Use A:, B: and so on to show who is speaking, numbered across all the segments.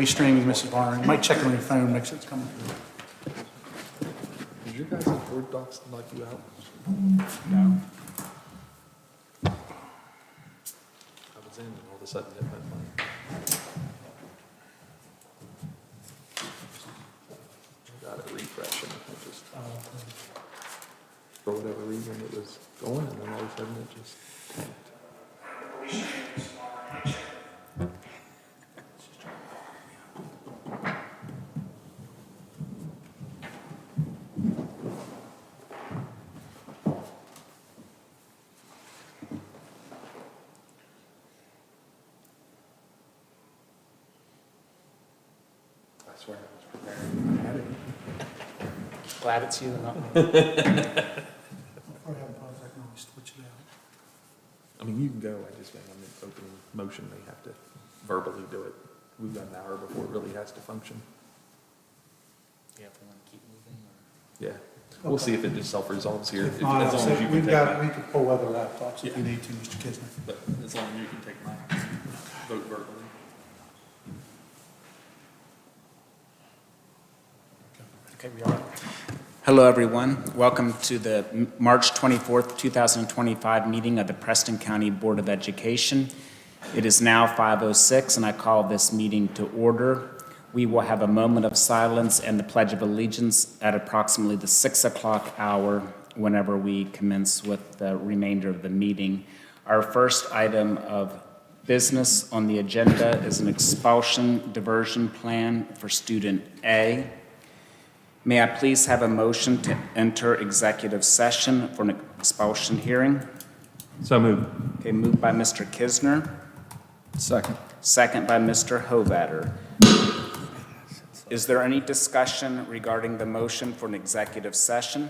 A: Streaming, Mrs. Barner. You might check on your phone, make sure it's coming through.
B: Did your guys' Word docs knock you out?
A: No.
B: I was in and all of a sudden it went blank. I got it refreshing. I just, for whatever reason, it was going and then all of a sudden it just tanked.
A: I swear I was prepared. I had it. Glad it's you and not me. Before I have a pause, I can always switch it out.
B: I mean, you can go, I just mean, I'm in opening motion, they have to verbally do it. We've got an hour before it really has to function.
C: Yeah, if we want to keep moving or.
B: Yeah, we'll see if it just self-resolves here,
A: If not,
B: as long as you can
A: we've
B: take
A: got,
B: mine.
A: we could pull other laptops if
B: Yeah.
A: you need to, Mr. Kisner.
B: But as long as you can take mine, vote verbally.
C: Okay, we are. Hello, everyone. Welcome to the March 24th, 2025 meeting of the Preston County Board of Education. It is now 5:06, and I call this meeting to order. We will have a moment of silence and the Pledge of Allegiance at approximately the 6 o'clock hour whenever we commence with the remainder of the meeting. Our first item of business on the agenda is an expulsion diversion plan for student A. May I please have a motion to enter executive session for an expulsion hearing?
B: So moved.
C: Okay, moved by Mr. Kisner,
B: Second.
C: second by Mr. Hovatter. Is there any discussion regarding the motion for an executive session?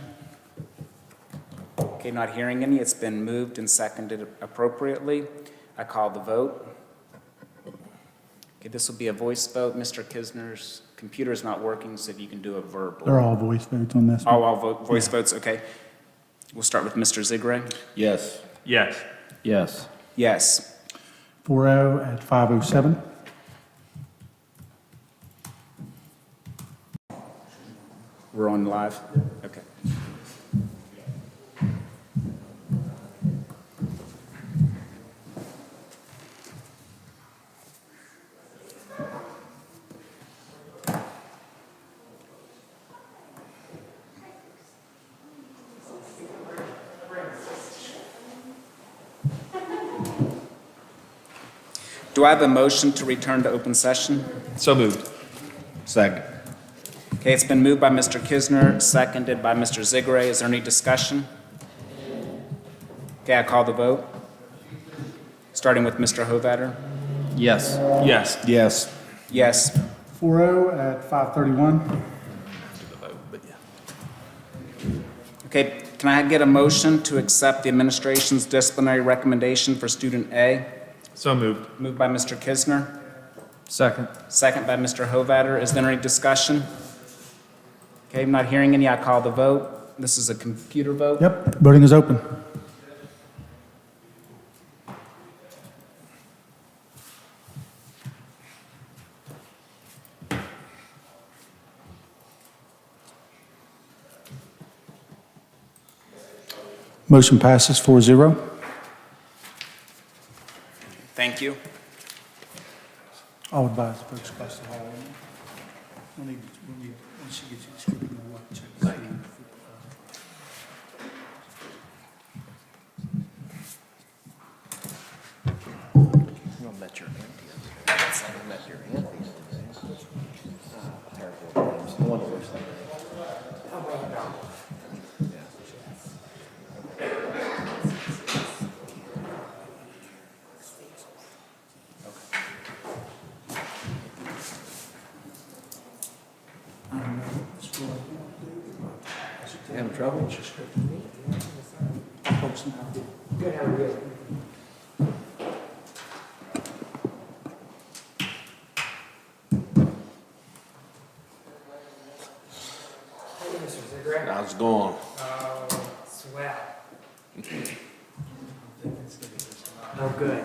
C: Okay, not hearing any. It's been moved and seconded appropriately. I call the vote. Okay, this will be a voice vote. Mr. Kisner's computer is not working, so if you can do a verbal.
A: They're all voice votes on this one.
C: All voice votes, okay. We'll start with Mr. Zigray.
D: Yes.
B: Yes.
D: Yes.
C: Yes.
A: 4-0 at 5:07.
C: We're on live? Okay. Do I have a motion to return to open session?
B: So moved.
D: Second.
C: Okay, it's been moved by Mr. Kisner, seconded by Mr. Zigray. Is there any discussion? Okay, I call the vote. Starting with Mr. Hovatter.
D: Yes.
B: Yes.
D: Yes.
C: Yes.
A: 4-0 at 5:31.
B: To the vote, but yeah.
C: Okay, can I get a motion to accept the administration's disciplinary recommendation for student A?
B: So moved.
C: Moved by Mr. Kisner,
D: Second.
C: second by Mr. Hovatter. Is there any discussion? Okay, I'm not hearing any. I call the vote. This is a computer vote.
A: Yep, voting is open. Motion passes 4-0.
C: Thank you.
A: I'll advise the folks across the hall. We'll need, once she gets you scripted, we'll check the speed.
D: You met your auntie. I met your auntie. Terrible names. No wonder worse than me. You having trouble?
A: Folks now.
E: Good, how are you? Hey, Mr. Zigray.
D: How's it going?
E: Oh, swell. Oh, good.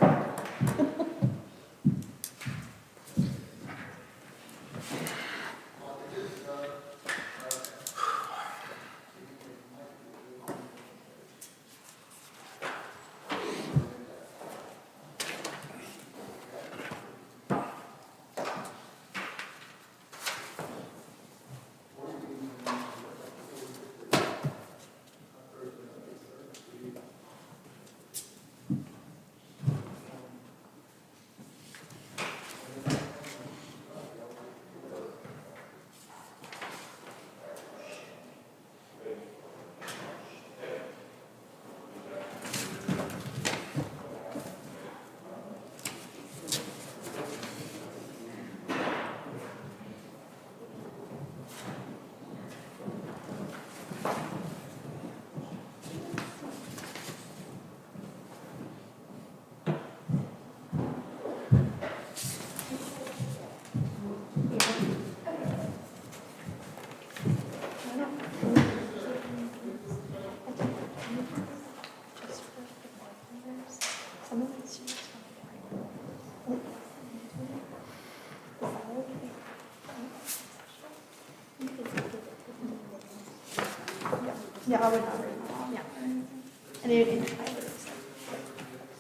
F: Yeah, I would not bring my mom. Yeah. And it, I would accept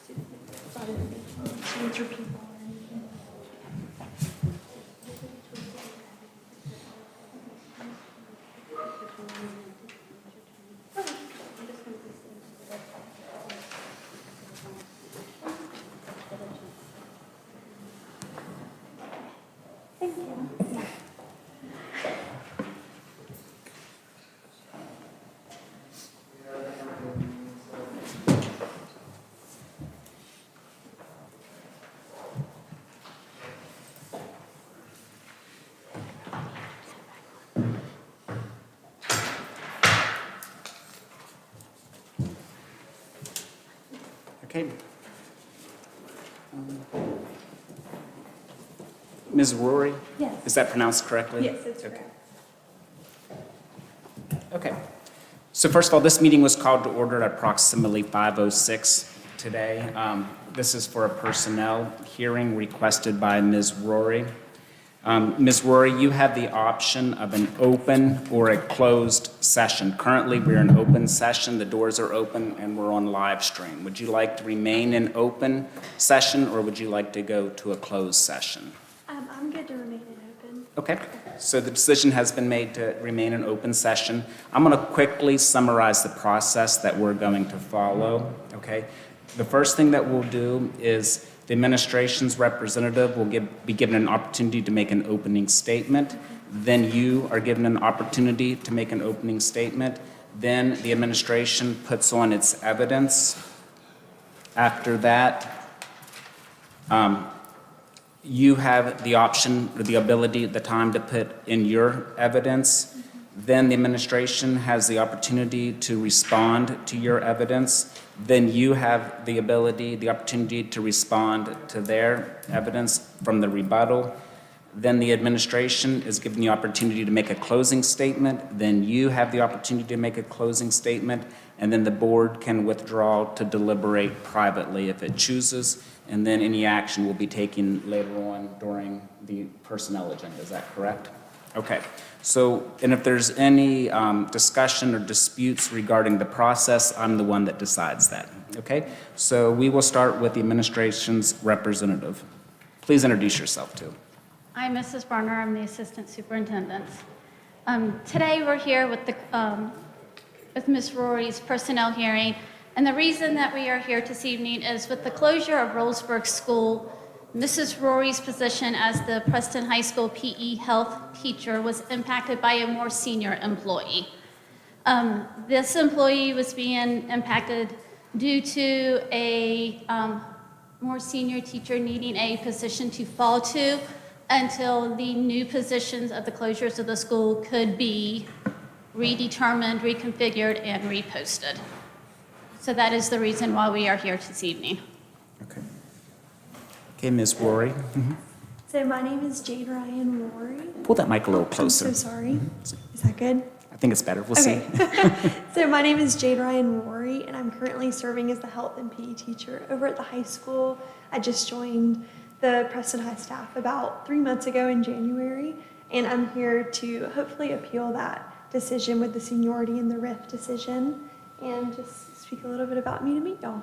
F: student name. It's not in students or people or anything. Thank you.
C: Okay. Ms. Rory?
F: Yes.
C: Is that pronounced correctly?
F: Yes, it's
C: Okay.
F: correct.
C: Okay. So first of all, this meeting was called to order at approximately 5:06 today. This is for a personnel hearing requested by Ms. Rory. Ms. Rory, you have the option of an open or a closed session. Currently, we're in open session. The doors are open and we're on live stream. Would you like to remain in open session or would you like to go to a closed session?
F: I'm good to remain in open.
C: Okay, so the decision has been made to remain in open session. I'm going to quickly summarize the process that we're going to follow, okay? The first thing that we'll do is the administration's representative will be given an opportunity to make an opening statement. Then you are given an opportunity to make an opening statement. Then the administration puts on its evidence. After that, you have the option, or the ability, the time to put in your evidence. Then the administration has the opportunity to respond to your evidence. Then you have the ability, the opportunity to respond to their evidence from the rebuttal. Then the administration is given the opportunity to make a closing statement. Then you have the opportunity to make a closing statement. And then the board can withdraw to deliberate privately if it chooses. And then any action will be taken later on during the personnel agenda. Is that correct? Okay. So, and if there's any discussion or disputes regarding the process, I'm the one that decides that. Okay? So we will start with the administration's representative. Please introduce yourself too.
G: I'm Mrs. Barner. I'm the assistant superintendent. Today we're here with Ms. Rory's personnel hearing, and the reason that we are here this evening is with the closure of Rollsburg School, Mrs. Rory's position as the Preston High School PE health teacher was impacted by a more senior employee. This employee was being impacted due to a more senior teacher needing a position to fall to until the new positions of the closures of the school could be redetermined, reconfigured, and reposted. So that is the reason why we are here this evening.
C: Okay. Okay, Ms. Rory.
F: So my name is Jade Ryan Rory.
C: Pull that mic a little closer.
F: I'm so sorry. Is that good?
C: I think it's better. We'll see.
F: Okay. So my name is Jade Ryan Rory, and I'm currently serving as the health and PE teacher over at the high school. I just joined the Preston High staff about 3 months ago in January, and I'm here to hopefully appeal that decision with the seniority and the RIF decision, and just speak a little bit about me to meet y'all.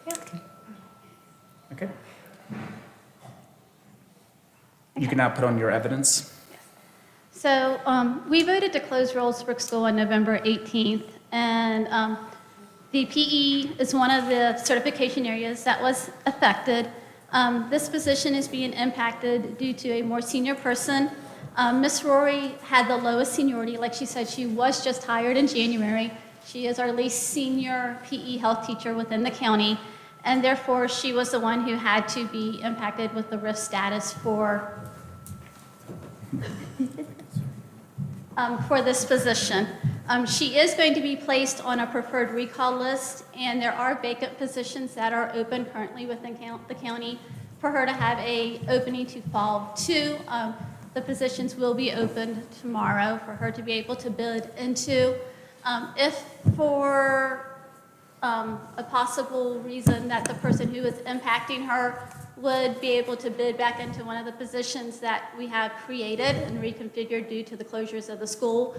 F: Yeah.
C: Okay. You can now put on your evidence.
G: So we voted to close Rollsburg School on November 18th, and the PE is one of the certification areas that was affected. This position is being impacted due to a more senior person. Ms. Rory had the lowest seniority. Like she said, she was just hired in January. She is our least senior PE health teacher within the county, and therefore she was the one who had to be impacted with the RIF status for this position. She is going to be placed on a preferred recall list, and there are vacant positions that are open currently within the county for her to have a opening to fall to. The positions will be opened tomorrow for her to be able to bid into. If for a possible reason that the person who is impacting her would be able to bid back into one of the positions that we have created and reconfigured due to the closures of the school,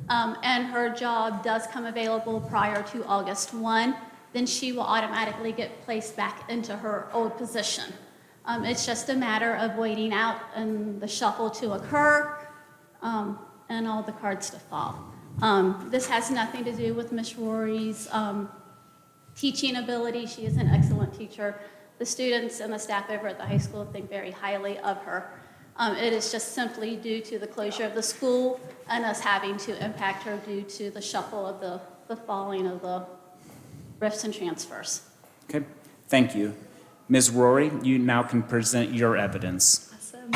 G: and her job does come available prior to August 1, then she will automatically get placed back into her old position. It's just a matter of waiting out and the shuffle to occur, and all the cards to fall. This has nothing to do with Ms. Rory's teaching ability. She is an excellent teacher. The students and the staff over at the high school think very highly of her. It is just simply due to the closure of the school and us having to impact her due to the shuffle of the falling of the rifts and transfers.
C: Okay, thank you. Ms. Rory, you now can present your evidence.
F: Awesome.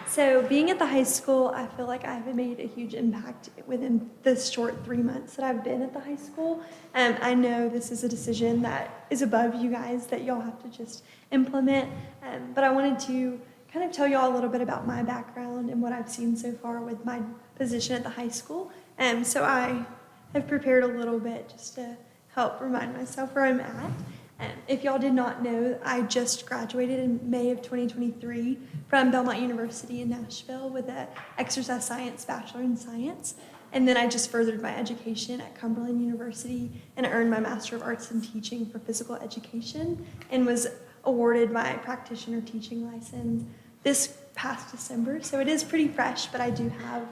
F: So being at the high school, I feel like I've made a huge impact within this short 3 months that I've been at the high school. I know this is a decision that is above you guys that y'all have to just implement, but I wanted to kind of tell y'all a little bit about my background and what I've seen so far with my position at the high school. So I have prepared a little bit just to help remind myself where I'm at. If y'all did not know, I just graduated in May of 2023 from Belmont University in Nashville with an exercise science bachelor in science. And then I just furthered my education at Cumberland University and earned my Master of Arts in Teaching for Physical Education and was awarded my practitioner teaching license this past December. So it is pretty fresh, but I do have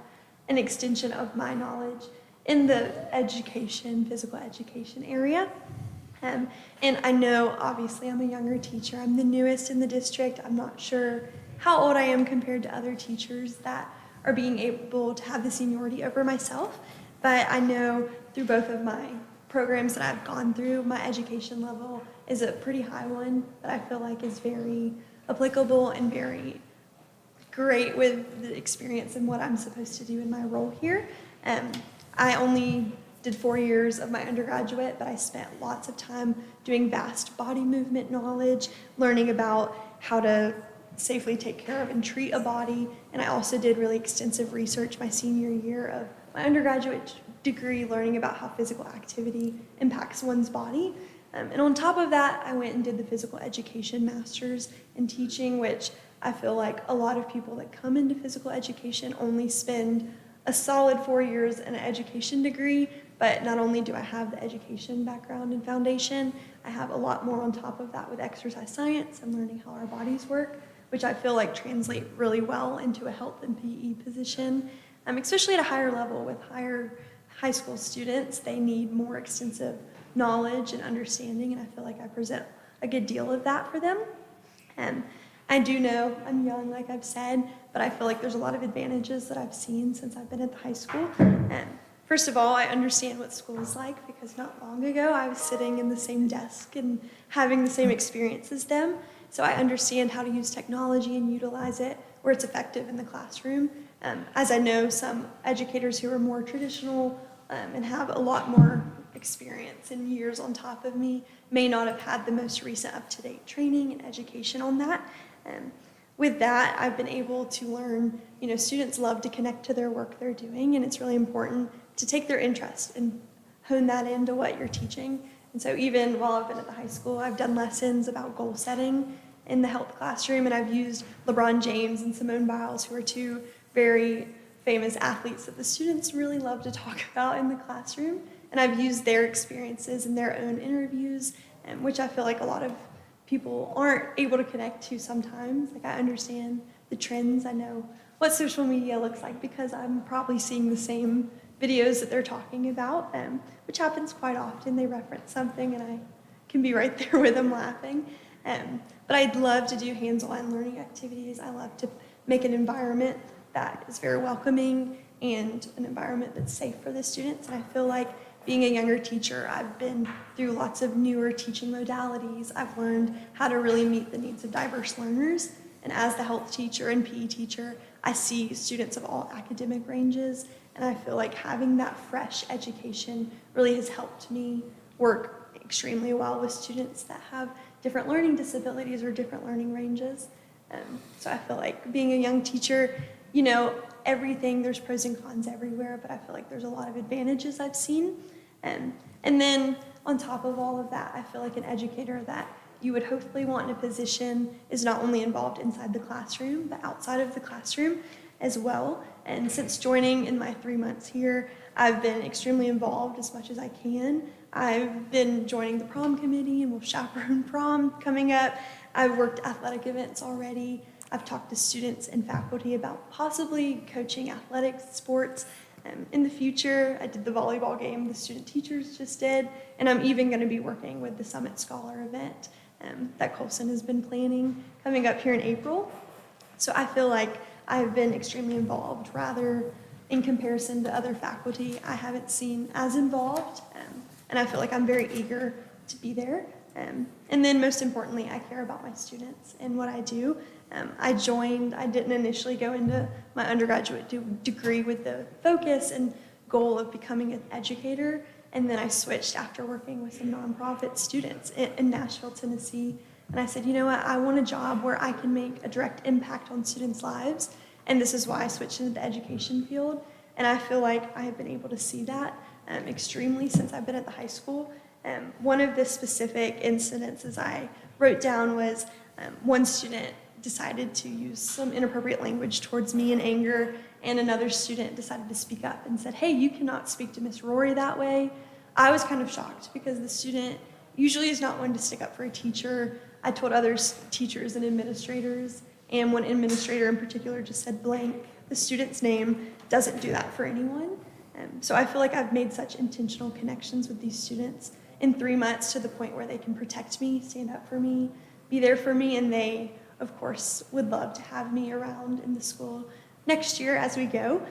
F: an extension of my knowledge in the education, physical education area. And I know, obviously, I'm a younger teacher. I'm the newest in the district. I'm not sure how old I am compared to other teachers that are being able to have the seniority over myself. But I know through both of my programs that I've gone through, my education level is a pretty high one that I feel like is very applicable and very great with the experience and what I'm supposed to do in my role here. I only did 4 years of my undergraduate, but I spent lots of time doing vast body movement knowledge, learning about how to safely take care of and treat a body. And I also did really extensive research my senior year of my undergraduate degree, learning about how physical activity impacts one's body. And on top of that, I went and did the physical education master's in teaching, which I feel like a lot of people that come into physical education only spend a solid 4 years in an education degree. But not only do I have the education background and foundation, I have a lot more on top of that with exercise science and learning how our bodies work, which I feel like translate really well into a health and PE position, especially at a higher level with high school students. They need more extensive knowledge and understanding, and I feel like I present a good deal of that for them. I do know I'm young, like I've said, but I feel like there's a lot of advantages that I've seen since I've been at the high school. First of all, I understand what school is like because not long ago I was sitting in the same desk and having the same experience as them. So I understand how to use technology and utilize it where it's effective in the classroom. As I know some educators who are more traditional and have a lot more experience and years on top of me may not have had the most recent up-to-date training and education on that. With that, I've been able to learn, students love to connect to their work they're doing, and it's really important to take their interest and hone that into what you're teaching. And so even while I've been at the high school, I've done lessons about goal setting in the health classroom, and I've used LeBron James and Simone Biles, who are two very famous athletes that the students really love to talk about in the classroom. And I've used their experiences in their own interviews, which I feel like a lot of people aren't able to connect to sometimes. Like I understand the trends. I know what social media looks like because I'm probably seeing the same videos that they're talking about, which happens quite often. They reference something and I can be right there with them laughing. But I'd love to do hands-on learning activities. I love to make an environment that is very welcoming and an environment that's safe for the students. And I feel like being a younger teacher, I've been through lots of newer teaching modalities. I've learned how to really meet the needs of diverse learners. And as the health teacher and PE teacher, I see students of all academic ranges. And I feel like having that fresh education really has helped me work extremely well with students that have different learning disabilities or different learning ranges. So I feel like being a young teacher, everything, there's pros and cons everywhere, but I feel like there's a lot of advantages I've seen. And then on top of all of that, I feel like an educator that you would hopefully want in a position is not only involved inside the classroom, but outside of the classroom. as well. And since joining in my 3 months here, I've been extremely involved as much as I can. I've been joining the prom committee and will chaperone prom coming up. I've worked athletic events already. I've talked to students and faculty about possibly coaching athletics, sports. In the future, I did the volleyball game the student teachers just did, and I'm even going to be working with the Summit Scholar event that Colson has been planning coming up here in April. So I feel like I've been extremely involved, rather in comparison to other faculty I haven't seen as involved, and I feel like I'm very eager to be there. And then most importantly, I care about my students and what I do. I didn't initially go into my undergraduate degree with the focus and goal of becoming an educator, and then I switched after working with some nonprofit students in Nashville, Tennessee, and I said, you know what, I want a job where I can make a direct impact on students' lives, and this is why I switched into the education field, and I feel like I have been able to see that extremely since I've been at the high school. One of the specific incidences I wrote down was one student decided to use some inappropriate language towards me in anger, and another student decided to speak up and said, hey, you cannot speak to Miss Rory that way. I was kind of shocked because the student usually is not one to stick up for a teacher. I told other teachers and administrators, and one administrator in particular just said blank. The student's name doesn't do that for anyone. So I feel like I've made such intentional connections with these students in 3 months to the point where they can protect me, stand up for me, be there for me, and they, of course, would love to have me around in the school next year as we go.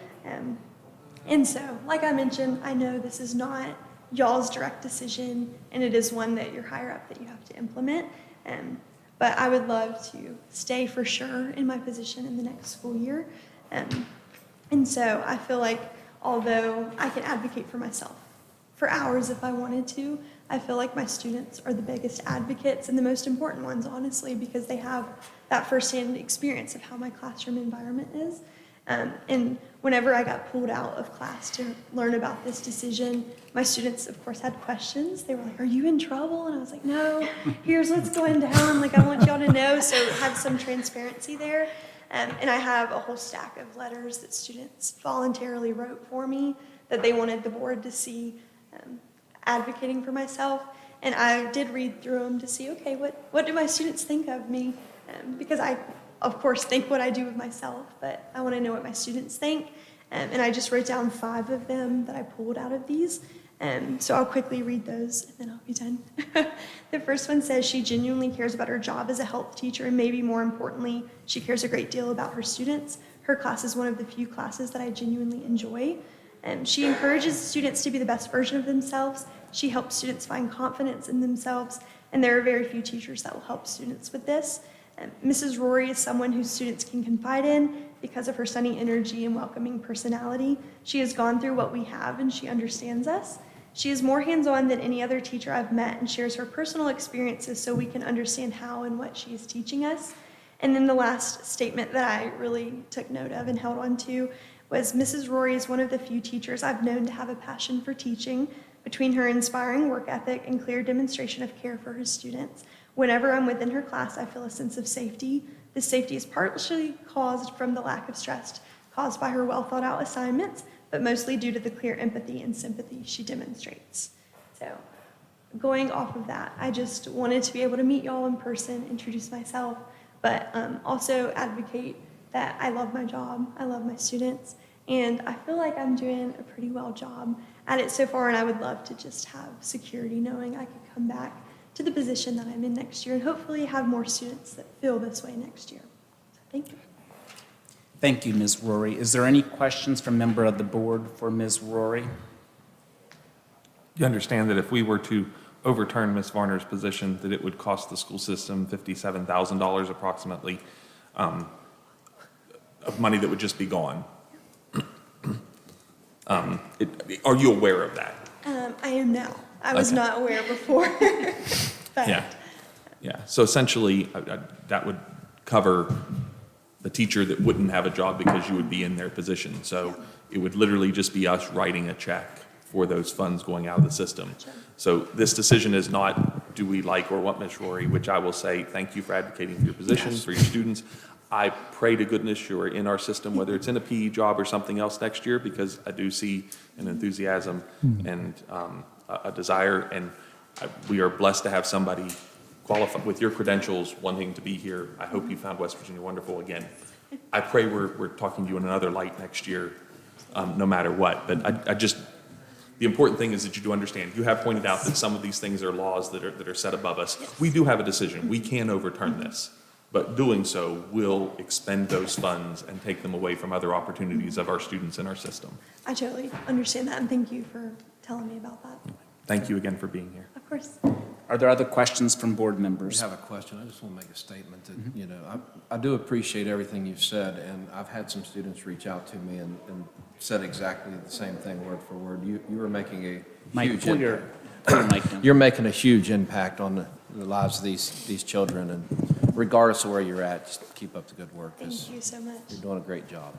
F: And so, like I mentioned, I know this is not y'all's direct decision, and it is one that you're higher up that you have to implement. But I would love to stay for sure in my position in the next school year. And so I feel like although I can advocate for myself for hours if I wanted to, I feel like my students are the biggest advocates and the most important ones, honestly, because they have that firsthand experience of how my classroom environment is. And whenever I got pulled out of class to learn about this decision, my students, of course, had questions. They were like, are you in trouble? And I was like, no, here's what's going down. Like, I want y'all to know, so have some transparency there. And I have a whole stack of letters that students voluntarily wrote for me that they wanted the board to see advocating for myself. And I did read through them to see, okay, what do my students think of me? Because I, of course, think what I do with myself, but I want to know what my students think. And I just wrote down 5 of them that I pulled out of these. So I'll quickly read those and then I'll be done. The first one says she genuinely cares about her job as a health teacher, and maybe more importantly, she cares a great deal about her students. Her class is one of the few classes that I genuinely enjoy. She encourages students to be the best version of themselves. She helps students find confidence in themselves, and there are very few teachers that will help students with this. Mrs. Rory is someone whose students can confide in because of her sunny energy and welcoming personality. She has gone through what we have, and she understands us. She is more hands-on than any other teacher I've met and shares her personal experiences so we can understand how and what she is teaching us. And then the last statement that I really took note of and held on to was Mrs. Rory is one of the few teachers I've known to have a passion for teaching. Between her inspiring work ethic and clear demonstration of care for her students, whenever I'm within her class, I feel a sense of safety. This safety is partially caused from the lack of stress caused by her well-thought-out assignments, but mostly due to the clear empathy and sympathy she demonstrates. So going off of that, I just wanted to be able to meet y'all in person, introduce myself, but also advocate that I love my job, I love my students, and I feel like I'm doing a pretty well job at it so far, and I would love to just have security knowing I could come back to the position that I'm in next year and hopefully have more students that feel this way next year. So thank you.
C: Thank you, Ms. Rory. Is there any questions from member of the board for Ms. Rory?
B: You understand that if we were to overturn Ms. Varner's position, that it would cost the school system $57,000 approximately of money that would just be gone. Are you aware of that?
F: I am now. I was
B: Okay.
F: not aware before. But
B: Yeah. So essentially, that would cover the teacher that wouldn't have a job because you would be in their position. So it would literally just be us writing a check for those funds going out of the system. So this decision is not, do we like or want Ms. Rory, which I will say, thank you for advocating for your position, for your students. I pray to goodness you're in our system, whether it's in a PE job or something else next year, because I do see an enthusiasm and a desire, and we are blessed to have somebody qualified with your credentials wanting to be here. I hope you found West Virginia wonderful again. I pray we're talking to you in another light next year, no matter what. But I just, the important thing is that you do understand. You have pointed out that some of these things are laws that are set above us. We do have a decision. We can overturn this. But doing so will expend those funds and take them away from other opportunities of our students in our system.
F: I totally understand that, and thank you for telling me about that.
B: Thank you again for being here.
F: Of course.
C: Are there other questions from board
D: I
C: members?
D: have a question. I just want to make a statement that, you know, I do appreciate everything you've said, and I've had some students reach out to me and said exactly the same thing, word for word. You are making a
C: Mike,
D: huge
C: pull your mic down.
D: You're making a huge impact on the lives of these children, and regardless of where you're at, just keep up the good work, because
F: Thank you so much.
D: you're doing a great job.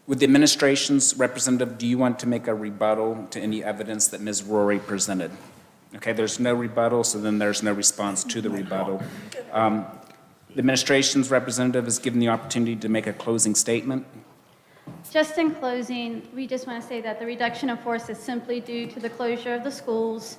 C: With the administration's representative, do you want to make a rebuttal to any evidence that Ms. Rory presented? Okay, there's no rebuttal, so then there's no response to the rebuttal. The administration's representative is given the opportunity to make a closing statement.
G: Just in closing, we just want to say that the reduction in force is simply due to the closure of the schools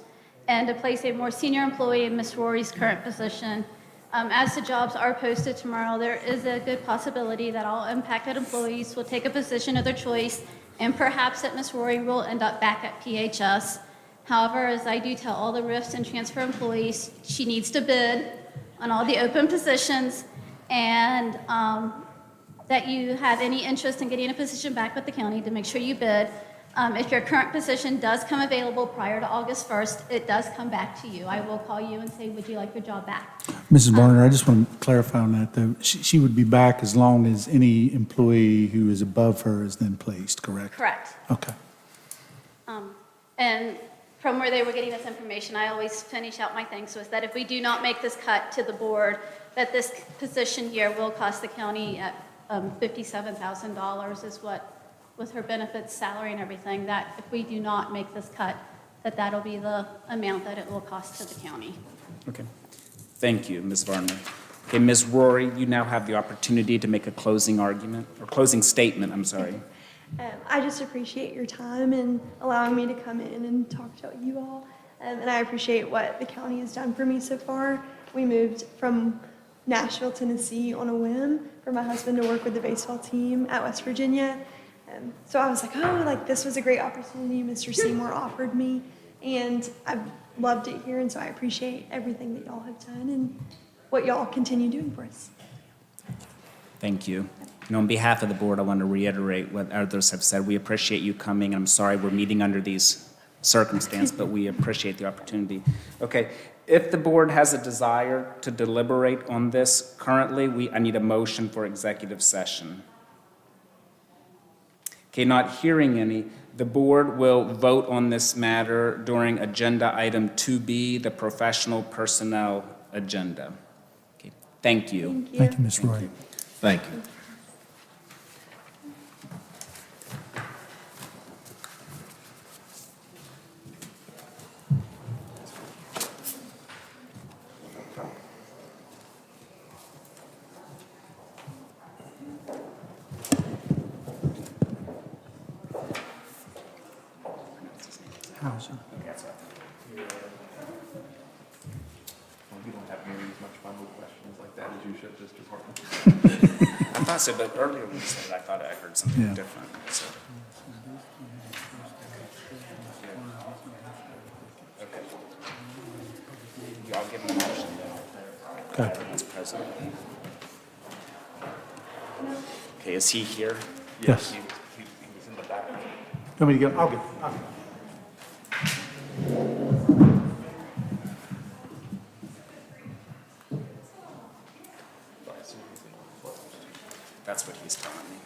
G: and to place a more senior employee in Ms. Rory's current position. As the jobs are posted tomorrow, there is a good possibility that all impacted employees will take a position of their choice, and perhaps that Ms. Rory will end up back at PHS. However, as I do tell all the RIFs and transfer employees, she needs to bid on all the open positions, and that you have any interest in getting a position back with the county, to make sure you bid. If your current position does come available prior to August 1st, it does come back to you. I will call you and say, would you like your job back?
A: Mrs. Barner, I just want to clarify on that, though. She would be back as long as any employee who is above her is then placed, correct?
G: Correct.
A: Okay.
G: And from where they were getting this information, I always finish out my things was that if we do not make this cut to the board, that this position here will cost the county at $57,000 is what, with her benefits, salary and everything, that if we do not make this cut, that'll be the amount that it will cost to the county.
C: Okay. Thank you, Ms. Varner. Okay, Ms. Rory, you now have the opportunity to make a closing argument, or closing statement, I'm sorry.
F: I just appreciate your time and allowing me to come in and talk to you all. And I appreciate what the county has done for me so far. We moved from Nashville, Tennessee on a whim for my husband to work with the baseball team at West Virginia. So I was like, oh, like this was a great opportunity Mr. Seymour offered me. And I've loved it here. And so I appreciate everything that y'all have done and what y'all continue doing for us.
C: Thank you. And on behalf of the board, I want to reiterate what others have said. We appreciate you coming, and I'm sorry we're meeting under these circumstances, but we appreciate the opportunity. Okay, if the board has a desire to deliberate on this currently, I need a motion for executive session. Okay, not hearing any, the board will vote on this matter during agenda item 2B, the professional personnel agenda. Okay, thank you.
F: Thank you.
A: Thank you, Ms. Roy.
D: Thank you.
A: How's it?
B: Well, you don't have nearly as much fun with questions like that as you should this department.
C: I thought so, but earlier when you said it, I thought I heard something
A: Yeah.
C: different. So. Okay. You all give them a motion then.
A: Okay.
C: Everyone's present. Okay, is he here?
A: Yes.
B: He was in the back.
A: You want me to go? I'll go.
C: That's what he's telling me.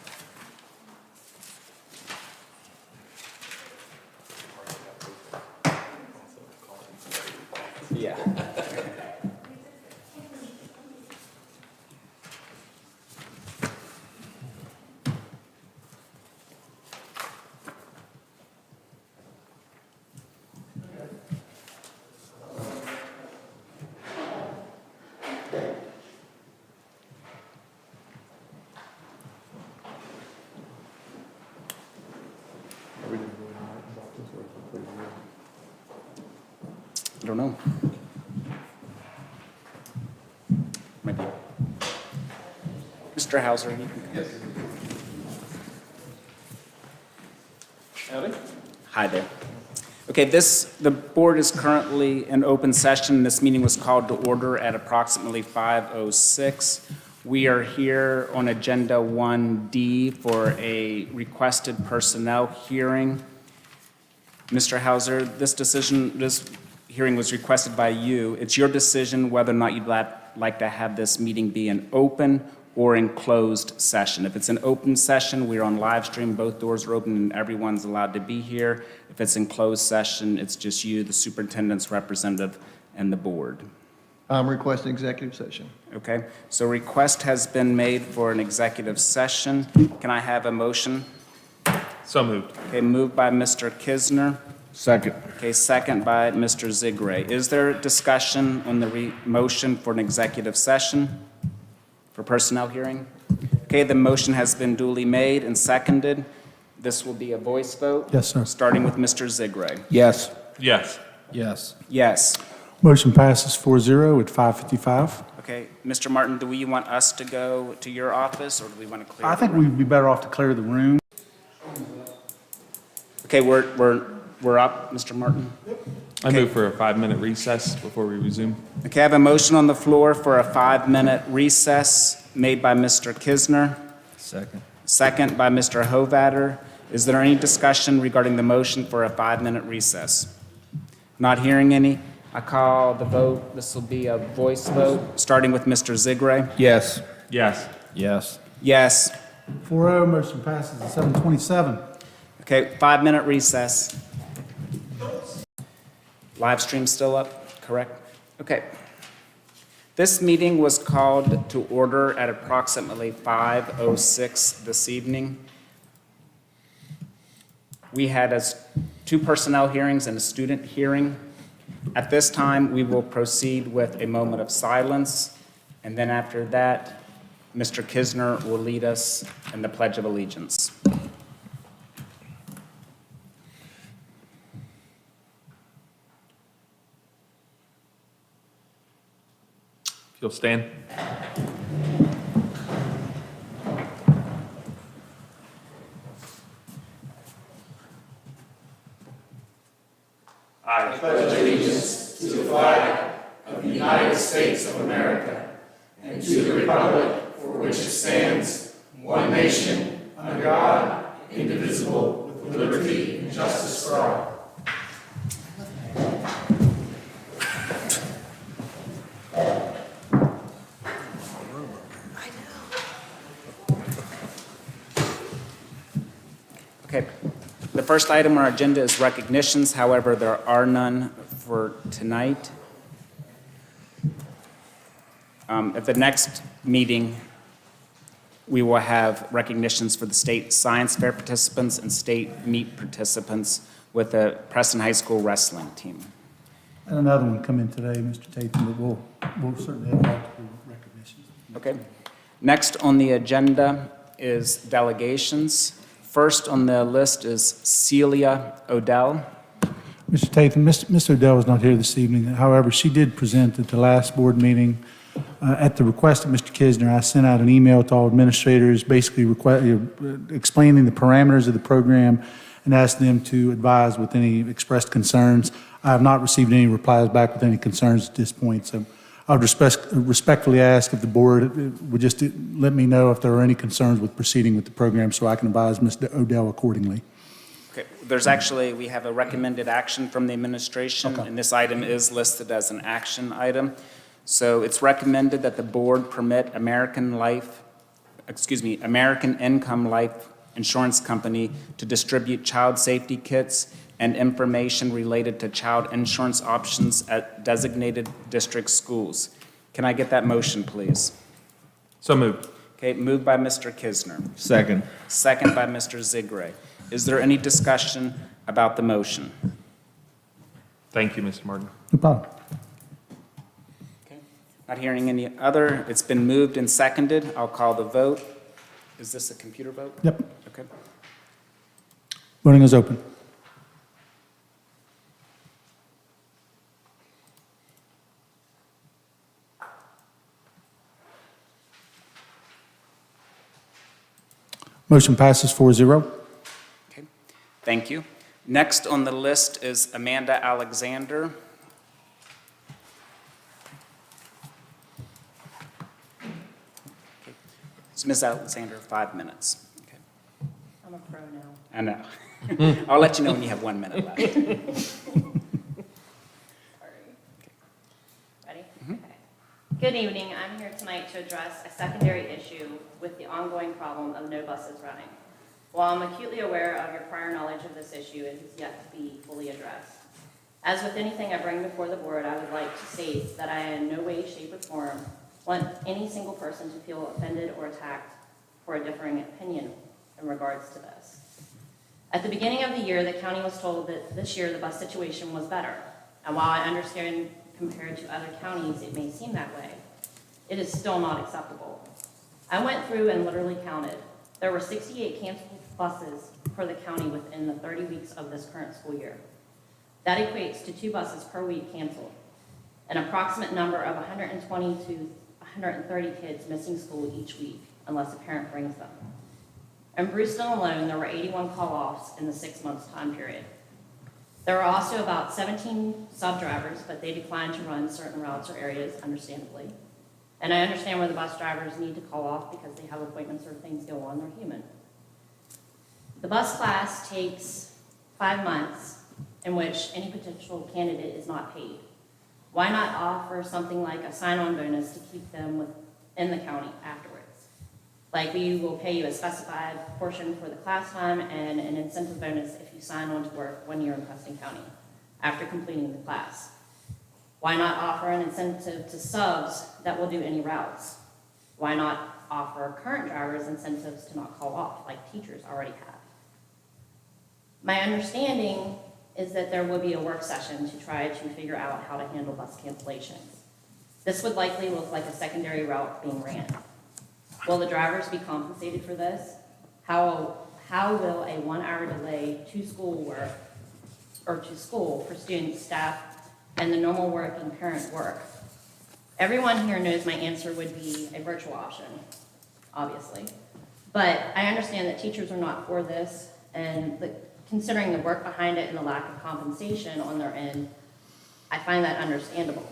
C: Yeah. don't know. Maybe. Mr. Hauser, you can.
D: Howdy.
C: Hi there. Okay, the board is currently in open session. This meeting was called to order at approximately 5:06. We are here on Agenda 1D for a requested personnel hearing. Mr. Hauser, this hearing was requested by you. It's your decision whether or not you'd like to have this meeting be an open or in closed session. If it's an open session, we're on live stream, both doors are open and everyone's allowed to be here. If it's in closed session, it's just you, the superintendent's representative, and the board.
H: I'm requesting executive session.
C: Okay, so request has been made for an executive session. Can I have a motion?
B: So moved.
C: Okay, moved by Mr. Kisner.
D: Second.
C: Okay, second by Mr. Zigray. Is there discussion on the motion for an executive session for personnel hearing? Okay, the motion has been duly made and seconded. This will be a voice vote.
A: Yes, sir.
C: Starting with Mr. Zigray.
D: Yes.
B: Yes.
D: Yes.
C: Yes.
A: Motion passes 4-0 at 5:55.
C: Okay, Mr. Martin, do we want us to go to your office, or do we want to clear?
A: I
C: the
A: think
C: room?
A: we'd be better off to clear the room.
C: Okay, we're up, Mr. Martin.
B: I move for a 5-minute recess before we resume.
C: Okay, I have a motion on the floor for a 5-minute recess made by Mr. Kisner,
D: Second.
C: second by Mr. Hovatter. Is there any discussion regarding the motion for a 5-minute recess? Not hearing any. I call the vote. This will be a voice vote, starting with Mr. Zigray.
D: Yes.
B: Yes.
D: Yes.
C: Yes.
A: 4-0, motion passes at 7:27.
C: Okay, 5-minute recess. Live stream still up, correct? Okay. This meeting was called to order at approximately 5:06 this evening. We had two personnel hearings and a student hearing. At this time, we will proceed with a moment of silence, and then after that, Mr. Kisner will lead us in the Pledge of Allegiance.
B: If you'll stand.
C: Okay. The first item on our agenda is recognitions. However, there are none for tonight. At the next meeting, we will have recognitions for the state science fair participants and state meet participants with the Preston High School wrestling team.
A: And another one come in today, Mr. Tatum, but we'll certainly have multiple recognitions.
C: Okay. Next on the agenda is delegations. First on the list is Celia Odell.
A: Mr. Tatum, Ms. Odell is not here this evening. However, she did present at the last board meeting. At the request of Mr. Kisner, I sent out an email to all administrators, basically explaining the parameters of the program and asked them to advise with any expressed concerns. I have not received any replies back with any concerns at this point, so I would respectfully ask if the board would just let me know if there are any concerns with proceeding with the program so I can advise Ms. Odell accordingly.
C: Okay, we have a recommended action from the administration, and this item is listed as an action item. So it's recommended that the board permit American Income Life Insurance Company to distribute child safety kits and information related to child insurance options at designated district schools. Can I get that motion, please?
B: So moved.
C: Okay, moved by Mr. Kisner.
D: Second.
C: Second by Mr. Zigray. Is there any discussion about the motion?
B: Thank you, Mr. Martin.
A: No problem.
C: Okay. Not hearing any other. It's been moved and seconded. I'll call the vote. Is this a computer vote?
A: Yep.
C: Okay.
A: Voting is open. Motion passes 4-0.
C: Okay, thank you. Next on the list is Amanda Alexander. So Ms. Alexander, 5 minutes. Okay.
I: I'm a pro now.
C: I know. I'll let you know when you have 1 minute left.
I: Sorry. Ready? Okay. Good evening. I'm here tonight to address a secondary issue with the ongoing problem of no buses running. While I'm acutely aware of your prior knowledge of this issue, it has yet to be fully addressed. As with anything I bring before the board, I would like to state that I in no way, shape, or form want any single person to feel offended or attacked for a differing opinion in regards to this. At the beginning of the year, the county was told that this year the bus situation was better. And while I understand compared to other counties it may seem that way, it is still not acceptable. I went through and literally counted. There were 68 canceled buses for the county within the 30 weeks of this current school year. That equates to 2 buses per week canceled, an approximate number of 120 to 130 kids missing school each week, unless a parent brings them. In Brewston alone, there were 81 call-offs in the 6 months time period. There were also about 17 sub-drivers, but they declined to run certain routes or areas, understandably. And I understand where the bus drivers need to call off because they have appointments or things go on, they're human. The bus class takes 5 months in which any potential candidate is not paid. Why not offer something like a sign-on bonus to keep them within the county afterwards? Like we will pay you a specified portion for the class time and an incentive bonus if you sign on to work 1 year in Preston County after completing the class. Why not offer an incentive to subs that will do any routes? Why not offer current drivers incentives to not call off like teachers already have? My understanding is that there will be a work session to try to figure out how to handle bus cancellations. This would likely look like a secondary route being ran. Will the drivers be compensated for this? How will a 1 hour delay to school for students, staff, and the normal working parent work? Everyone here knows my answer would be a virtual option, obviously. But I understand that teachers are not for this, and considering the work behind it and the lack of compensation on their end, I find that understandable.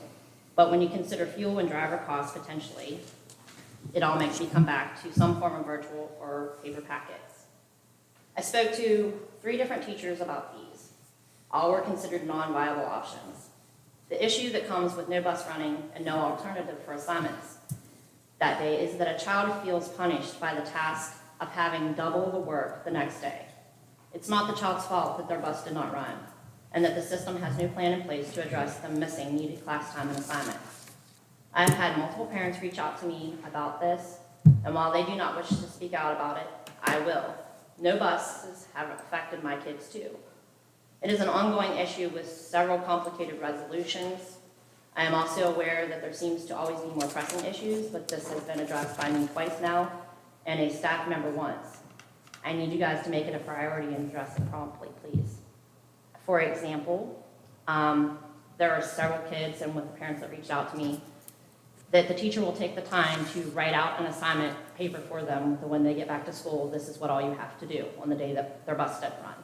I: But when you consider fuel and driver costs potentially, it all makes me come back to some form of virtual or paper packets. I spoke to 3 different teachers about these. All were considered non-viable options. The issue that comes with no bus running and no alternative for assignments that day is that a child feels punished by the task of having double the work the next day. It's not the child's fault that their bus did not run, and that the system has no plan in place to address them missing needed class time and assignments. I've had multiple parents reach out to me about this, and while they do not wish to speak out about it, I will. No buses have affected my kids too. It is an ongoing issue with several complicated resolutions. I am also aware that there seems to always be more pressing issues, but this has been addressed by me twice now, and a staff member once. I need you guys to make it a priority and address it promptly, please. For example, there are several kids and with the parents that reached out to me that the teacher will take the time to write out an assignment paper for them that when they get back to school, this is what all you have to do on the day that their bus doesn't run.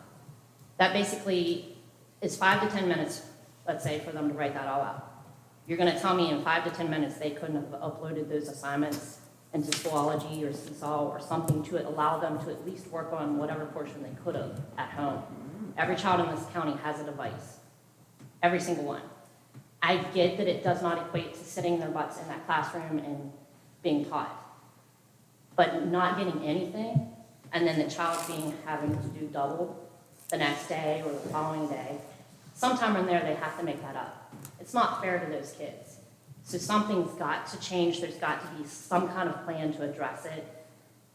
I: That basically is 5 to 10 minutes, let's say, for them to write that all out. You're gonna tell me in 5 to 10 minutes they couldn't have uploaded those assignments into Schoology or Seesaw or something to allow them to at least work on whatever portion they could have at home. Every child in this county has a device, every single one. I get that it does not equate to sitting their butts in that classroom and being taught, but not getting anything, and then the child having to do double the next day or the following day, sometime in there they have to make that up. It's not fair to those kids. So something's got to change. There's got to be some kind of plan to address it.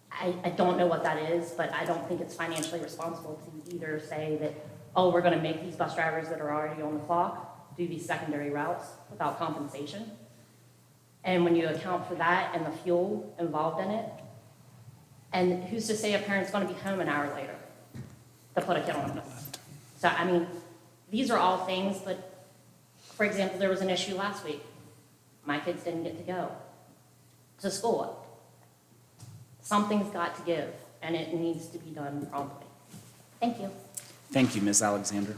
I: I don't know what that is, but I don't think it's financially responsible to either say that, oh, we're gonna make these bus drivers that are already on the clock do these secondary routes without compensation. And when you account for that and the fuel involved in it, and who's to say a parent's gonna be home an hour later to put a kid on a bus? So, I mean, these are all things, but for example, there was an issue last week. My kids didn't get to go to school. Something's got to give. and it needs to be done promptly. Thank you.
C: Thank you, Ms. Alexander.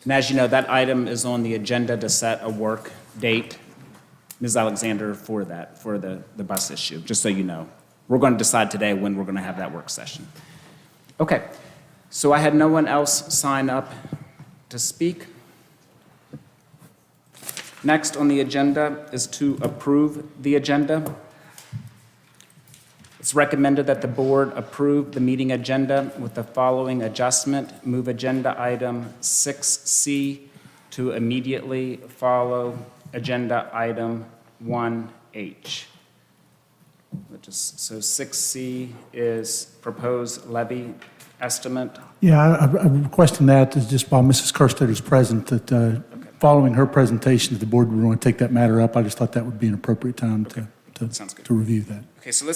C: And as you know, that item is on the agenda to set a work date, Ms. Alexander, for that, for the bus issue, just so you know. We're going to decide today when we're going to have that work session. Okay, so I had no one else sign up to speak. Next on the agenda is to approve the agenda. It's recommended that the board approve the meeting agenda with the following adjustment. Move agenda item 6C to immediately follow agenda item 1H. So 6C is proposed levy estimate.
A: Yeah, I'm requesting that is just while Mrs. Kerstead is present, that following her presentation to the board, we want to take that matter up. I just thought that would be an appropriate time
C: Sounds good.
A: to review that.
C: Okay, so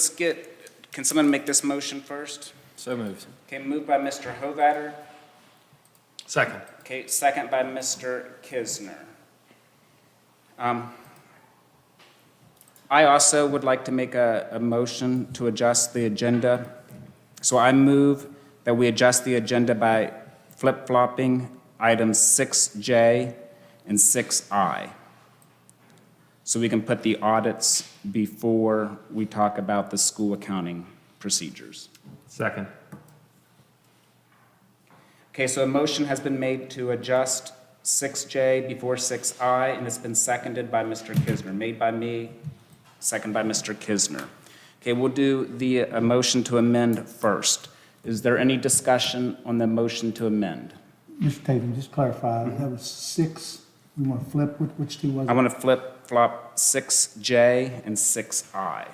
C: can someone make this motion first?
D: So moved.
C: Okay, moved by Mr. Hovatter.
B: Second.
C: Okay, second by Mr. Kisner. I also would like to make a motion to adjust the agenda. So I move that we adjust the agenda by flip-flopping items 6J and 6I. So we can put the audits before we talk about the school accounting procedures.
B: Second.
C: Okay, so a motion has been made to adjust 6J before 6I, and it's been seconded by Mr. Kisner. Made by me, seconded by Mr. Kisner. Okay, we'll do the motion to amend first. Is there any discussion on the motion to amend?
A: Mr. Tatum, just clarify, that was 6, we want to flip, which two was it?
C: I want to flip-flop 6J and 6I.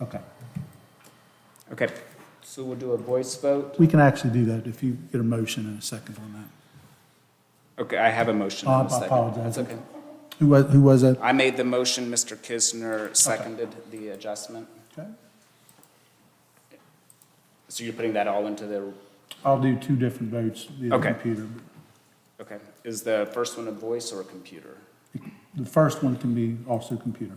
A: Okay.
C: Okay, so we'll do a voice vote.
A: We can actually do that if you get a motion and a second on that.
C: Okay, I have a motion.
A: Oh,
C: and a
A: I
C: second.
A: apologize.
C: It's okay.
A: Who was that?
C: I made the motion, Mr. Kisner seconded the adjustment.
A: Okay.
C: So you're putting that all into the,
A: I'll do two different votes via the
C: Okay.
A: computer.
C: okay. Is the first one a voice or a computer?
A: The first one can be also computer.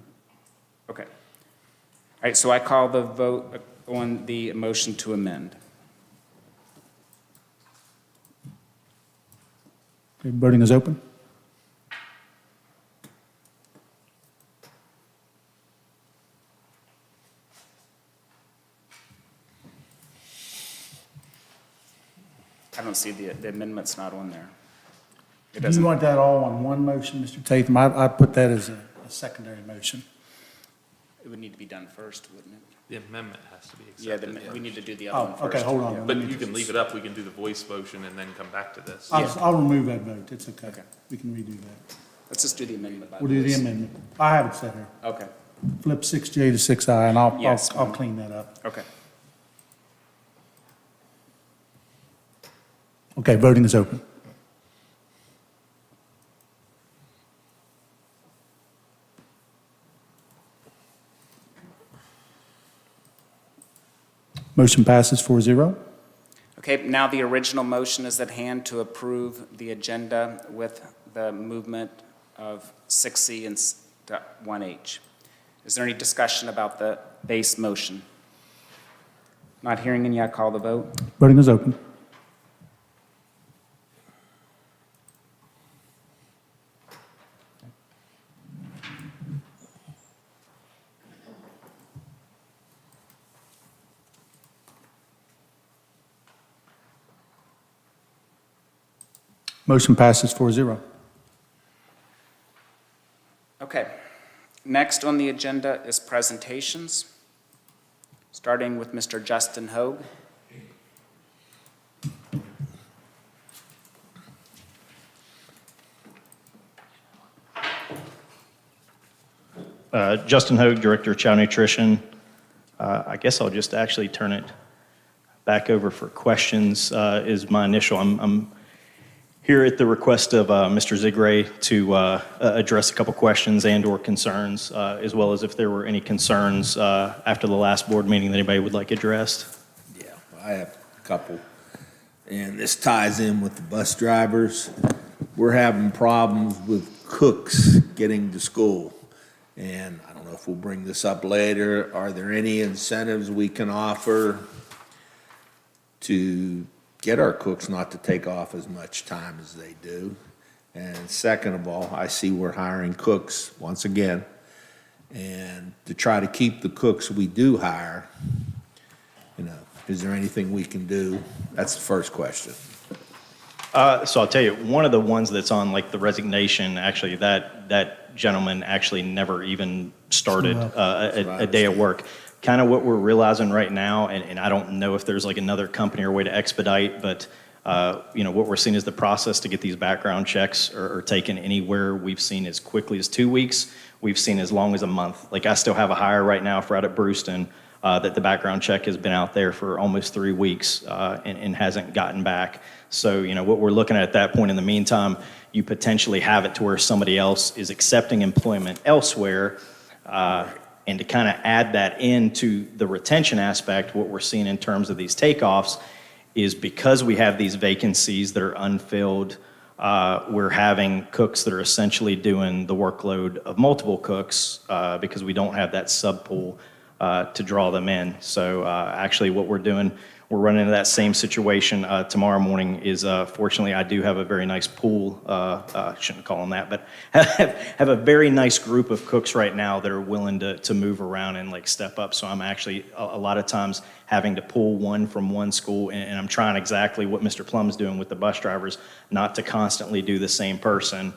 C: Okay. All right, so I call the vote on the motion to amend.
A: Okay, voting is open.
C: I don't see the amendment's not on there. It
A: Do
C: doesn't,
A: you want that all on one motion, Mr. Tatum? I put that as a secondary motion.
C: it would need to be done first, wouldn't it?
B: The amendment has to be
C: Yeah,
B: accepted.
C: we need to do the other one
A: Oh,
C: first.
A: okay, hold on.
C: Yeah.
B: But you can leave it up, we can do the voice motion and then come back to this.
A: I'll remove that vote. It's okay.
C: Okay.
A: We can redo that.
C: Let's just do the amendment by
A: We'll do the
C: voice.
A: amendment. I have it set here.
C: Okay,
A: Flip 6J to 6I, and
C: Yes.
A: I'll clean that up.
C: okay.
A: Okay, voting is open. Motion passes 4-0.
C: Okay, now the original motion is at hand to approve the agenda with the movement of 6C and 1H. Is there any discussion about the base motion? Not hearing any, I call the vote.
A: Voting is open. Motion passes 4-0.
C: Okay. Next on the agenda is presentations, starting with Mr. Justin Hogue.
J: Justin Hogue, Director of Child Nutrition. I guess I'll just actually turn it back over for questions is my initial. I'm here at the request of Mr. Zigray to address a couple questions and/or concerns, as well as if there were any concerns after the last board meeting that anybody would like addressed.
K: Yeah, I have a couple. And this ties in with the bus drivers. We're having problems with cooks getting to school. And I know if we'll bring this up later, are there any incentives we can offer to get our cooks not to take off as much time as they do? And second of all, I see we're hiring cooks once again, and to try to keep the cooks we do hire, you know, is there anything we can do? That's the first question.
J: So I'll tell you, one of the ones that's on like the resignation, actually, that gentleman actually never even started a day of work. Kind of what we're realizing right now, and I don't know if there's like another company or way to expedite, but you know, what we're seeing is the process to get these background checks are taken anywhere. We've seen as quickly as 2 weeks. We've seen as long as a month. Like I still have a hire right now for out at Brewston that the background check has been out there for almost 3 weeks and hasn't gotten back. So, you know, what we're looking at that point in the meantime, you potentially have it to where somebody else is accepting employment elsewhere. And to kind of add that into the retention aspect, what we're seeing in terms of these takeoffs is because we have these vacancies that are unfilled, we're having cooks that are essentially doing the workload of multiple cooks because we don't have that sub pool to draw them in. So actually what we're doing, we're running into that same situation tomorrow morning is fortunately I do have a very nice pool, shouldn't call them that, but have a very nice group of cooks right now that are willing to move around and like step up. So I'm actually a lot of times having to pull one from one school and I'm trying exactly what Mr. Plum's doing with the bus drivers, not to constantly do the same person.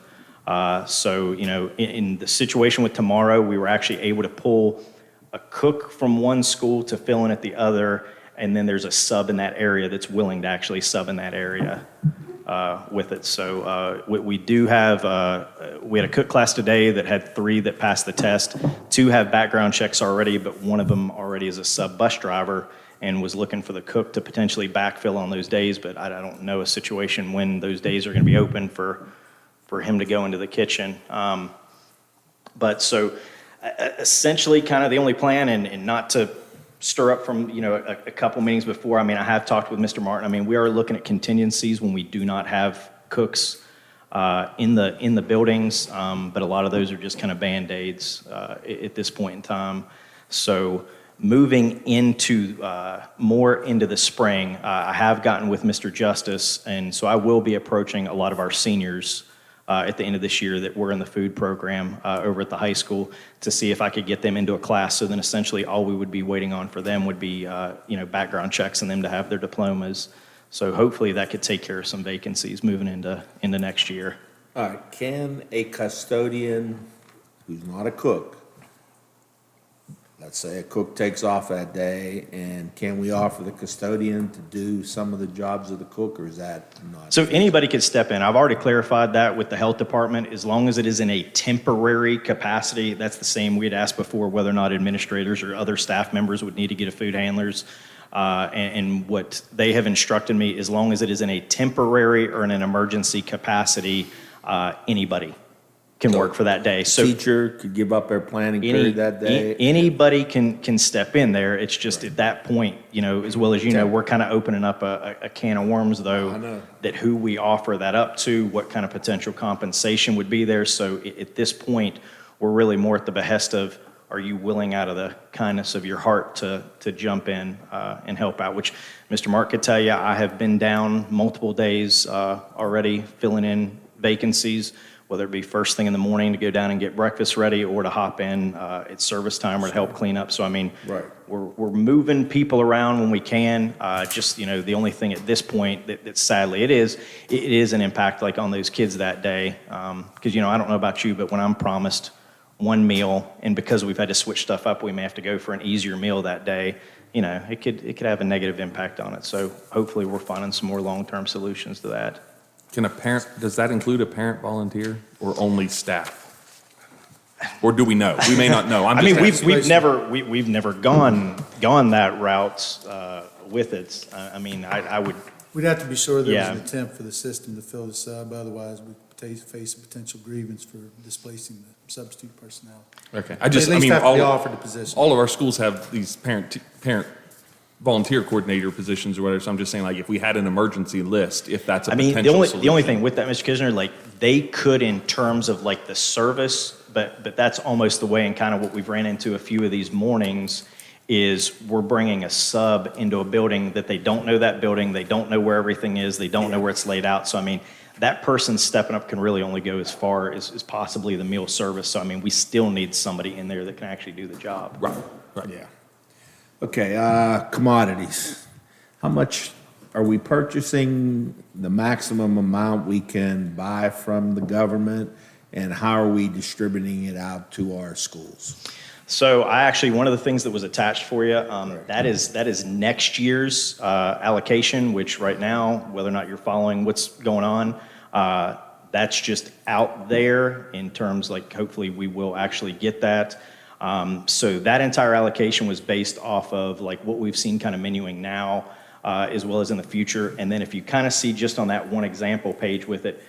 J: So, you know, in the situation with tomorrow, we were actually able to pull a cook from one school to fill in at the other, and then there's a sub in that area that's willing to actually sub in that area with it. So we do have, we had a cook class today that had 3 that passed the test. 2 have background checks already, but one of them already is a sub bus driver and was looking for the cook to potentially backfill on those days, but I don't know a situation when those days are gonna be open for him to go into the kitchen. But so essentially kind of the only plan, and not to stir up from, you know, a couple meetings before, I mean, I have talked with Mr. Martin. I mean, we are looking at contingencies when we do not have cooks in the buildings, but a lot of those are just kind of Band-Aids at this point in time. So moving into more into the spring, I have gotten with Mr. Justice, and so I will be approaching a lot of our seniors at the end of this year that were in the food program over at the high school to see if I could get them into a class. So then essentially all we would be waiting on for them would be, you know, background checks and them to have their diplomas. So hopefully that could take care of some vacancies moving into next year.
K: All right, can a custodian who's not a cook, let's say a cook takes off that day, and can we offer the custodian to do some of the jobs of the cook, or is that not?
J: So anybody could step in. I've already clarified that with the health department. As long as it is in a temporary capacity, that's the same we had asked before, whether or not administrators or other staff members would need to get a food handlers. And what they have instructed me, as long as it is in a temporary or in an emergency capacity, anybody can work for that day. So
K: Teacher could give up their planning period that day?
J: Anybody can step in there. It's just at that point, you know, as well as you know, we're kind of opening up a can of worms, though,
K: I know.
J: that who we offer that up to, what kind of potential compensation would be there. So at this point, we're really more at the behest of, are you willing out of the kindness of your heart to jump in and help out? Which Mr. Mark could tell you, I have been down multiple days already filling in vacancies, whether it be first thing in the morning to go down and get breakfast ready or to hop in at service time or to help clean up. So, I mean,
K: Right.
J: we're moving people around when we can. Just, you know, the only thing at this point that sadly it is an impact like on those kids that day. Because, you know, I don't know about you, but when I'm promised one meal and because we've had to switch stuff up, we may have to go for an easier meal that day, you know, it could have a negative impact on it. So hopefully we're finding some more long-term solutions to that.
B: Can a parent, does that include a parent volunteer or only staff? Or do we know? We may not know.
J: I mean, we've never gone that route with it. I mean, I would.
A: We'd have to be sure there was
J: Yeah.
A: an attempt for the system to fill the sub, otherwise we face a potential grievance for displacing the substitute personnel.
B: Okay.
A: At least have to be offered the position.
B: All of our schools have these parent volunteer coordinator positions or whatever, so I'm just saying, like, if we had an emergency list, if that's a
J: I mean,
B: potential
J: the only
B: solution.
J: thing with that, Mr. Kisner, like, they could, in terms of like the service but that's almost the way, and kind of what we've ran into a few of these mornings is we're bringing a sub into a building that they don't know that building, they don't know where everything is, they don't know where it's laid out. So I mean, that person stepping up can really only go as far as possibly the meal service. So I mean, we still need somebody in there that can actually do the job.
B: Right, right.
K: Yeah. Okay, commodities. How much are we purchasing, the maximum amount we can buy from the government, and how are we distributing it out to our schools?
J: So I actually, one of the things that was attached for you, that is next year's allocation, which right now, whether or not you're following what's going on, that's just out there in terms like hopefully we will actually get that. So that entire allocation was based off of like what we've seen kind of menuing now, as well as in the future. And then if you kind of see just on that one example page with it,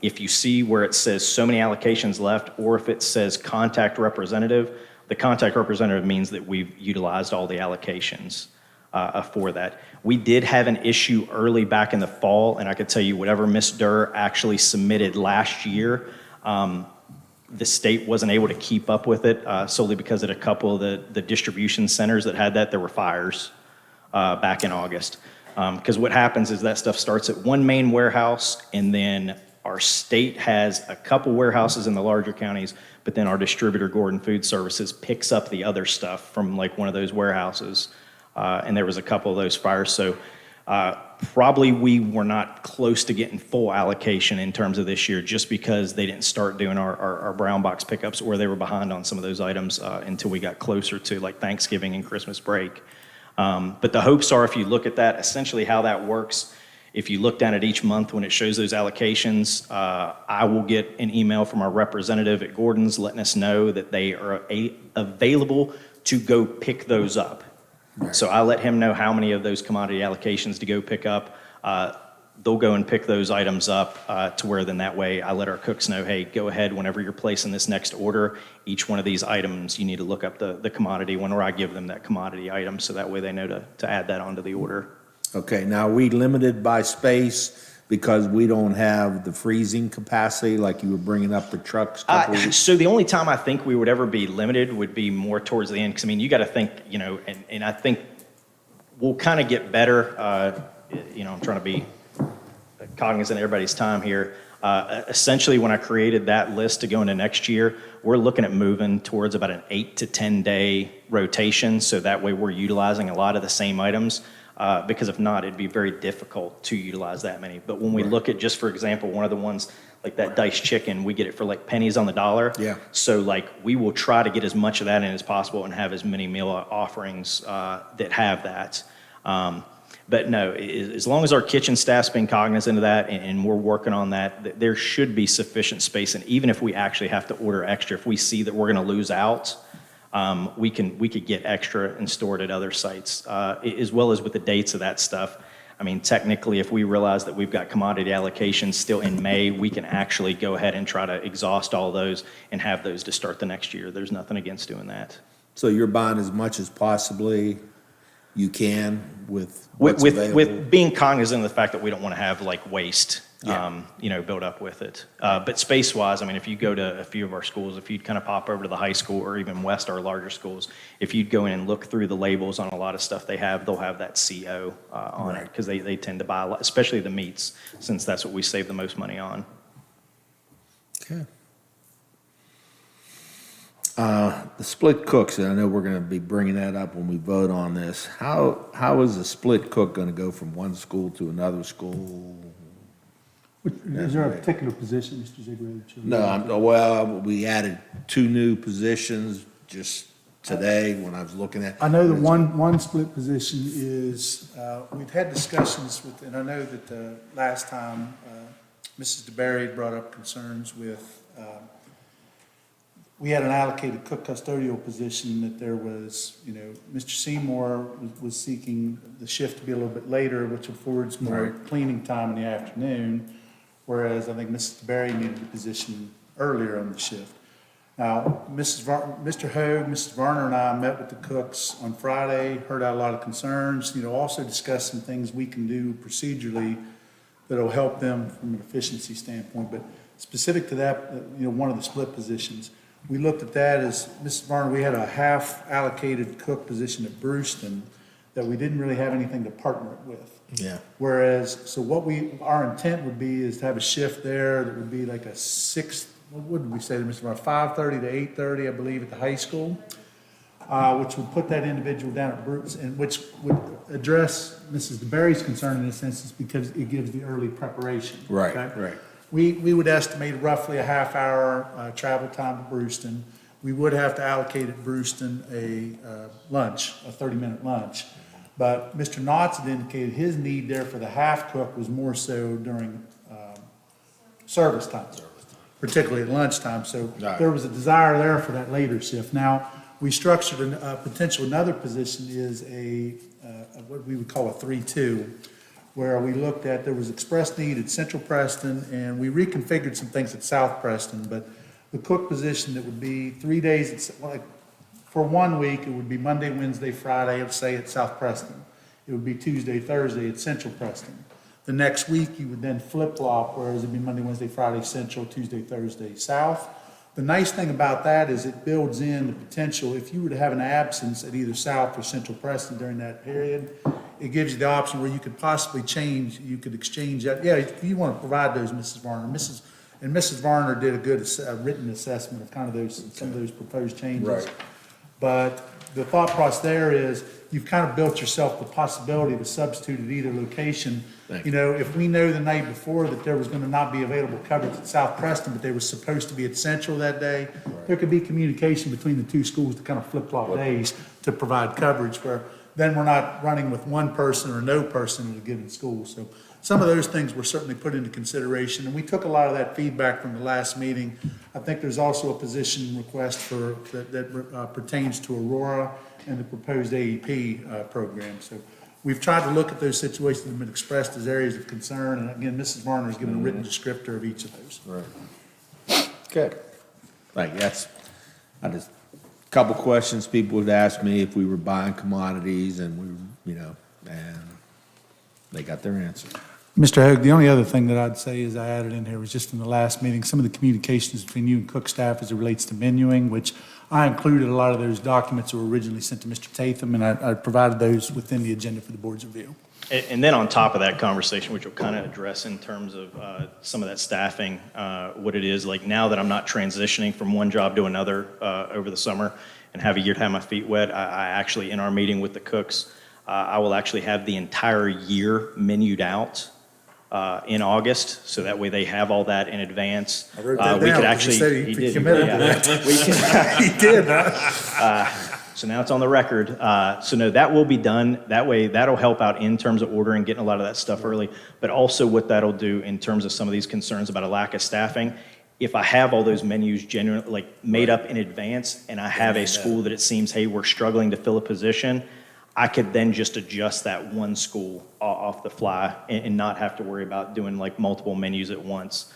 J: if you see where it says so many allocations left, or if it says contact representative, the contact representative means that we've utilized all the allocations for that. We did have an issue early back in the fall, and I could tell you whatever Ms. Durr actually submitted last year, the state wasn't able to keep up with it solely because at a couple of the distribution centers that had that, there were fires back in August. Because what happens is that stuff starts at one main warehouse, and then our state has a couple warehouses in the larger counties, but then our distributor, Gordon Food Services, picks up the other stuff from like one of those warehouses. And there was a couple of those fires. So probably we were not close to getting full allocation in terms of this year, just because they didn't start doing our brown box pickups, or they were behind on some of those items until we got closer to like Thanksgiving and Christmas break. But the hopes are, if you look at that, essentially how that works, if you look down at each month when it shows those allocations, I will get an email from our representative at Gordon's letting us know that they are available to go pick those up. Right. So I let him know how many of those commodity allocations to go pick up. They'll go and pick those items up to where then that way I let our cooks know, hey, go ahead whenever you're placing this next order, each one of these items, you need to look up the commodity whenever I give them that commodity item, so that way they know to add that onto the order.
K: Okay, now are we limited by space because we don't have the freezing capacity like you were bringing up for trucks?
J: So the only time I think we would ever be limited would be more towards the end, because I mean, you got to think, you know, and I think we'll kind of get better. You know, I'm trying to be cognizant of everybody's time here. Essentially, when I created that list to go into next year, we're looking at moving towards about an 8 to 10 day rotation. So that way we're utilizing a lot of the same items. Because if not, it'd be very difficult to utilize that many. But when we look at, just for example, one of the ones like that diced chicken, we get it for like pennies on the dollar.
K: Yeah.
J: So like we will try to get as much of that in as possible and have as many meal offerings that have that. But no, as long as our kitchen staff's been cognizant of that and we're working on that, there should be sufficient space. And even if we actually have to order extra, if we see that we're going to lose out, we could get extra and store it at other sites, as well as with the dates of that stuff. I mean, technically, if we realize that we've got commodity allocations still in May, we can actually go ahead and try to exhaust all those and have those to start the next year. There's nothing against doing that.
K: So you're buying as much as possibly you can with what's available?
J: With being cognizant of the fact that we don't want to have like waste,
K: Yeah.
J: you know, built up with it. But space-wise, I mean, if you go to a few of our schools, if you'd kind of pop over to the high school or even West, our larger schools, if you'd go in and look through the labels on a lot of stuff they have, they'll have that CO on it, because they tend to buy a lot, especially the meats, since that's what we save the most money on.
K: Okay. The split cooks, and I know we're going to be bringing that up when we vote on this. How is a split cook going to go from one school to another school?
A: Is there a particular position, Mr. Ziegler? that you're-
K: No, well, we added 2 new positions just today when I was looking at.
A: I know the one split position is, we've had discussions with, and I know that last time, Mrs. DeBerry brought up concerns with, we had an allocated cook custodial position that there was, you know, Mr. Seymour was seeking the shift to be a little bit later, which affords more cleaning time in the afternoon, whereas I think Mrs. DeBerry needed the position earlier on the shift. Now, Mr. Hogue, Mrs. Varner, and I met with the cooks on Friday, heard out a lot of concerns, you know, also discussed some things we can do procedurally that'll help them from an efficiency standpoint. But specific to that, one of the split positions, we looked at that as, Mrs. Varner, we had a half allocated cook position at Brewston that we didn't really have anything to partner it with.
K: Yeah.
A: Whereas, so our intent would be is to have a shift there that would be like a what did we say to Mr. Varner, 5:30 to 8:30, I believe, at the high school, which would put that individual down at Brewston, and which would address Mrs. DeBerry's concern in this instance because it gives the early preparation.
K: Right,
A: okay?
K: right.
A: We would estimate roughly a half-hour travel time to Brewston. We would have to allocate at Brewston a lunch, a 30-minute lunch. But Mr. Knotts had indicated his need there for the half-cook was more so during service time, particularly at lunchtime. So
K: Right.
A: there was a desire there for that later shift. Now, we structured another position is what we would call a 3-2, where we looked at, there was express need at Central Preston, and we reconfigured some things at South Preston, but the cook position that would be 3 days, for 1 week, it would be Monday, Wednesday, Friday, let's say at South Preston. It would be Tuesday, Thursday at Central Preston. The next week, you would then flip-flop, whereas it'd be Monday, Wednesday, Friday, Central, Tuesday, Thursday, South. The nice thing about that is it builds in the potential, if you were to have an absence at either South or Central Preston during that period, it gives you the option where you could possibly change, you could exchange that. Yeah, you want to provide those, Mrs. Varner. Mrs. Varner did a good written assessment of kind of some of those proposed changes.
K: Right.
A: But the thought process there is you've kind of built yourself the possibility of a substitute at either location.
K: Thank
A: You know, if we know the night before that there was going to not be available coverage at South Preston, but they were supposed to be at Central that day, there could be communication between the two schools to kind of flip-flop days to provide coverage where then we're not running with one person or no person at a given school. So some of those things were certainly put into consideration, and we took a lot of that feedback from the last meeting. I think there's also a position request that pertains to Aurora and the proposed AEP program. So we've tried to look at those situations that have been expressed as areas of concern, and again, Mrs. Varner has given a written descriptor of each of those.
K: Right. Good. Like, couple questions people would ask me if we were buying commodities and and they got their answer.
A: Mr. Hoag, the only other thing that I'd say is I added in here was just in the last meeting, some of the communications between you and Cook staff as it relates to menuing, which I included a lot of those documents that were originally sent to Mr. Tatham, and I provided those within the agenda for the board's review.
J: And then on top of that conversation, which will kind of address in terms of some of that staffing, what it is, like now that I'm not transitioning from one job to another over the summer and have a year to have my feet wet, I actually, in our meeting with the cooks, I will actually have the entire year menued out in August, so that way they have all that in advance.
A: I wrote that
J: we
A: down,
J: could
A: 'cause
J: actually,
A: he said he
J: did,
A: committed to
J: yeah.
A: that.
J: We can,
A: He did, huh?
J: so now it's on the record. So no, that will be done. That way, that'll help out in terms of ordering, getting a lot of that stuff early. But also what that'll do in terms of some of these concerns about a lack of staffing, if I have all those menus genuinely, like made up in advance, and I have a school that it seems, hey, we're struggling to fill a position, I could then just adjust that one school off the fly and not have to worry about doing like multiple menus at once.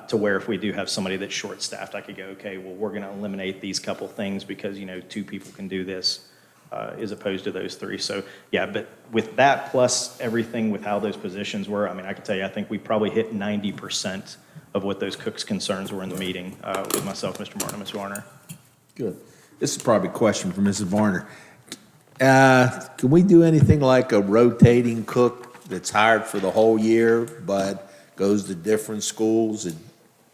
J: To where if we do have somebody that's short-staffed, I could go, okay, well, we're going to eliminate these couple things because, 2 people can do this as opposed to those 3. So, yeah, but with that plus everything with how those positions were, I mean, I can tell you, I think we probably hit 90% of what those cooks' concerns were in the meeting with myself, Mr. Martin, and Ms. Warner.
K: Good. This is probably a question for Mrs. Varner. Can we do anything like a rotating cook that's hired for the whole year, but goes to different schools at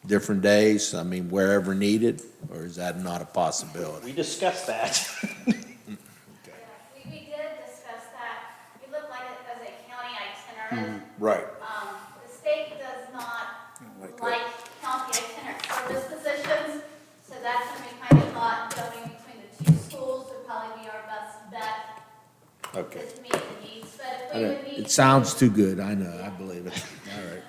K: different days, I mean, wherever needed, or is that not a possibility?
J: We discussed that.
G: We did discuss that. We look like it as a county itinerant.
K: Right.
G: The state does not like county itinerant service positions, so that's when we kind of thought going between the 2 schools would probably be our best bet
K: Okay.
G: to meet the needs. But if we would need.
K: It sounds too good, I know, I believe it. All right.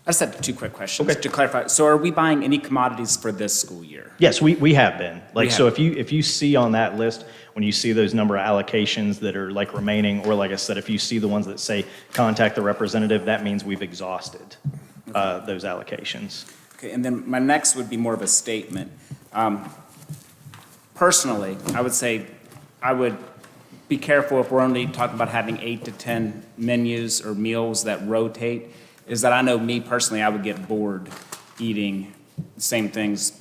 C: I just had 2 quick questions to clarify. So are we buying any commodities for this school year?
J: Yes, we have been. Like,
C: We
J: so
C: have.
J: if you see on that list, when you see those number of allocations that are like remaining, or like I said, if you see the ones that say contact the representative, that means we've exhausted those allocations.
C: Okay, and then my next would be more of a statement. Personally, I would say I would be careful if we're only talking about having 8 to 10 menus or meals that rotate, is that I know me personally, I would get bored eating the same things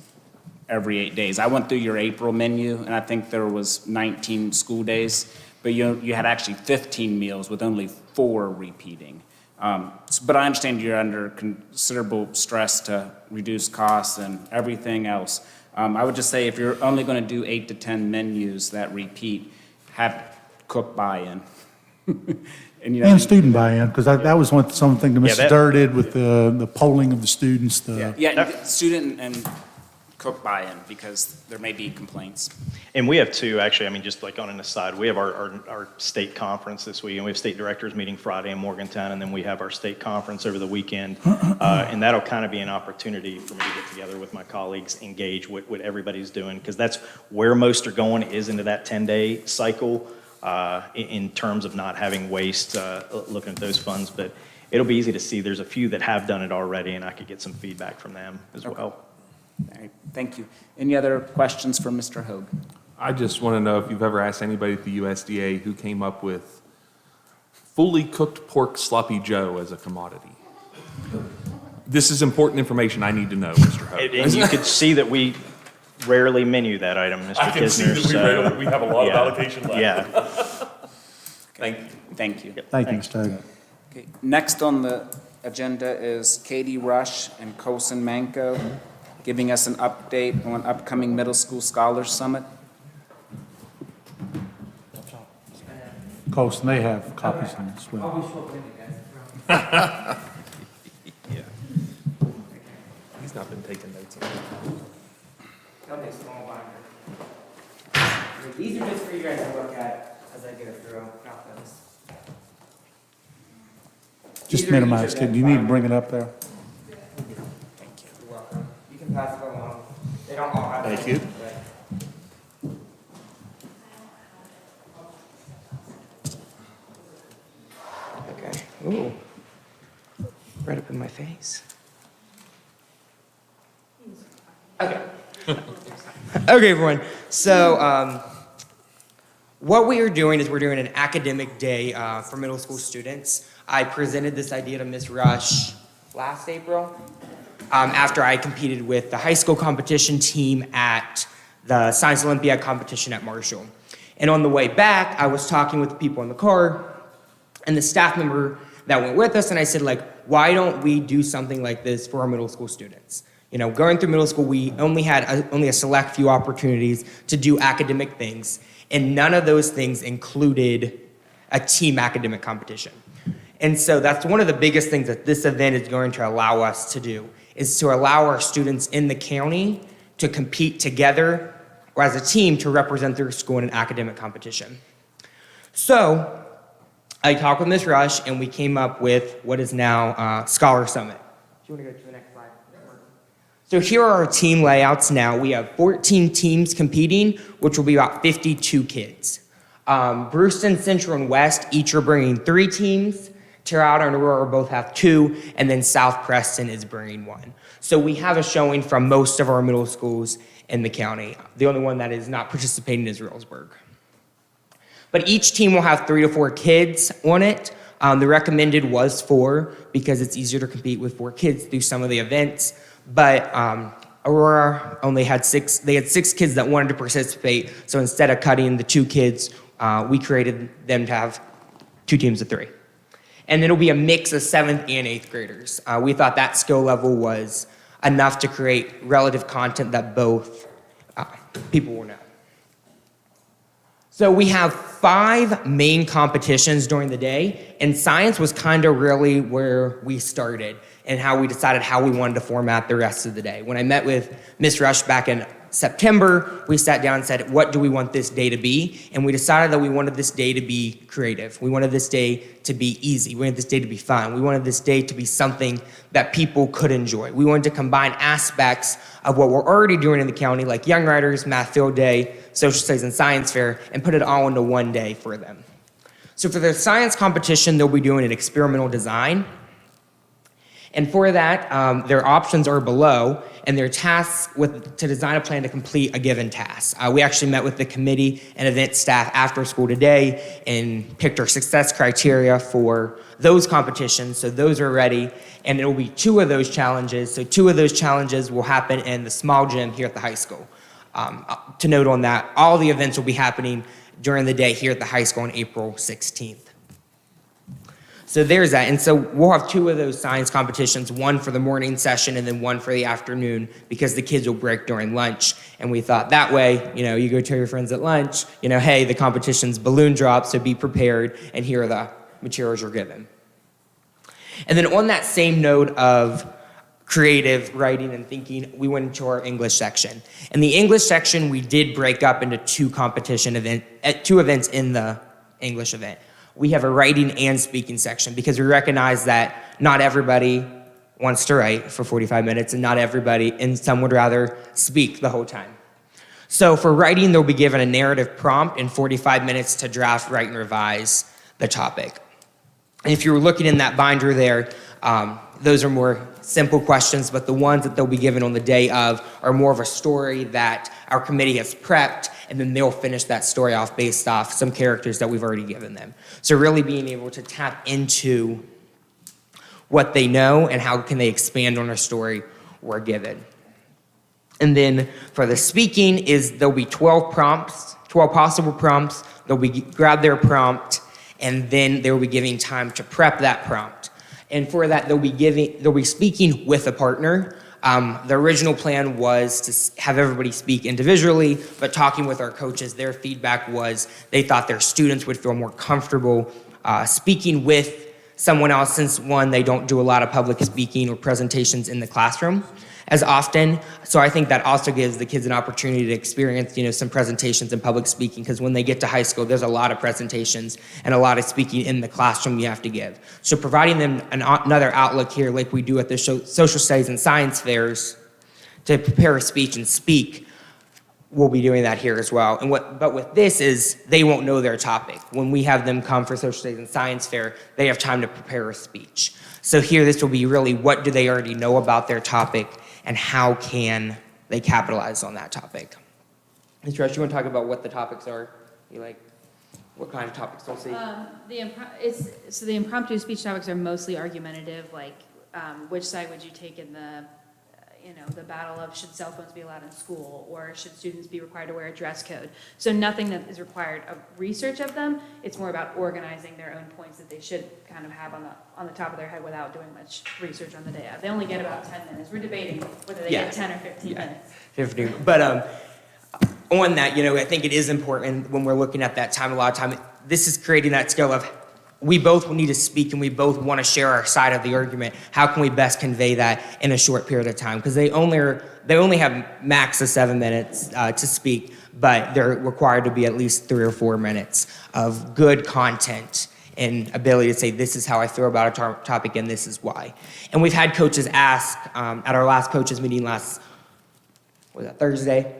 C: every 8 days. I went through your April menu, and I think there was 19 school days, but you had actually 15 meals with only 4 repeating. But I understand you're under considerable stress to reduce costs and everything else. I would just say if you're only going to do 8 to 10 menus that repeat, have cook buy-in.
A: And student buy-in, because that was something that
J: Yeah,
A: Mrs. Durr did with the polling of the students,
C: Student and cook buy-in, because there may be complaints.
J: And we have two, actually, I mean, just like on an aside, we have our state conference this week, and we have state directors meeting Friday in Morgantown, and then we have our state conference over the weekend. And that'll kind of be an opportunity for me to get together with my colleagues, engage what everybody's doing, because that's where most are going, is into that 10-day cycle in terms of not having waste, looking at those funds. But it'll be easy to see. There's a few that have done it already, and I could get some feedback from them as well.
C: All right, thank you. Any other questions for Mr. Hoag?
B: I just want to know if you've ever asked anybody at the USDA who came up with fully cooked pork sloppy joe as a commodity. This is important information I need to know, Mr. Hoag.
J: And you could see that we rarely menu that item, Mr. Kisner.
B: I can see that we have a lot of
J: yeah,
B: allocation left.
J: Yeah.
B: Thank you.
C: Thank you.
A: Thank you, Mr. Hogan.
C: Okay, next on the agenda is Katie Rush and Colson Manco giving us an update on upcoming Middle School Scholars Summit.
A: Colson, they have copies on this as well.
E: I'll be short with you guys.
B: He's not been taking notes.
E: That'll be a small binder. These are just for you guys to look at as I go through, not those.
A: Just minimize, kid. You need to bring it up there.
E: You're welcome. You can pass it along. They don't all have.
K: Thank you.
E: Okay. Ooh. Right up in my face. Okay. Okay, everyone. So, what we are doing is we're doing an academic day for middle school students. I presented this idea to Ms. Rush last April after I competed with the high school competition team at the Science Olympiad competition at Marshall. And on the way back, I was talking with the people in the car and the staff member that went with us, and I said, like, why don't we do something like this for our middle school students? You know, going through middle school, we only had only a select few opportunities to do academic things, and none of those things included a team academic competition. And so that's one of the biggest things that this event is going to allow us to do, is to allow our students in the county to compete together or as a team to represent their school in an academic competition. So I talked with Ms. Rush, and we came up with what is now Scholar Summit. Do you want to go to the next slide? So here are our team layouts now. We have 14 teams competing, which will be about 52 kids. Brewston, Central, and West each are bringing 3 teams. Tirada and Aurora both have 2, and then South Preston is bringing 1. So we have a showing from most of our middle schools in the county. The only one that is not participating is Reelsburg. But each team will have 3 to 4 kids on it. The recommended was 4 because it's easier to compete with 4 kids through some of the events. But Aurora only had 6. They had 6 kids that wanted to participate. So instead of cutting the 2 kids, we created them to have 2 teams of 3. And it'll be a mix of 7th and 8th graders. We thought that skill level was enough to create relative content that both people will know. So we have 5 main competitions during the day, and science was kind of really where we started and how we decided how we wanted to format the rest of the day. When I met with Ms. Rush back in September, we sat down and said, what do we want this day to be? And we decided that we wanted this day to be creative. We wanted this day to be easy. We wanted this day to be fun. We wanted this day to be something that people could enjoy. We wanted to combine aspects of what we're already doing in the county, like Young Writers, Math Field Day, Social Studies, and Science Fair, and put it all into one day for them. So for the science competition, they'll be doing an experimental design. And for that, their options are below, and they're tasked to design a plan to complete a given task. We actually met with the committee and event staff after school today and picked our success criteria for those competitions, so those are ready, and it will be 2 of those challenges. So 2 of those challenges will happen in the small gym here at the high school. To note on that, all the events will be happening during the day here at the high school on April 16th. So there's that. And so we'll have 2 of those science competitions, one for the morning session and then one for the afternoon, because the kids will break during lunch. And we thought that way, you go tell your friends at lunch, hey, the competition's balloon drop, so be prepared, and here are the materials you're given. And then on that same note of creative writing and thinking, we went into our English section. In the English section, we did break up into 2 events in the English event. We have a writing and speaking section because we recognize that not everybody wants to write for 45 minutes and some would rather speak the whole time. So for writing, they'll be given a narrative prompt and 45 minutes to draft, write, and revise the topic. And if you're looking in that binder there, those are more simple questions, but the ones that they'll be given on the day of are more of a story that our committee has prepped, and then they'll finish that story off based off some characters that we've already given them. So really being able to tap into what they know and how can they expand on a story we're given. And then for the speaking there'll be 12 possible prompts. They'll grab their prompt, and then they'll be giving time to prep that prompt. And for that, they'll be speaking with a partner. The original plan was to have everybody speak individually, but talking with our coaches, their feedback was they thought their students would feel more comfortable speaking with someone else since, one, they don't do a lot of public speaking or presentations in the classroom as often. So I think that also gives the kids an opportunity to experience, some presentations in public speaking, because when they get to high school, there's a lot of presentations and a lot of speaking in the classroom you have to give. So providing them another outlook here, like we do at the social studies and science fairs, to prepare a speech and speak, we'll be doing that here as well. But with this is they won't know their topic. When we have them come for social studies and science fair, they have time to prepare a speech. So here, this will be really what do they already know about their topic, and how can they capitalize on that topic. Mr. Rush, you want to talk about what the topics are? What kind of topics they'll see?
L: The impromptu speech topics are mostly argumentative, like which side would you take in the battle of should cell phones be allowed in school, or should students be required to wear a dress code? So nothing that is required of research of them. It's more about organizing their own points that they should kind of have on the top of their head without doing much research on the day of. They only get about 10 minutes. We're debating whether they get 10 or 15 minutes.
E: 15. But on that, I think it is important when we're looking at that time, a lot of time, this is creating that skill of we both need to speak and we both want to share our side of the argument. How can we best convey that in a short period of time? Because they only have max of 7 minutes to speak, but they're required to be at least 3 or 4 minutes of good content and ability to say, this is how I feel about a topic and this is why. And we've had coaches ask at our last coaches meeting Thursday,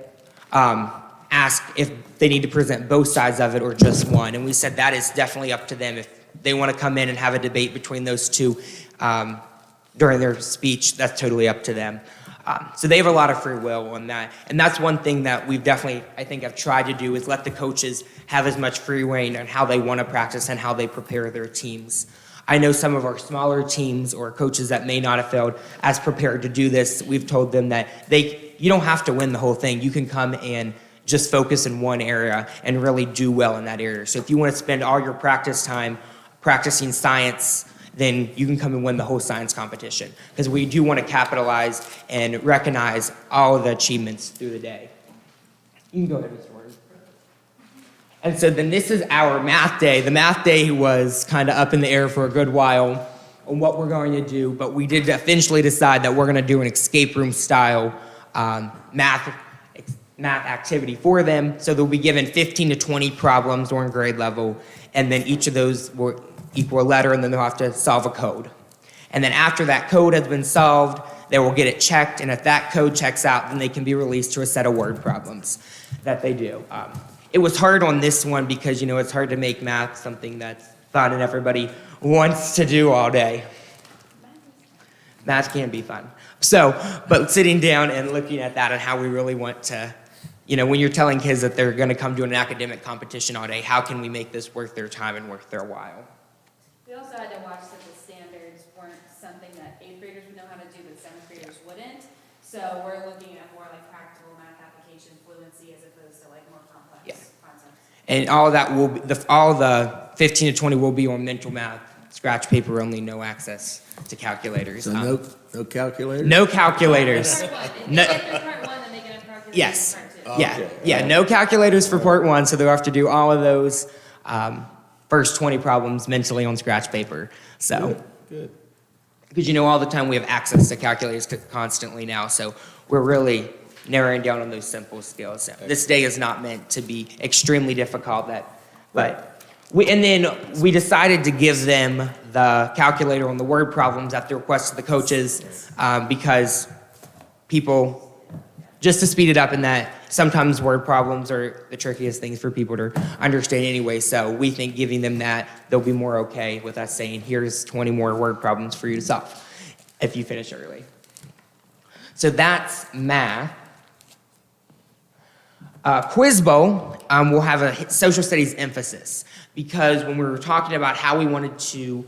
E: ask if they need to present both sides of it or just one. And we said that is definitely up to them. If they want to come in and have a debate between those two during their speech, that's totally up to them. So they have a lot of free will on that. And that's one thing that we've definitely, I think, have tried to do is let the coaches have as much free rein on how they want to practice and how they prepare their teams. I know some of our smaller teams or coaches that may not have felt as prepared to do this, we've told them that you don't have to win the whole thing. You can come and just focus in one area and really do well in that area. So if you want to spend all your practice time practicing science, then you can come and win the whole science competition. Because we do want to capitalize and recognize all of the achievements through the day. You can go ahead, Mr. Martin. And so then this is our math day. The math day was kind of up in the air for a good while on what we're going to do, but we did eventually decide that we're going to do an escape room style math activity for them. So they'll be given 15 to 20 problems during grade level, and then each of those will equal a letter, and then they'll have to solve a code. And then after that code has been solved, they will get it checked, and if that code checks out, then they can be released to a set of word problems that they do. It was hard on this one because, it's hard to make math something that's fun and everybody wants to do all day. Math can be fun. So, but sitting down and looking at that and how we really want to, when you're telling kids that they're going to come to an academic competition all day, how can we make this worth their time and worth their while?
L: We also had to watch that the standards weren't something that eighth graders would know how to do, but seventh graders wouldn't. So we're looking at more like practical math application fluency as opposed to like more complex
E: Yeah.
L: concepts.
E: And all that will be, all the 15 to 20 will be on mental math, scratch paper only, no access to calculators.
K: So no calculator?
E: No calculators.
L: Part one. If
E: No-
L: they get through part one, then they can have calculators
E: Yes.
L: in part two.
E: Yeah,
K: Okay.
E: yeah, no calculators for part one, so they'll have to do all of those first 20 problems mentally on scratch paper. So,
K: Good.
E: because all the time we have access to calculators constantly now, so we're really narrowing down on those simple skills. So this day is not meant to be extremely difficult, and then we decided to give them the calculator on the word problems at the request of the coaches because people, just to speed it up in that sometimes word problems are the trickiest things for people to understand anyway. So we think giving them that, they'll be more okay with us saying, here's 20 more word problems for you to solve if you finish early. So that's math. Quiz Bowl will have a social studies emphasis because when we were talking about how we wanted to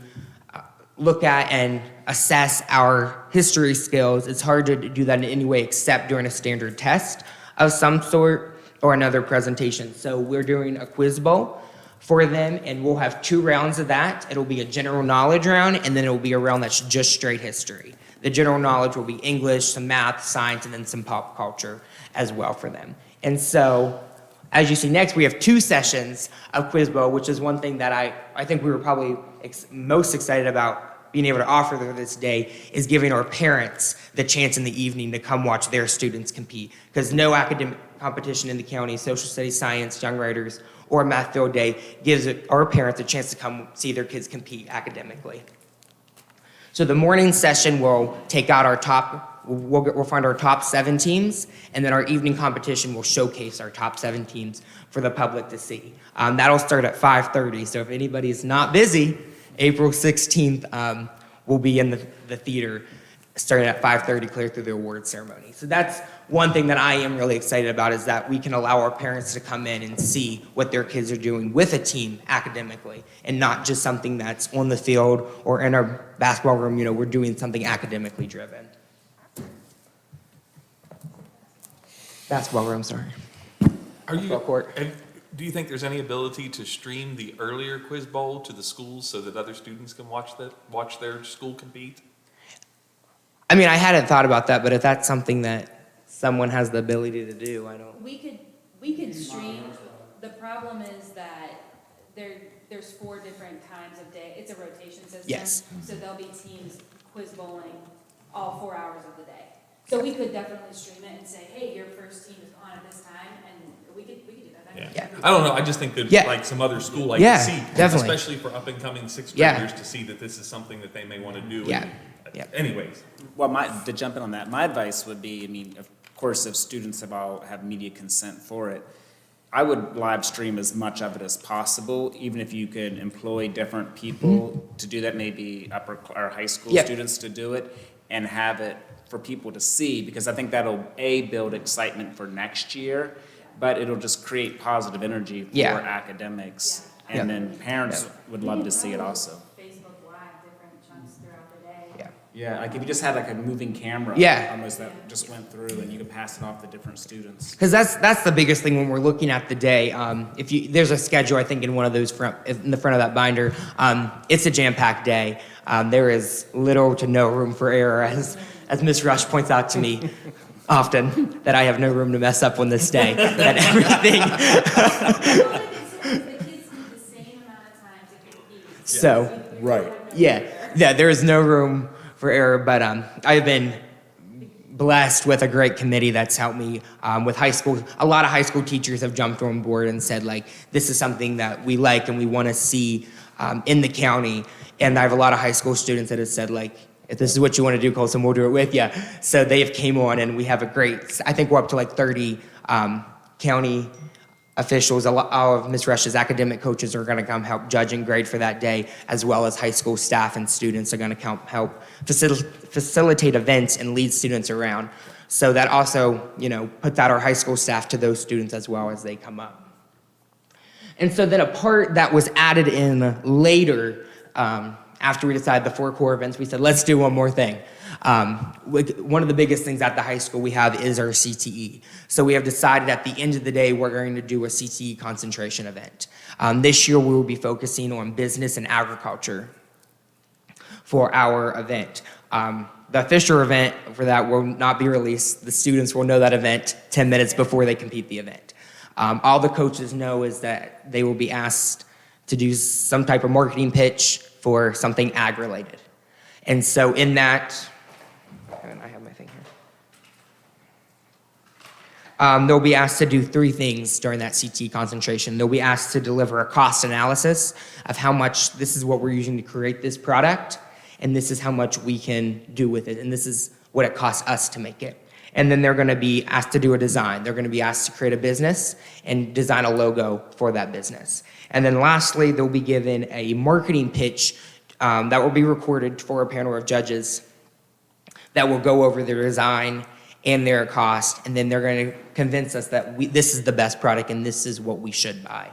E: look at and assess our history skills, it's hard to do that in any way except during a standard test of some sort or another presentation. So we're doing a quiz bowl for them, and we'll have 2 rounds of that. It'll be a general knowledge round, and then it'll be a round that's just straight history. The general knowledge will be English, some math, science, and then some pop culture as well for them. And so, as you see next, we have 2 sessions of Quiz Bowl, which is one thing that I think we were probably most excited about being able to offer this day, is giving our parents the chance in the evening to come watch their students compete. Because no academic competition in the county, social studies, science, young writers, or math field day gives our parents a chance to come see their kids compete academically. So the morning session will take out our top, we'll find our top 7 teams, and then our evening competition will showcase our top 7 teams for the public to see. That'll start at 5:30, so if anybody's not busy, April 16th, we'll be in the theater starting at 5:30, clear through the award ceremony. So that's one thing that I am really excited about, is that we can allow our parents to come in and see what their kids are doing with a team academically, and not just something that's on the field or in our basketball room. We're doing something academically driven. Basketball room, sorry. Basketball court.
B: Do you think there's any ability to stream the earlier quiz bowl to the schools so that other students can watch their school compete?
E: I mean, I hadn't thought about that, but if that's something that someone has the ability to do, I don't.
L: We could stream. The problem is that there's 4 different times of day. It's a rotation system.
E: Yes.
L: So there'll be teams quiz bowling all 4 hours of the day. So we could definitely stream it and say, hey, your first team is on at this time, and we could do that.
E: Yeah.
B: I don't know, I just think that
E: Yeah.
B: like some other school, like
E: Yeah,
B: to see,
E: definitely.
B: especially for up and coming 6th
E: Yeah.
B: graders, to see that this is something that they may want to do.
E: Yeah.
B: And-
E: Yeah.
B: Anyways,
C: Well, to jump in on that, my advice would be, of course, if students have media consent for it, I would live stream as much of it as possible, even if you could employ different people to do that, maybe upper or high school
E: Yeah.
C: students to do it, and have it for people to see, because I think that'll, build excitement for next year, but it'll just create positive energy for
E: Yeah.
C: academics.
E: Yeah.
C: And then parents would love to see it also.
L: Facebook Live, different chunks throughout the day.
E: Yeah.
C: Yeah, like if you just had like a moving camera.
E: Yeah.
C: Almost that just went through and you could pass it off to different students.
E: Because that's the biggest thing when we're looking at the day. There's a schedule, I think, in one of those in the front of that binder. It's a jam-packed day. There is little to no room for error, as Ms. Rush points out to me often, that I have no room to mess up on this day. That everything.
L: The kids need the same amount of time to compete.
E: So.
K: Right.
E: Yeah, there is no room for error, but I've been blessed with a great committee that's helped me with high school. A lot of high school teachers have jumped on board and said, like, this is something that we like and we want to see in the county. And I have a lot of high school students that have said, like, if this is what you want to do, Colson, we'll do it with you. So they have came on, and we have I think we're up to like 30 county officials, all of Ms. Rush's academic coaches are going to come help judge and grade for that day, as well as high school staff and students are going to help facilitate events and lead students around. So that also, puts out our high school staff to those students as well as they come up. And so then a part that was added in later, after we decided the 4 core events, we said, let's do one more thing. One of the biggest things at the high school we have is our CTE. So we have decided at the end of the day, we're going to do a CTE concentration event. This year, we will be focusing on business and agriculture for our event. The official event for that will not be released. The students will know that event 10 minutes before they compete the event. All the coaches know is that they will be asked to do some type of marketing pitch for something ag-related. And so in that, and I have my thing here. They'll be asked to do 3 things during that CT concentration. They'll be asked to deliver a cost analysis of how much, this is what we're using to create this product, and this is how much we can do with it, and this is what it costs us to make it. And then they're going to be asked to do a design. They're going to be asked to create a business and design a logo for that business. And then lastly, they'll be given a marketing pitch that will be recorded for a panel of judges that will go over their design and their cost, and then they're going to convince us that this is the best product and this is what we should buy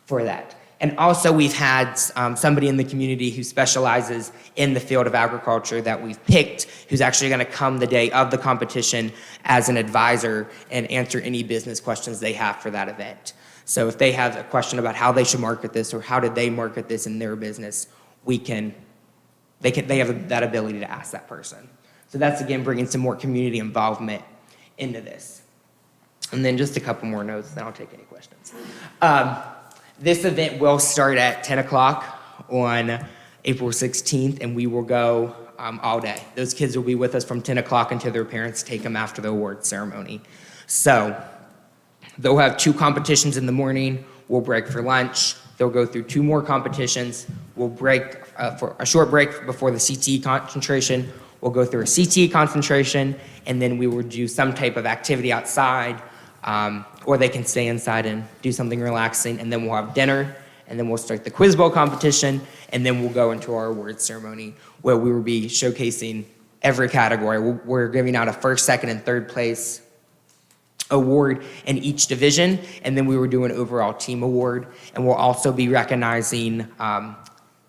E: for that. And also we've had somebody in the community who specializes in the field of agriculture that we've picked, who's actually going to come the day of the competition as an advisor and answer any business questions they have for that event. So if they have a question about how they should market this or how did they market this in their business, they have that ability to ask that person. So that's, again, bringing some more community involvement into this. And then just a couple more notes, then I'll take any questions. This event will start at 10 o'clock on April 16th, and we will go all day. Those kids will be with us from 10 o'clock until their parents take them after the award ceremony. So they'll have 2 competitions in the morning. We'll break for lunch. They'll go through 2 more competitions. We'll break for a short break before the CTE concentration. We'll go through a CTE concentration, and then we will do some type of activity outside, or they can stay inside and do something relaxing, and then we'll have dinner, and then we'll start the quiz bowl competition, and then we'll go into our award ceremony where we will be showcasing every category. We're giving out a first, second, and third place award in each division, and then we will do an overall team award, and we'll also be recognizing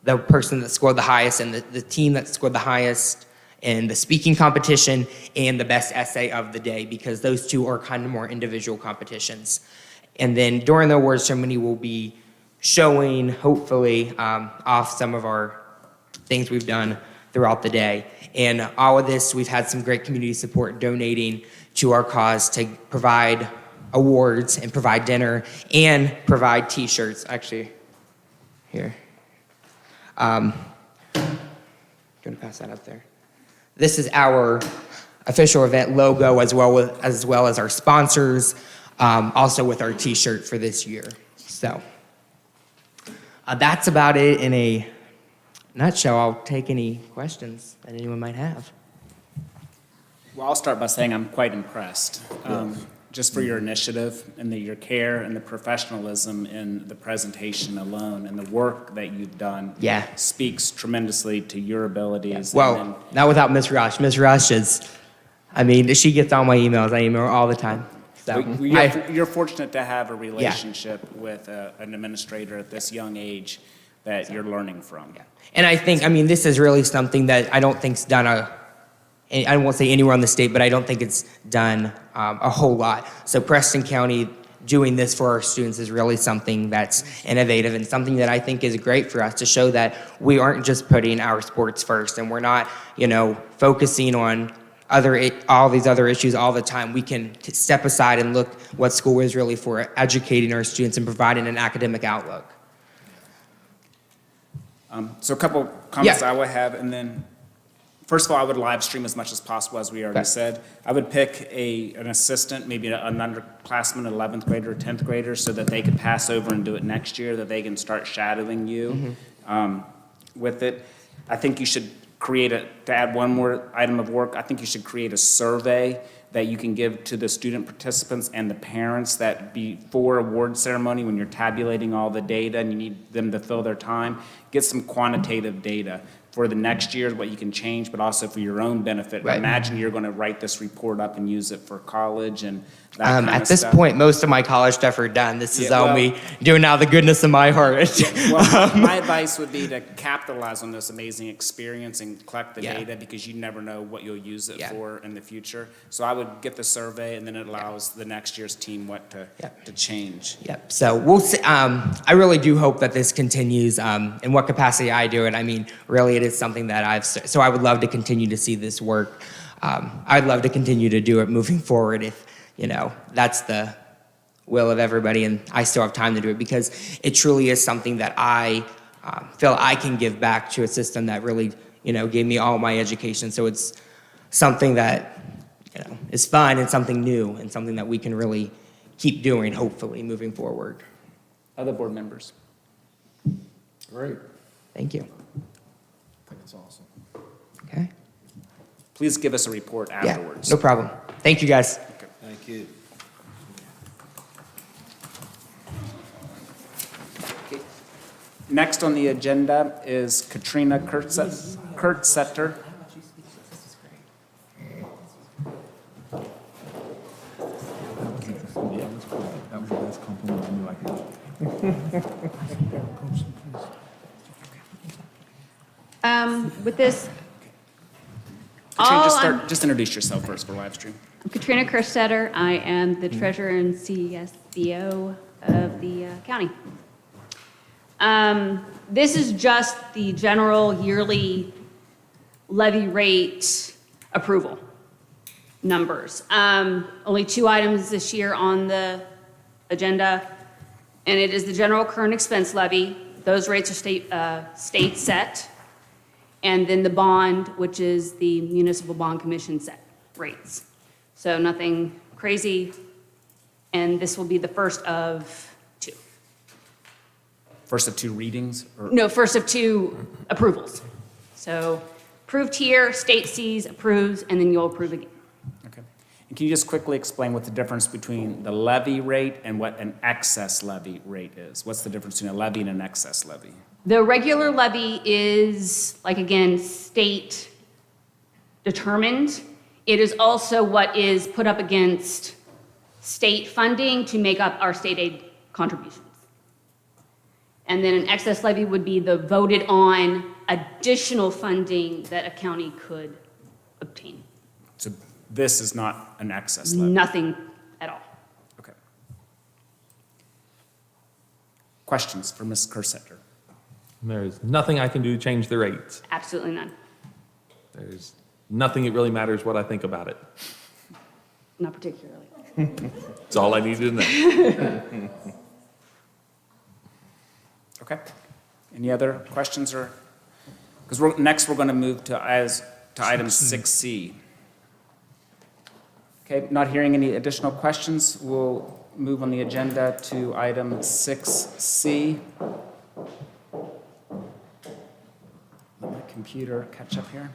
E: the person that scored the highest and the team that scored the highest in the speaking competition and the best essay of the day, because those 2 are kind of more individual competitions. And then during the awards ceremony, we'll be showing, hopefully, off some of our things we've done throughout the day. And all of this, we've had some great community support donating to our cause to provide awards and provide dinner and provide T-shirts. Actually, here. Going to pass that up there. This is our official event logo as well as our sponsors, also with our T-shirt for this year. So that's about it in a nutshell. I'll take any questions that anyone might have.
C: Well, I'll start by saying I'm quite impressed, just for your initiative and your care and the professionalism in the presentation alone, and the work that you've done.
E: Yeah.
C: Speaks tremendously to your abilities.
E: Well, not without Ms. Rush. Ms. Rush she gets all my emails. I email her all the time. So
C: you're fortunate to have a relationship with an administrator at this young age that you're learning from.
E: Yeah. And I think, this is really something that I don't think's done I won't say anywhere in the state, but I don't think it's done a whole lot. So Preston County doing this for our students is really something that's innovative and something that I think is great for us to show that we aren't just putting our sports first and we're not, focusing on all these other issues all the time. We can step aside and look what school is really for, educating our students and providing an academic outlook.
C: So a couple comments I would have, and then first of all, I would live stream as much as possible, as we already said. I would pick an assistant, maybe an underclassman, an 11th grader or 10th grader, so that they could pass over and do it next year, that they can start shadowing you with it. I think you should to add one more item of work, I think you should create a survey that you can give to the student participants and the parents that before award ceremony, when you're tabulating all the data and you need them to fill their time, get some quantitative data for the next year, what you can change, but also for your own benefit.
E: Right.
C: Imagine you're going to write this report up and use it for college and that kind of
E: At this
C: stuff.
E: point, most of my college stuff are done. This is
C: Yeah,
E: all
C: well-
E: me doing out of the goodness of my heart.
C: Well, my advice would be to capitalize on this amazing experience and collect the
E: Yeah.
C: data because you never know what you'll use it
E: Yeah.
C: for in the future. So I would get the survey and then it allows the next year's team what to change.
E: Yep. So we'll see. I really do hope that this continues. In what capacity I do it, I mean, really, it is something that so I would love to continue to see this work. I'd love to continue to do it moving forward if, that's the will of everybody and I still have time to do it because it truly is something that I feel I can give back to a system that really, gave me all my education. So it's something that, is fun and something new and something that we can really keep doing, hopefully, moving forward.
C: Other board members?
D: Great.
E: Thank you.
D: I think it's awesome.
E: Okay.
C: Please give us a report
E: Yeah,
C: afterwards.
E: no problem. Thank you, guys.
K: Thank you.
C: Next on the agenda is Katrina Kurtsetter.
B: That was the best compliment I knew I could.
L: With this,
C: Katrina, just introduce yourself first for live stream.
L: I'm Katrina Kerstetter. I am the treasurer and CSBO of the county. This is just the general yearly levy rate approval numbers. Only 2 items this year on the agenda, and it is the general current expense levy. Those rates are state set. And then the bond, which is the municipal bond commission set rates. So nothing crazy, and this will be the first of 2.
C: First of 2 readings? Or
L: No, first of 2 approvals. So approved here, state sees, approves, and then you'll approve again.
C: Okay. And can you just quickly explain what the difference between the levy rate and what an excess levy rate is? What's the difference between a levy and an excess levy?
L: The regular levy is, like again, state determined. It is also what is put up against state funding to make up our state aid contributions. And then an excess levy would be the voted on additional funding that a county could obtain.
C: So this is not an excess levy?
L: Nothing at all.
C: Okay. Questions for Ms. Kersetter?
B: There's nothing I can do to change the rates.
L: Absolutely none.
B: There's nothing that really matters what I think about it.
L: Not particularly.
B: That's all I needed to know.
C: Okay. Any other questions or? Because next we're going to move to item 6C. Okay, not hearing any additional questions, we'll move on the agenda to item 6C. Let my computer catch up here.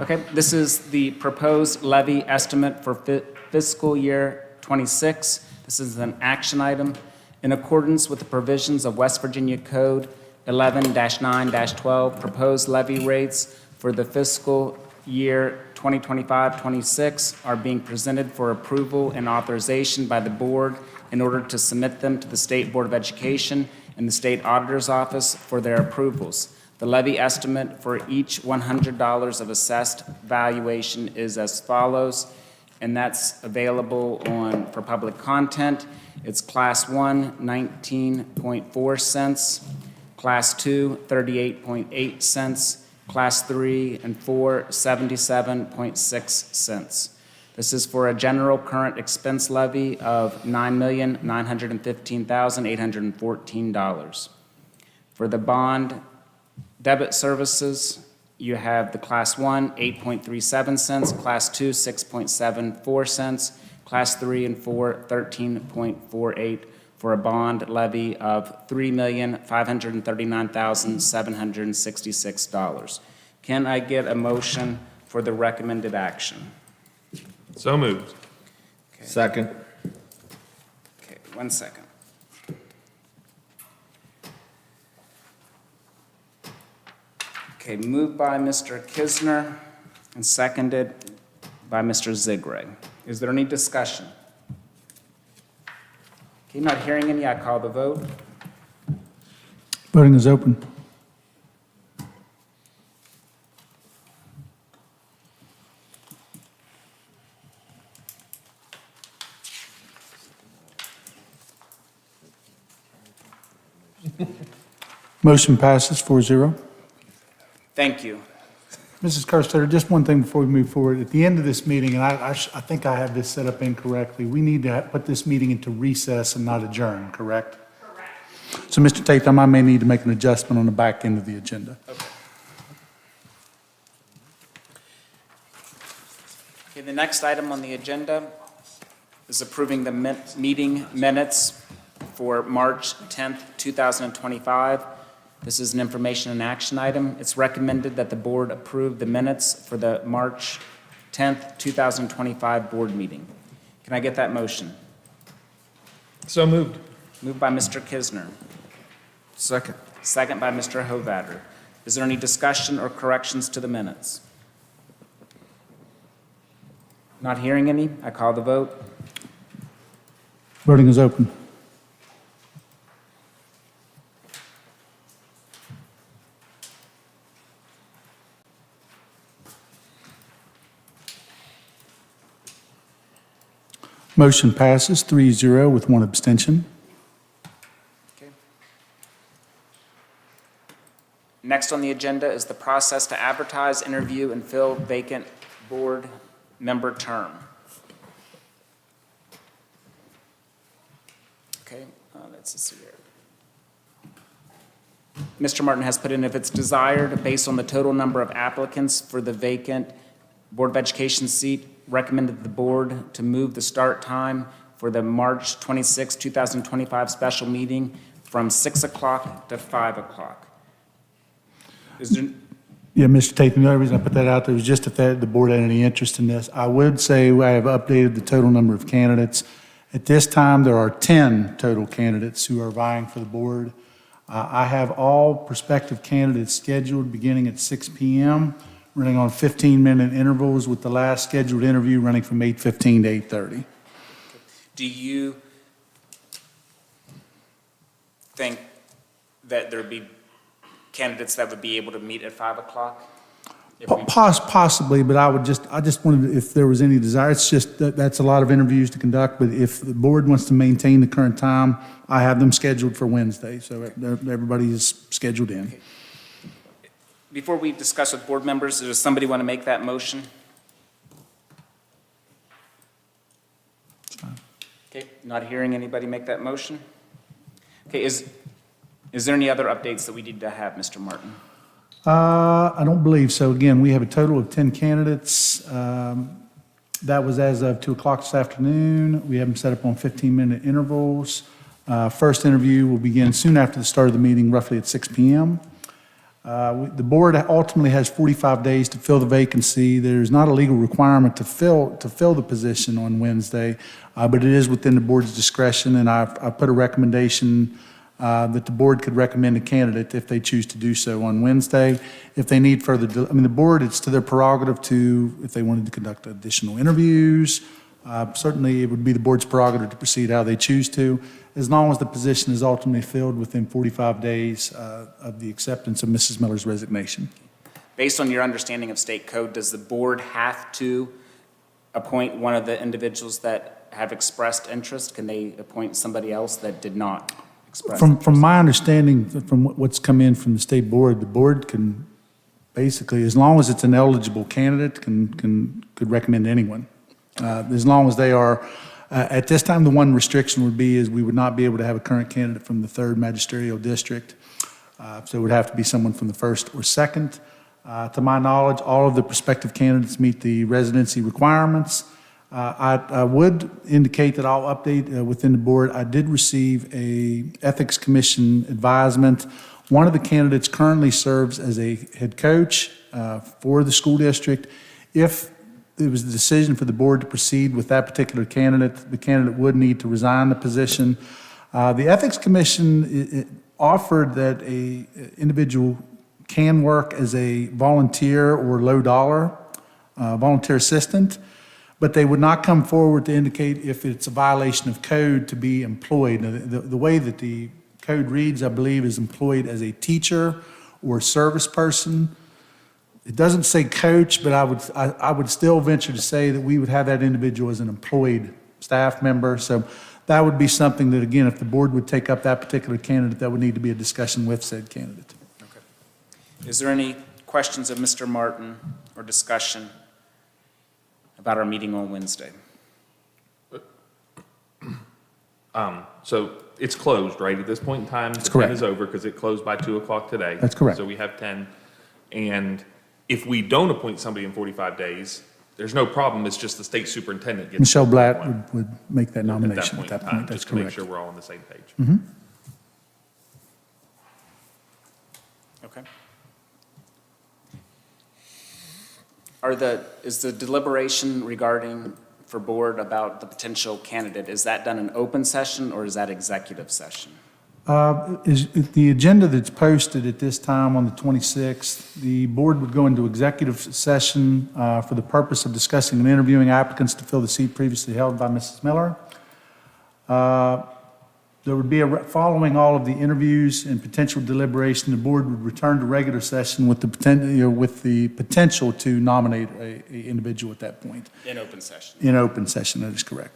C: Okay, this is the proposed levy estimate for fiscal year '26. This is an action item. In accordance with the provisions of West Virginia Code 11-9-12, proposed levy rates for the fiscal year 2025-26 are being presented for approval and authorization by the board in order to submit them to the State Board of Education and the State Auditor's Office for their approvals. The levy estimate for each $100 of assessed valuation is as follows, and that's available for public content. It's Class 1, 19.4 cents, Class 2, 38.8 cents, Class 3 and 4, 77.6 cents. This is for a general current expense levy of $9,915,814. For the bond debit services, you have the Class 1, 8.37 cents, Class 2, 6.74 cents, Class 3 and 4, 13.48, for a bond levy of $3,539,766. Can I get a motion for the recommended action?
B: So moved.
K: Second.
C: Okay, 1 second. Okay, moved by Mr. Kisner and seconded by Mr. Zigray. Is there any discussion? Okay, not hearing any, I call the vote.
A: Voting is open. Motion passes 4-0.
C: Thank you.
A: Mrs. Kerstetter, just one thing before we move forward. At the end of this meeting, and I think I have this set up incorrectly, we need to put this meeting into recess and not adjourn, correct? Correct. So, Mr. Tatham, I may need to make an adjustment on the back end of the agenda.
C: Okay, the next item on the agenda is approving the meeting minutes for March 10th, 2025. This is an information and action item. It's recommended that the board approve the minutes for the March 10th, 2025 board meeting. Can I get that motion?
B: So moved.
C: Moved by Mr. Kisner,
K: Second.
C: second by Mr. Hovatter. Is there any discussion or corrections to the minutes? Not hearing any, I call the vote.
A: Voting is open. Motion passes 3-0 with one abstention.
C: Okay. Next on the agenda is the process to advertise, interview, and fill vacant board member term. Okay, let's see here. Mr. Martin has put in, if it's desired, based on the total number of applicants for the vacant Board of Education seat, recommended the board to move the start time for the March 26, 2025 special meeting from 6 o'clock to 5 o'clock. Is there,
A: Yeah, Mr. Tatham, the only reason I put that out there was just if the board had any interest in this. I would say I have updated the total number of candidates. At this time, there are 10 total candidates who are vying for the board. I have all prospective candidates scheduled beginning at 6 p.m., running on 15-minute intervals, with the last scheduled interview running from 8:15 to 8:30.
C: do you think that there'd be candidates that would be able to meet at 5 o'clock? If we-
A: Possibly, but I just wanted, if there was any desire, it's just that's a lot of interviews to conduct, but if the board wants to maintain the current time, I have them scheduled for Wednesday, so everybody is scheduled in.
C: Before we discuss with board members, does somebody want to make that motion? Okay, not hearing anybody make that motion? Okay, is there any other updates that we need to have, Mr. Martin?
A: I don't believe so. Again, we have a total of 10 candidates. That was as of 2 o'clock this afternoon. We have them set up on 15-minute intervals. First interview will begin soon after the start of the meeting, roughly at 6 p.m. The board ultimately has 45 days to fill the vacancy. There's not a legal requirement to fill the position on Wednesday, but it is within the board's discretion, and I put a recommendation that the board could recommend a candidate if they choose to do so on Wednesday. If they need further, the board, it's to their prerogative to, if they wanted to conduct additional interviews, certainly it would be the board's prerogative to proceed how they choose to, as long as the position is ultimately filled within 45 days of the acceptance of Mrs. Miller's resignation.
C: Based on your understanding of state code, does the board have to appoint one of the individuals that have expressed interest? Can they appoint somebody else that did not express interest?
A: From my understanding, from what's come in from the state board, the board can basically, as long as it's an eligible candidate, could recommend anyone. As long as they are, at this time, the one restriction would be is we would not be able to have a current candidate from the 3rd magisterial district. So it would have to be someone from the 1st or 2nd. To my knowledge, all of the prospective candidates meet the residency requirements. I would indicate that I'll update within the board. I did receive a Ethics Commission advisement One of the candidates currently serves as a head coach for the school district. If it was the decision for the board to proceed with that particular candidate, the candidate would need to resign the position. The Ethics Commission offered that a individual can work as a volunteer or low-dollar volunteer assistant, but they would not come forward to indicate if it's a violation of code to be employed. Now, the way that the code reads, I believe, is employed as a teacher or service person. It doesn't say coach, but I would still venture to say that we would have that individual as an employed staff member. So that would be something that, again, if the board would take up that particular candidate, that would need to be a discussion with said candidate.
C: Okay. Is there any questions of Mr. Martin or discussion about our meeting on Wednesday?
B: So it's closed, right, at this point in time?
A: That's
B: The
A: correct.
B: 10 is over because it closed by 2 o'clock today.
A: That's correct.
B: So we have 10. And if we don't appoint somebody in 45 days, there's no problem. It's just the state superintendent gets.
A: Michelle
B: to
A: Blatt
B: appoint
A: would make that nomination
B: in
A: at that
B: time,
A: point. That's
B: just to make
A: correct.
B: sure we're all on the same page.
A: Mhm.
C: Okay. Is the deliberation regarding for board about the potential candidate, is that done in open session or is that executive session?
A: Is the agenda that's posted at this time on the 26th, the board would go into executive session for the purpose of discussing and interviewing applicants to fill the seat previously held by Mrs. Miller. There would be following all of the interviews and potential deliberation, the board would return to regular session with the potential to nominate a individual at that point.
C: In open session.
A: In open session, that is correct.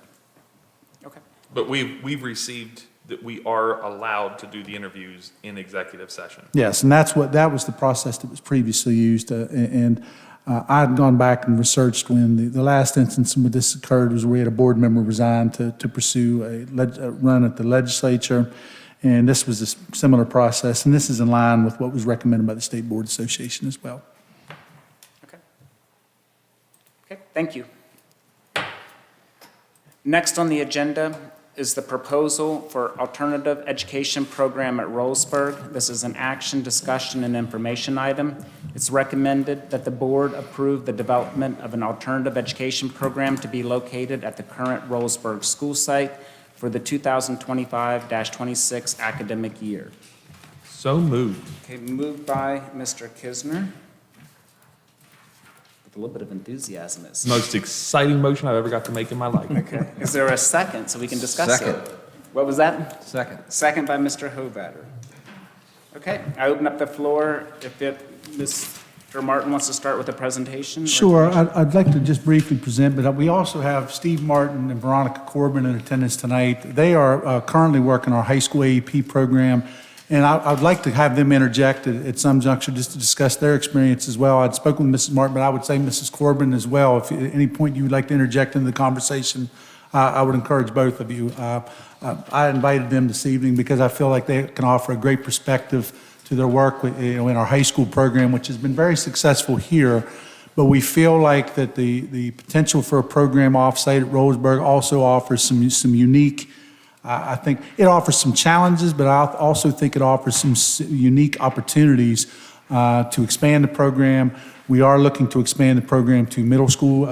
C: Okay.
B: But we've received that we are allowed to do the interviews in executive session.
A: Yes, and that was the process that was previously used, and I had gone back and researched when the last instance where this occurred was we had a board member resign to pursue a run at the legislature, and this was a similar process, and this is in line with what was recommended by the State Board Association as well.
C: Okay. Okay, thank you. Next on the agenda is the proposal for alternative education program at Rollsburg. This is an action, discussion, and information item. It's recommended that the board approve the development of an alternative education program to be located at the current Rollsburg school site for the 2025-26 academic year.
B: So moved.
C: Okay, moved by Mr. Kisner. With a little bit of enthusiasm. It's
B: Most exciting motion I've ever got to make in my life.
C: Okay. Is there a second so we can discuss
D: Second.
C: it? What was that?
D: Second.
C: Second by Mr. Hovatter. Okay, I open up the floor. If Mr. Martin wants to start with a presentation? or-
A: Sure, I'd like to just briefly present, but we also have Steve Martin and Veronica Corbin in attendance tonight. They are currently working our high school AEP program, and I'd like to have them interject at some juncture just to discuss their experience as well. I'd spoken with Mrs. Martin, but I would say Mrs. Corbin as well. If at any point you would like to interject into the conversation, I would encourage both of you. I invited them this evening because I feel like they can offer a great perspective to their work in our high school program, which has been very successful here. But we feel like that the potential for a program off-site at Rollsburg also offers some unique, I think it offers some challenges, but I also think it offers some unique opportunities to expand the program. We are looking to expand the program to middle school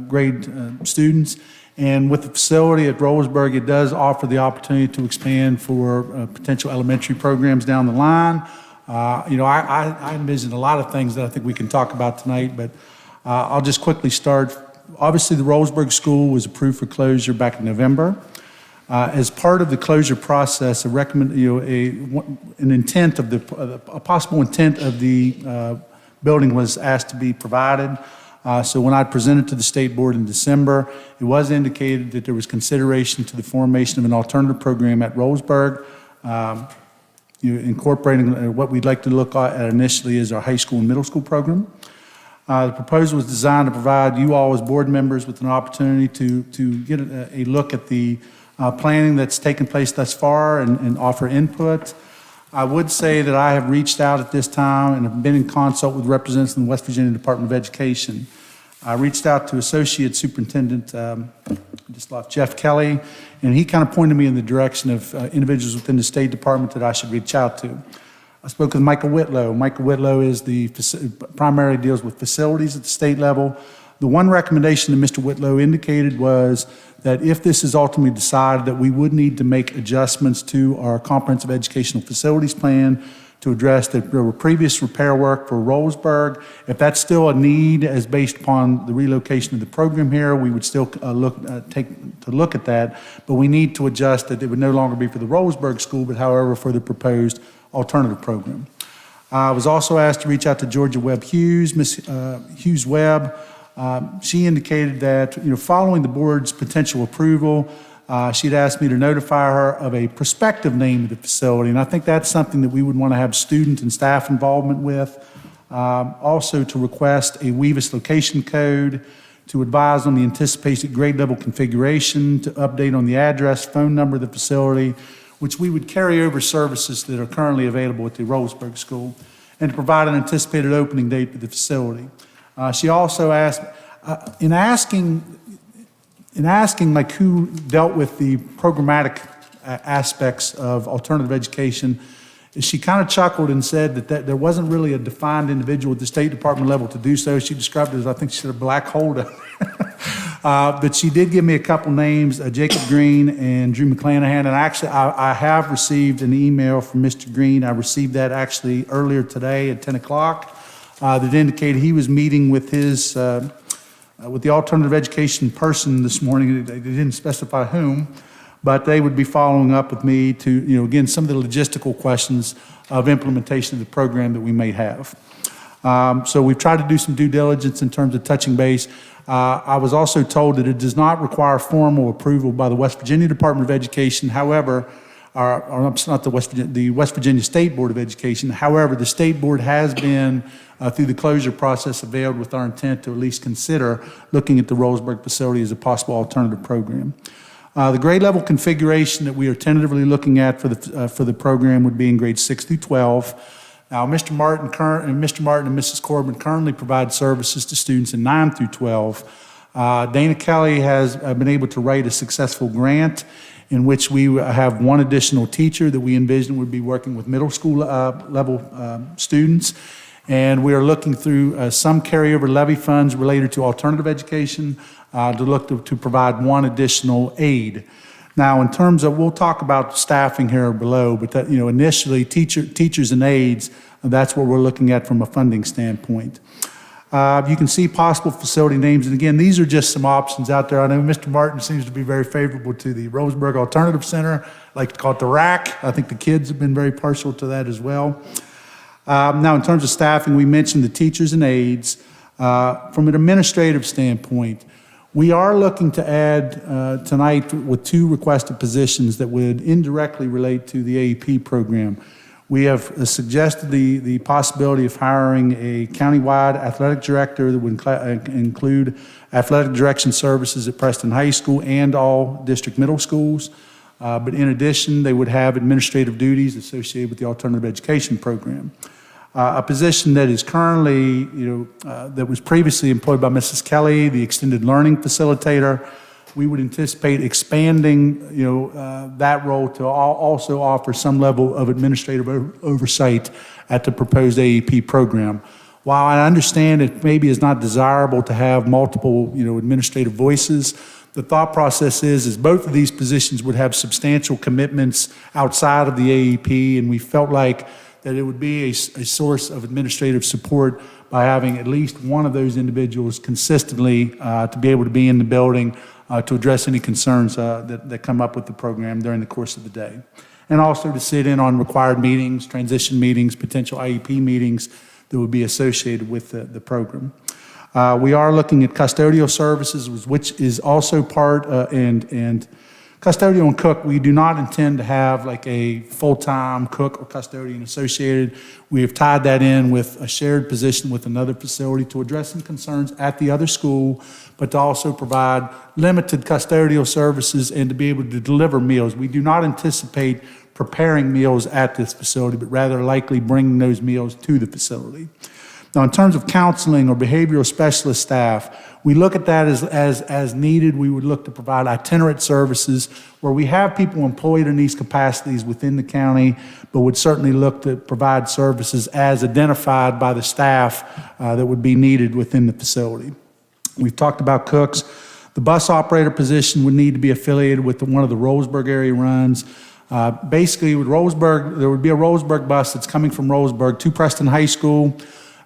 A: grade students. And with the facility at Rollsburg, it does offer the opportunity to expand for potential elementary programs down the line. I envision a lot of things that I think we can talk about tonight, but I'll just quickly start. Obviously, the Rollsburg School was approved for closure back in November. As part of the closure process, a possible intent of the building was asked to be provided. So when I presented to the state board in December, it was indicated that there was consideration to the formation of an alternative program at Rollsburg, incorporating what we'd like to look at initially is our high school and middle school program. The proposal was designed to provide you all as board members with an opportunity to get a look at the planning that's taken place thus far and offer input. I would say that I have reached out at this time and have been in consult with representatives from the West Virginia Department of Education. I reached out to Associate Superintendent Jeff Kelly, and he kind of pointed me in the direction of individuals within the State Department that I should reach out to. I spoke with Michael Whitlow. Michael Whitlow is primarily deals with facilities at the state level. The one recommendation that Mr. Whitlow indicated was that if this is ultimately decided, that we would need to make adjustments to our comprehensive educational facilities plan to address that there were previous repair work for Rollsburg. If that's still a need as based upon the relocation of the program here, we would still look at that, but we need to adjust that it would no longer be for the Rollsburg school, but however for the proposed alternative program. I was also asked to reach out to Georgia Webb Hughes, Ms. Hughes Webb. She indicated that, following the board's potential approval, she'd asked me to notify her of a prospective name of the facility, and I think that's something that we would want to have student and staff involvement with. Also to request a WEVIS location code, to advise on the anticipated grade level configuration, to update on the address, phone number of the facility, which we would carry over services that are currently available at the Rollsburg School, and to provide an anticipated opening date for the facility. She also asked, in asking like who dealt with the programmatic aspects of alternative education, she kind of chuckled and said that there wasn't really a defined individual at the State Department level to do so. She described it as, I think she said, a black hole. But she did give me a couple names, Jacob Green and Drew McClanahan. And actually, I have received an email from Mr. Green. I received that actually earlier today at 10 o'clock that indicated he was meeting with his with the alternative education person this morning. They didn't specify whom, but they would be following up with me to, again, some of the logistical questions of implementation of the program that we may have. So we've tried to do some due diligence in terms of touching base. I was also told that it does not require formal approval by the West Virginia Department of Education. However, it's not the West Virginia State Board of Education. However, the State Board has been, through the closure process, availed with our intent to at least consider looking at the Rollsburg facility as a possible alternative program. The grade level configuration that we are tentatively looking at for the program would be in grades 6 through 12. Now, Mr. Martin and Mrs. Corbin currently provide services to students in 9 through 12. Dana Kelly has been able to write a successful grant in which we have one additional teacher that we envision would be working with middle school level students. And we are looking through some carryover levy funds related to alternative education to look to provide one additional aide. Now, in terms of, we'll talk about staffing here below, but that, initially teachers and aides, that's what we're looking at from a funding standpoint. You can see possible facility names, and again, these are just some options out there. I know Mr. Martin seems to be very favorable to the Rollsburg Alternative Center. I like to call it the RAC. I think the kids have been very partial to that as well. Now, in terms of staffing, we mentioned the teachers and aides. From an administrative standpoint, we are looking to add tonight with 2 requested positions that would indirectly relate to the AEP program. We have suggested the possibility of hiring a countywide athletic director that would include athletic direction services at Preston High School and all district middle schools. But in addition, they would have administrative duties associated with the alternative education program. A position that is currently, that was previously employed by Mrs. Kelly, the extended learning facilitator. We would anticipate expanding, that role to also offer some level of administrative oversight at the proposed AEP program. While I understand it maybe is not desirable to have multiple, administrative voices, the thought process is both of these positions would have substantial commitments outside of the AEP, and we felt like that it would be a source of administrative support by having at least one of those individuals consistently to be able to be in the building to address any concerns that come up with the program during the course of the day. And also to sit in on required meetings, transition meetings, potential IEP meetings that would be associated with the program. We are looking at custodial services, which is also part, and custodial and cook, we do not intend to have like a full-time cook or custodian associated. We have tied that in with a shared position with another facility to address some concerns at the other school, but to also provide limited custodial services and to be able to deliver meals. We do not anticipate preparing meals at this facility, but rather likely bringing those meals to the facility. Now, in terms of counseling or behavioral specialist staff, we look at that as needed. We would look to provide itinerant services where we have people employed in these capacities within the county, but would certainly look to provide services as identified by the staff that would be needed within the facility. We've talked about cooks. The bus operator position would need to be affiliated with one of the Roseburg area runs. Basically, with Roseburg, there would be a Roseburg bus that's coming from Roseburg to Preston High School.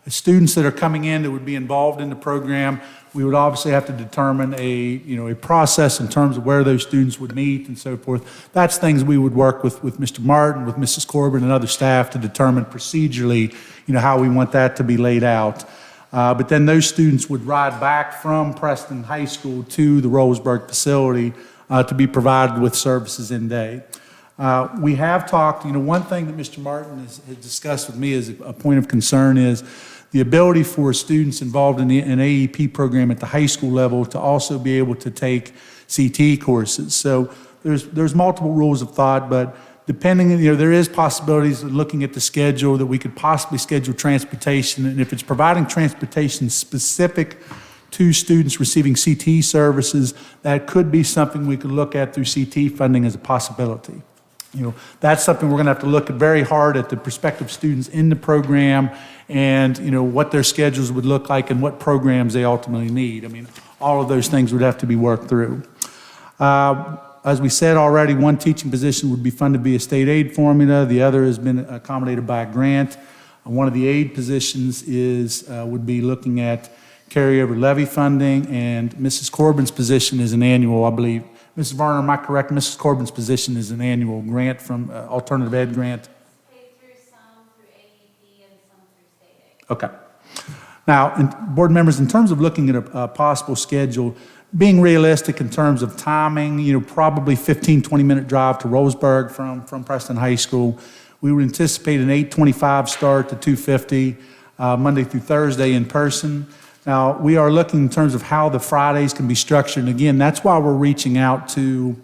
A: Students that are coming in that would be involved in the program, we would obviously have to determine a process in terms of where those students would meet and so forth. That's things we would work with Mr. Martin, with Mrs. Corbin, and other staff to determine procedurally, how we want that to be laid out. But then those students would ride back from Preston High School to the Roseburg facility to be provided with services in day. We have talked, one thing that Mr. Martin has discussed with me as a point of concern is the ability for students involved in an AEP program at the high school level to also be able to take CT courses. So there's multiple rules of thought, but depending, there is possibilities of looking at the schedule that we could possibly schedule transportation, and if it's providing transportation specific to students receiving CT services, that could be something we could look at through CT funding as a possibility. That's something we're going to have to look at very hard at the prospective students in the program and, what their schedules would look like and what programs they ultimately need. All of those things would have to be worked through. As we said already, one teaching position would be funded via state aid formula. The other has been accommodated by a grant. One of the aid positions would be looking at carryover levy funding, and Mrs. Corbin's position is an annual, I believe. Mrs. Varner, am I correct? Mrs. Corbin's position is an annual grant from alternative ed grant?
G: Paid through some through AEP and some through state aid.
A: Okay. Now, board members, in terms of looking at a possible schedule, being realistic in terms of timing, probably 15, 20-minute drive to Roseburg from Preston High School. We would anticipate an 8:25 start to 2:50, Monday through Thursday in person. Now, we are looking in terms of how the Fridays can be structured. And again, that's why we're reaching out to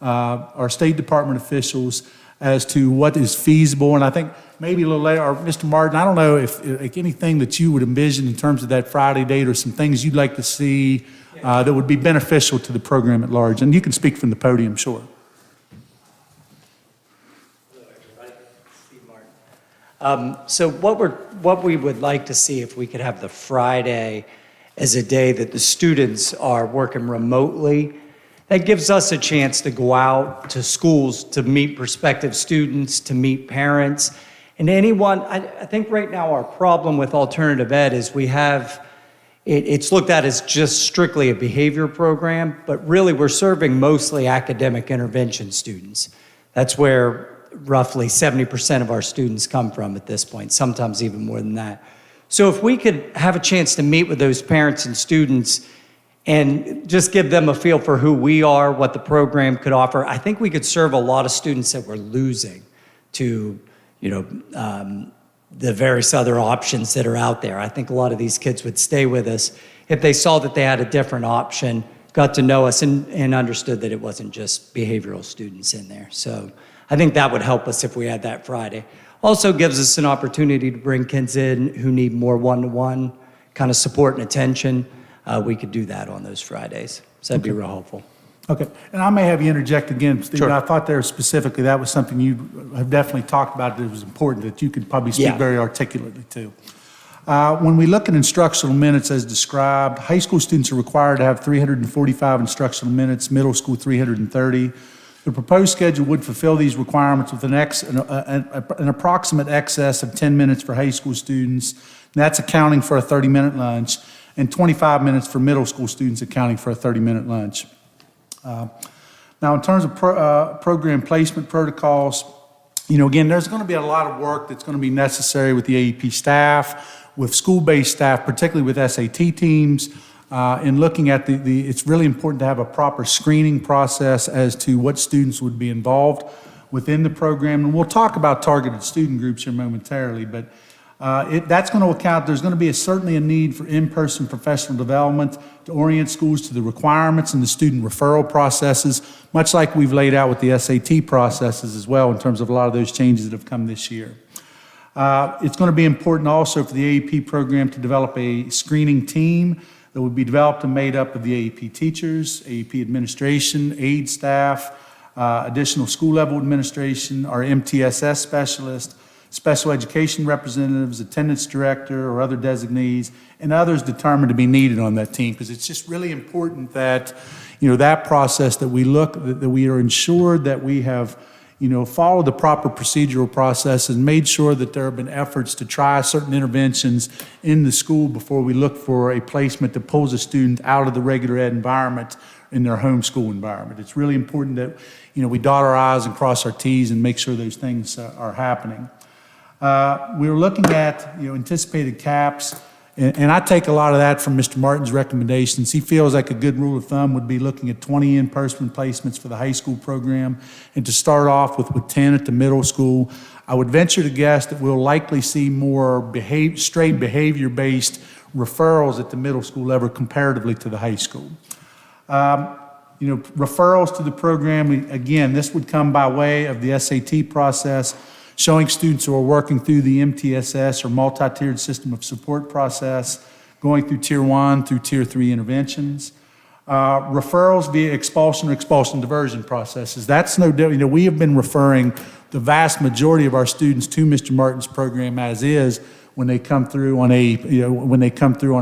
A: our State Department officials as to what is feasible. And I think maybe a little later, or Mr. Martin, I don't know if anything that you would envision in terms of that Friday date or some things you'd like to see that would be beneficial to the program at large. And you can speak from the podium, sure.
M: So what we would like to see, if we could have the Friday as a day that the students are working remotely, that gives us a chance to go out to schools to meet prospective students, to meet parents, and anyone. I think right now our problem with alternative ed is it's looked at as just strictly a behavior program, but really we're serving mostly academic intervention students. That's where roughly 70% of our students come from at this point, sometimes even more than that. So if we could have a chance to meet with those parents and students and just give them a feel for who we are, what the program could offer, I think we could serve a lot of students that we're losing to, the various other options that are out there. I think a lot of these kids would stay with us if they saw that they had a different option, got to know us, and understood that it wasn't just behavioral students in there. So I think that would help us if we had that Friday. Also gives us an opportunity to bring kids in who need more one-to-one kind of support and attention. We could do that on those Fridays. So that'd be real helpful.
A: Okay, and I may have you interject again, Steve.
M: Sure.
A: I thought there specifically that was something you have definitely talked about that it was important that you could probably speak very articulately to. When we look at instructional minutes as described, high school students are required to have 345 instructional minutes, middle school 330. The proposed schedule would fulfill these requirements with an approximate excess of 10 minutes for high school students, and that's accounting for a 30-minute lunch, and 25 minutes for middle school students accounting for a 30-minute lunch. Now, in terms of program placement protocols, again, there's going to be a lot of work that's going to be necessary with the AEP staff, with school-based staff, particularly with SAT teams, in looking at it's really important to have a proper screening process as to what students would be involved within the program. And we'll talk about targeted student groups here momentarily, but that's going to account, there's going to be certainly a need for in-person professional development to orient schools to the requirements and the student referral processes, much like we've laid out with the SAT processes as well in terms of a lot of those changes that have come this year. It's going to be important also for the AEP program to develop a screening team that would be developed and made up of the AEP teachers, AEP administration, aid staff, additional school-level administration, our MTSS specialist, special education representatives, attendance director, or other designees, and others determined to be needed on that team, because it's just really important that, that process that we are ensured that we have, followed the proper procedural process and made sure that there have been efforts to try certain interventions in the school before we look for a placement that pulls a student out of the regular ed environment in their home school environment. It's really important that, we dot our I's and cross our T's and make sure those things are happening. We were looking at, anticipated caps, and I take a lot of that from Mr. Martin's recommendations. He feels like a good rule of thumb would be looking at 20 in-person placements for the high school program, and to start off with 10 at the middle school. I would venture to guess that we'll likely see more straight behavior-based referrals at the middle school level comparatively to the high school. Referrals to the program, again, this would come by way of the SAT process, showing students who are working through the MTSS or multi-tiered system of support process, going through Tier 1 through Tier 3 interventions. Referrals via expulsion or expulsion diversion processes. That's no different. We have been referring the vast majority of our students to Mr. Martin's program as is when they come through on an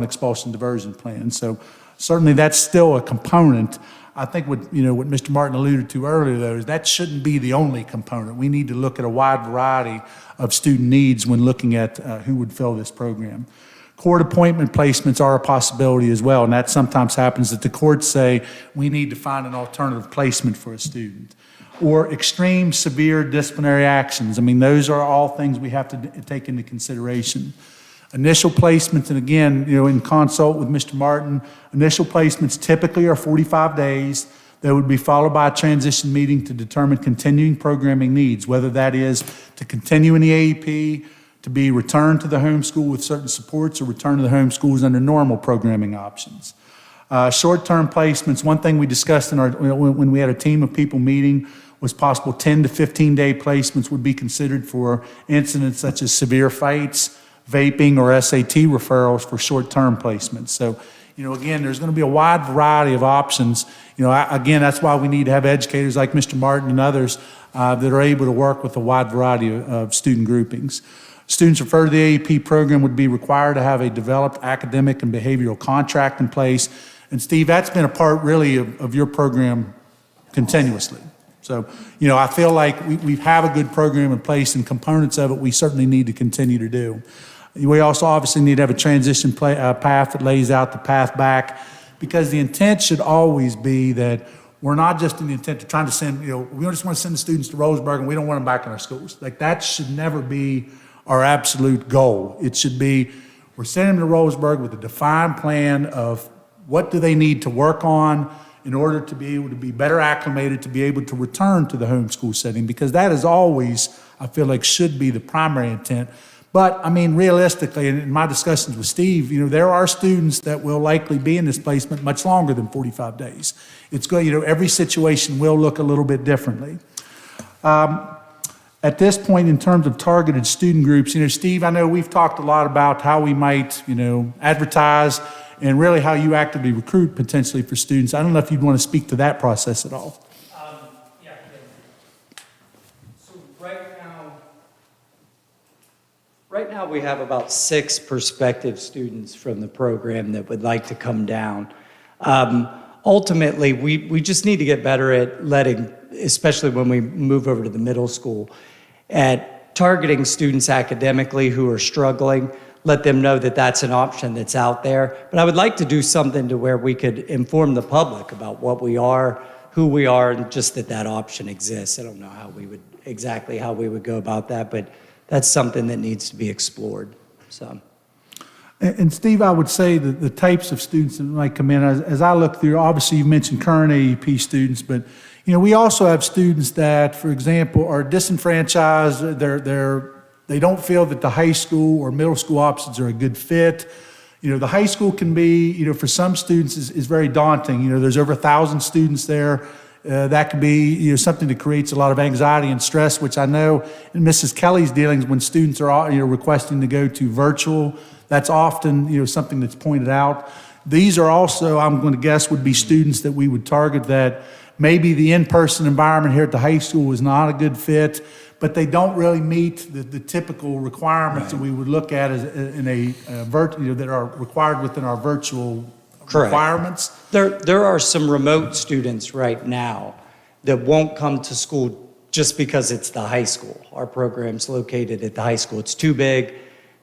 A: expulsion diversion plan. So certainly that's still a component. I think what Mr. Martin alluded to earlier, though, is that shouldn't be the only component. We need to look at a wide variety of student needs when looking at who would fill this program. Court appointment placements are a possibility as well, and that sometimes happens that the courts say we need to find an alternative placement for a student. Or extreme severe disciplinary actions. I mean, those are all things we have to take into consideration. Initial placements, and again, in consult with Mr. Martin, initial placements typically are 45 days. They would be followed by a transition meeting to determine continuing programming needs, whether that is to continue in the AEP, to be returned to the home school with certain supports, or return to the home schools under normal programming options. Short-term placements, one thing we discussed in when we had a team of people meeting was possible 10 to 15-day placements would be considered for incidents such as severe fights, vaping, or SAT referrals for short-term placements. So, again, there's going to be a wide variety of options. Again, that's why we need to have educators like Mr. Martin and others that are able to work with a wide variety of student groupings. Students referred to the AEP program would be required to have a developed academic and behavioral contract in place. And Steve, that's been a part really of your program continuously. So, I feel like we have a good program in place, and components of it we certainly need to continue to do. We also obviously need to have a transition path that lays out the path back, because the intent should always be that we're not just in the intent of trying to send, we don't just want to send the students to Roseburg and we don't want them back in our schools. Like, that should never be our absolute goal. It should be, we're sending them to Roseburg with a defined plan of what do they need to work on in order to be able to be better acclimated, to be able to return to the homeschool setting, because that is always, I feel like, should be the primary intent. But, I mean, realistically, in my discussions with Steve, there are students that will likely be in this placement much longer than 45 days. It's good, every situation will look a little bit differently. At this point, in terms of targeted student groups, Steve, I know we've talked a lot about how we might, advertise and really how you actively recruit potentially for students. I don't know if you'd want to speak to that process at all.
M: Yeah. So right now we have about 6 prospective students from the program that would like to come down. Ultimately, we just need to get better at letting, especially when we move over to the middle school, at targeting students academically who are struggling, let them know that that's an option that's out there. But I would like to do something to where we could inform the public about what we are, who we are, and just that option exists. I don't know how we would go about that, but that's something that needs to be explored. So.
A: And Steve, I would say that the types of students that might come in, as I look through, obviously you've mentioned current AEP students, but we also have students that, for example, are disenfranchised. They don't feel that the high school or middle school options are a good fit. The high school can be, for some students is very daunting. There's over 1,000 students there. that could be, something that creates a lot of anxiety and stress, which I know in Mrs. Kelly's dealings, when students are, requesting to go to virtual, that's often, something that's pointed out. These are also, I'm going to guess, would be students that we would target that maybe the in-person environment here at the high school was not a good fit, but they don't really meet the typical requirements that we would look at as in a that are required within our virtual
M: Correct.
A: requirements.
M: There are some remote students right now that won't come to school just because it's the high school. Our program's located at the high school. It's too big.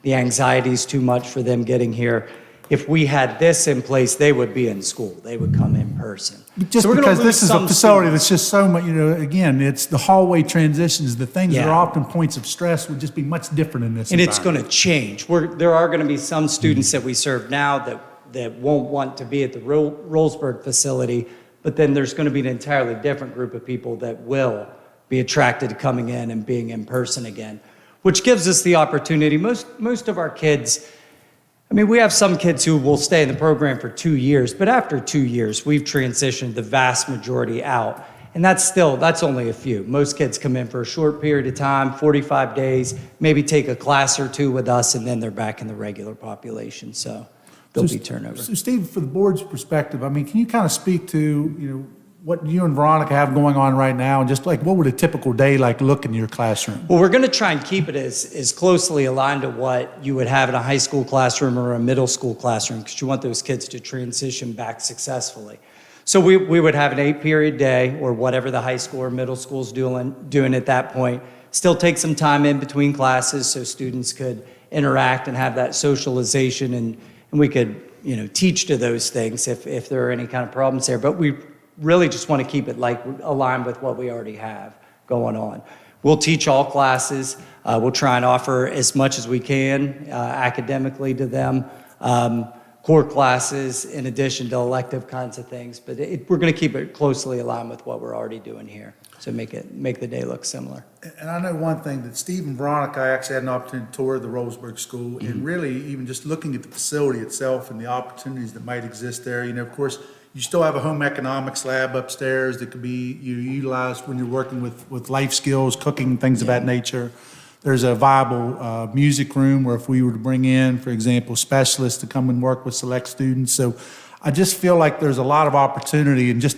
M: The anxiety is too much for them getting here. If we had this in place, they would be in school. They would come in person.
A: Just
M: So we're gonna
A: because
M: lose
A: this is a
M: some
A: facility
M: students.
A: that's just so much, again, it's the hallway transitions, the things that are
M: Yeah.
A: often points of stress would just be much different in this
M: And it's
A: environment.
M: going to change. There are going to be some students that we serve now that won't want to be at the Rollsburg facility, but then there's going to be an entirely different group of people that will be attracted to coming in and being in person again, which gives us the opportunity. Most of our kids, we have some kids who will stay in the program for 2 years, but after 2 years, we've transitioned the vast majority out. And that's only a few. Most kids come in for a short period of time, 45 days, maybe take a class or two with us, and then they're back in the regular population. So there'll be turnover.
A: So Steve, for the board's perspective, can you kind of speak to, what you and Veronica have going on right now, and just like what would a typical day look in your classroom?
M: Well, we're going to try and keep it as closely aligned to what you would have in a high school classroom or a middle school classroom, because you want those kids to transition back successfully. So we would have an 8-period day, or whatever the high school or middle school's doing at that point. Still take some time in between classes so students could interact and have that socialization, and we could teach to those things if there are any kind of problems there. But we really just want to keep it aligned with what we already have going on. We'll teach all classes. We'll try and offer as much as we can academically to them. Core classes in addition to elective kinds of things, but we're going to keep it closely aligned with what we're already doing here, so make the day look similar.
A: And I know one thing, that Steve and Veronica actually had an opportunity to tour the Rollsburg School, and really even just looking at the facility itself and the opportunities that might exist there. Of course, you still have a home economics lab upstairs that could be utilized when you're working with life skills, cooking, things of that nature. There's a viable music room where if we were to bring in, for example, specialists to come and work with select students. So I just feel like there's a lot of opportunity, and just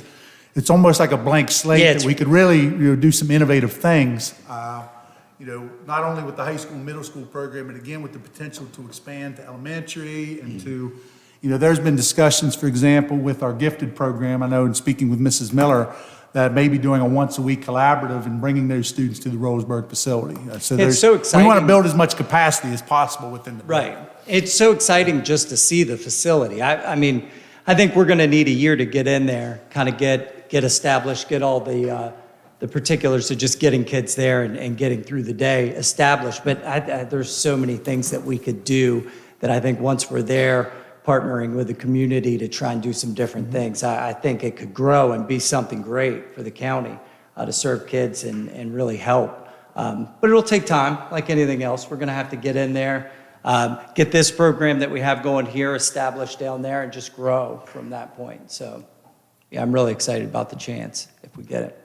A: it's almost like a blank slate that we could really do some innovative things. Not only with the high school, middle school program, but again with the potential to expand to elementary and to, there's been discussions, for example, with our gifted program. I know in speaking with Mrs. Miller, that maybe doing a once-a-week collaborative and bringing those students to the Rollsburg facility.
M: It's so exciting.
A: We want to build as much capacity as possible within the building.
M: Right. It's so exciting just to see the facility. I think we're going to need a year to get in there, kind of get established, get all the particulars of just getting kids there and getting through the day established. But there's so many things that we could do that I think once we're there, partnering with the community to try and do some different things, I think it could grow and be something great for the county to serve kids and really help. But it'll take time, like anything else. We're going to have to get in there, get this program that we have going here established down there, and just grow from that point. So, yeah, I'm really excited about the chance if we get it.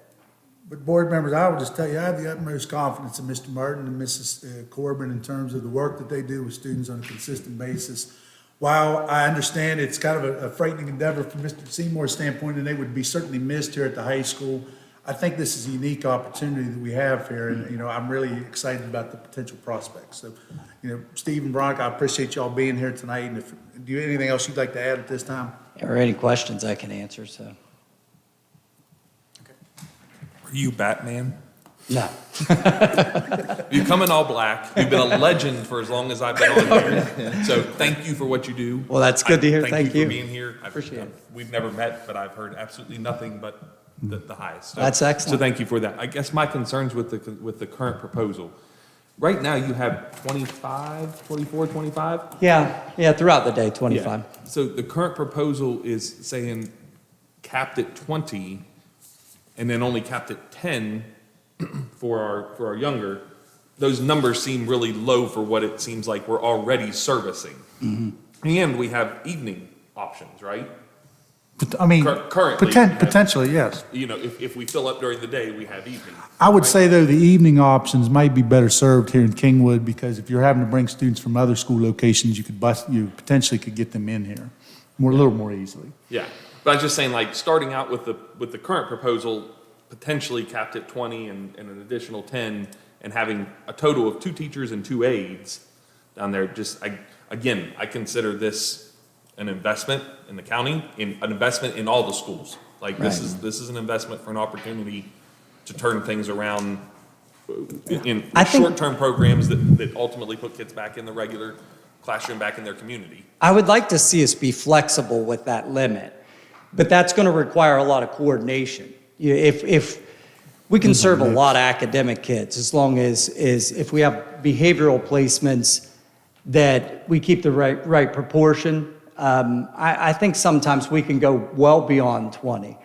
A: But board members, I will just tell you, I have the utmost confidence in Mr. Martin and Mrs. Corbin in terms of the work that they do with students on a consistent basis. While I understand it's kind of a frightening endeavor from Mr. Seymour's standpoint, and they would be certainly missed here at the high school, I think this is a unique opportunity that we have here, and I'm really excited about the potential prospects. So, Steve and Veronica, I appreciate y'all being here tonight. And do you have anything else you'd like to add at this time?
M: Or any questions I can answer, so.
B: Are you Batman?
M: No.
B: You come in all black. You've been a legend for as long as I've been on here. So thank you for what you do.
M: Well, that's good to hear. Thank you.
B: for being here.
M: Appreciate it.
B: We've never met, but I've heard absolutely nothing but the highest. So,
M: That's excellent.
B: So thank you for that. I guess my concerns with the current proposal. Right now you have 25, 24, 25?
M: Yeah, throughout the day, 25.
B: Yeah. So the current proposal is saying capped at 20 and then only capped at 10 for our younger. Those numbers seem really low for what it seems like we're already servicing. Mm-hmm. And we have evening options, right?
A: I mean,
B: Currently, we have-
A: potentially, yes.
B: You know, if we fill up during the day, we have evening.
A: I would
B: right?
A: say, though, the evening options might be better served here in Kingwood, because if you're having to bring students from other school locations, you potentially could get them in here a little more easily.
B: Yeah, but I was just saying, like, starting out with the current proposal, potentially capped at 20 and an additional 10, and having a total of 2 teachers and 2 aides down there, again, I consider this an investment in the county, an investment in all the schools. Like, this is an investment for an opportunity to turn things around in short-term programs that ultimately put kids back in the regular classroom, back in their community.
M: I would like to see us be flexible with that limit, but that's going to require a lot of coordination. If we can serve a lot of academic kids, as long as if we have behavioral placements that we keep the right proportion. I think sometimes we can go well beyond 20.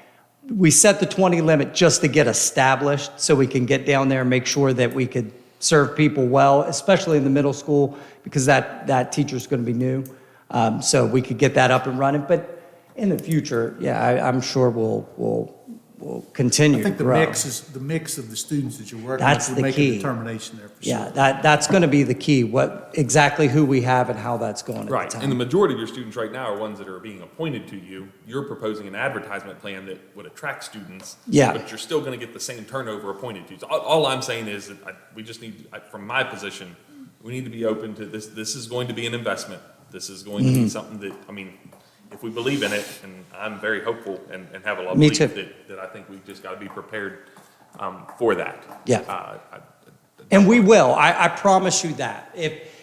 M: We set the 20 limit just to get established, so we can get down there and make sure that we could serve people well, especially in the middle school, because that teacher's going to be new. So we could get that up and running. But in the future, yeah, I'm sure we'll continue
A: I think
M: to grow.
A: the mix of the students that you're working
M: That's
A: with
M: the
A: will make
M: key.
A: a determination there for sure.
M: Yeah, that's going to be the key, exactly who we have and how that's going at
B: Right,
M: the time.
B: and the majority of your students right now are ones that are being appointed to you. You're proposing an advertisement plan that would attract students.
M: Yeah.
B: But you're still gonna get the same turnover appointed to you. So all I'm saying is that we just need, from my position, we need to be open to this. This is going to be an investment. This is going to
M: Mm-hmm.
B: be something that, I mean, if we believe in it, and I'm very hopeful and have a lot of
M: Me
B: belief
M: too.
B: that I think we've just gotta be prepared, for that.
M: Yeah. And we will. I promise you that.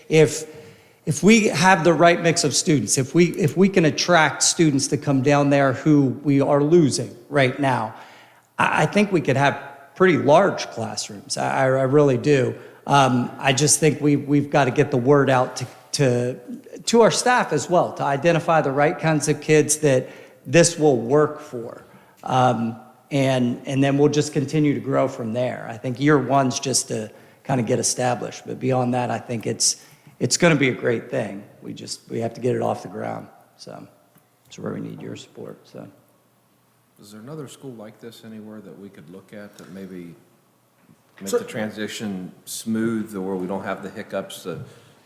M: If we have the right mix of students, if we can attract students to come down there who we are losing right now, I think we could have pretty large classrooms. I really do. I just think we've got to get the word out to our staff as well, to identify the right kinds of kids that this will work for. And then we'll just continue to grow from there. I think year one's just to kind of get established, but beyond that, I think it's going to be a great thing. We have to get it off the ground. So that's where we need your support. So,
D: Is there another school like this anywhere that we could look at that maybe make the transition smooth, or we don't have the hiccups, that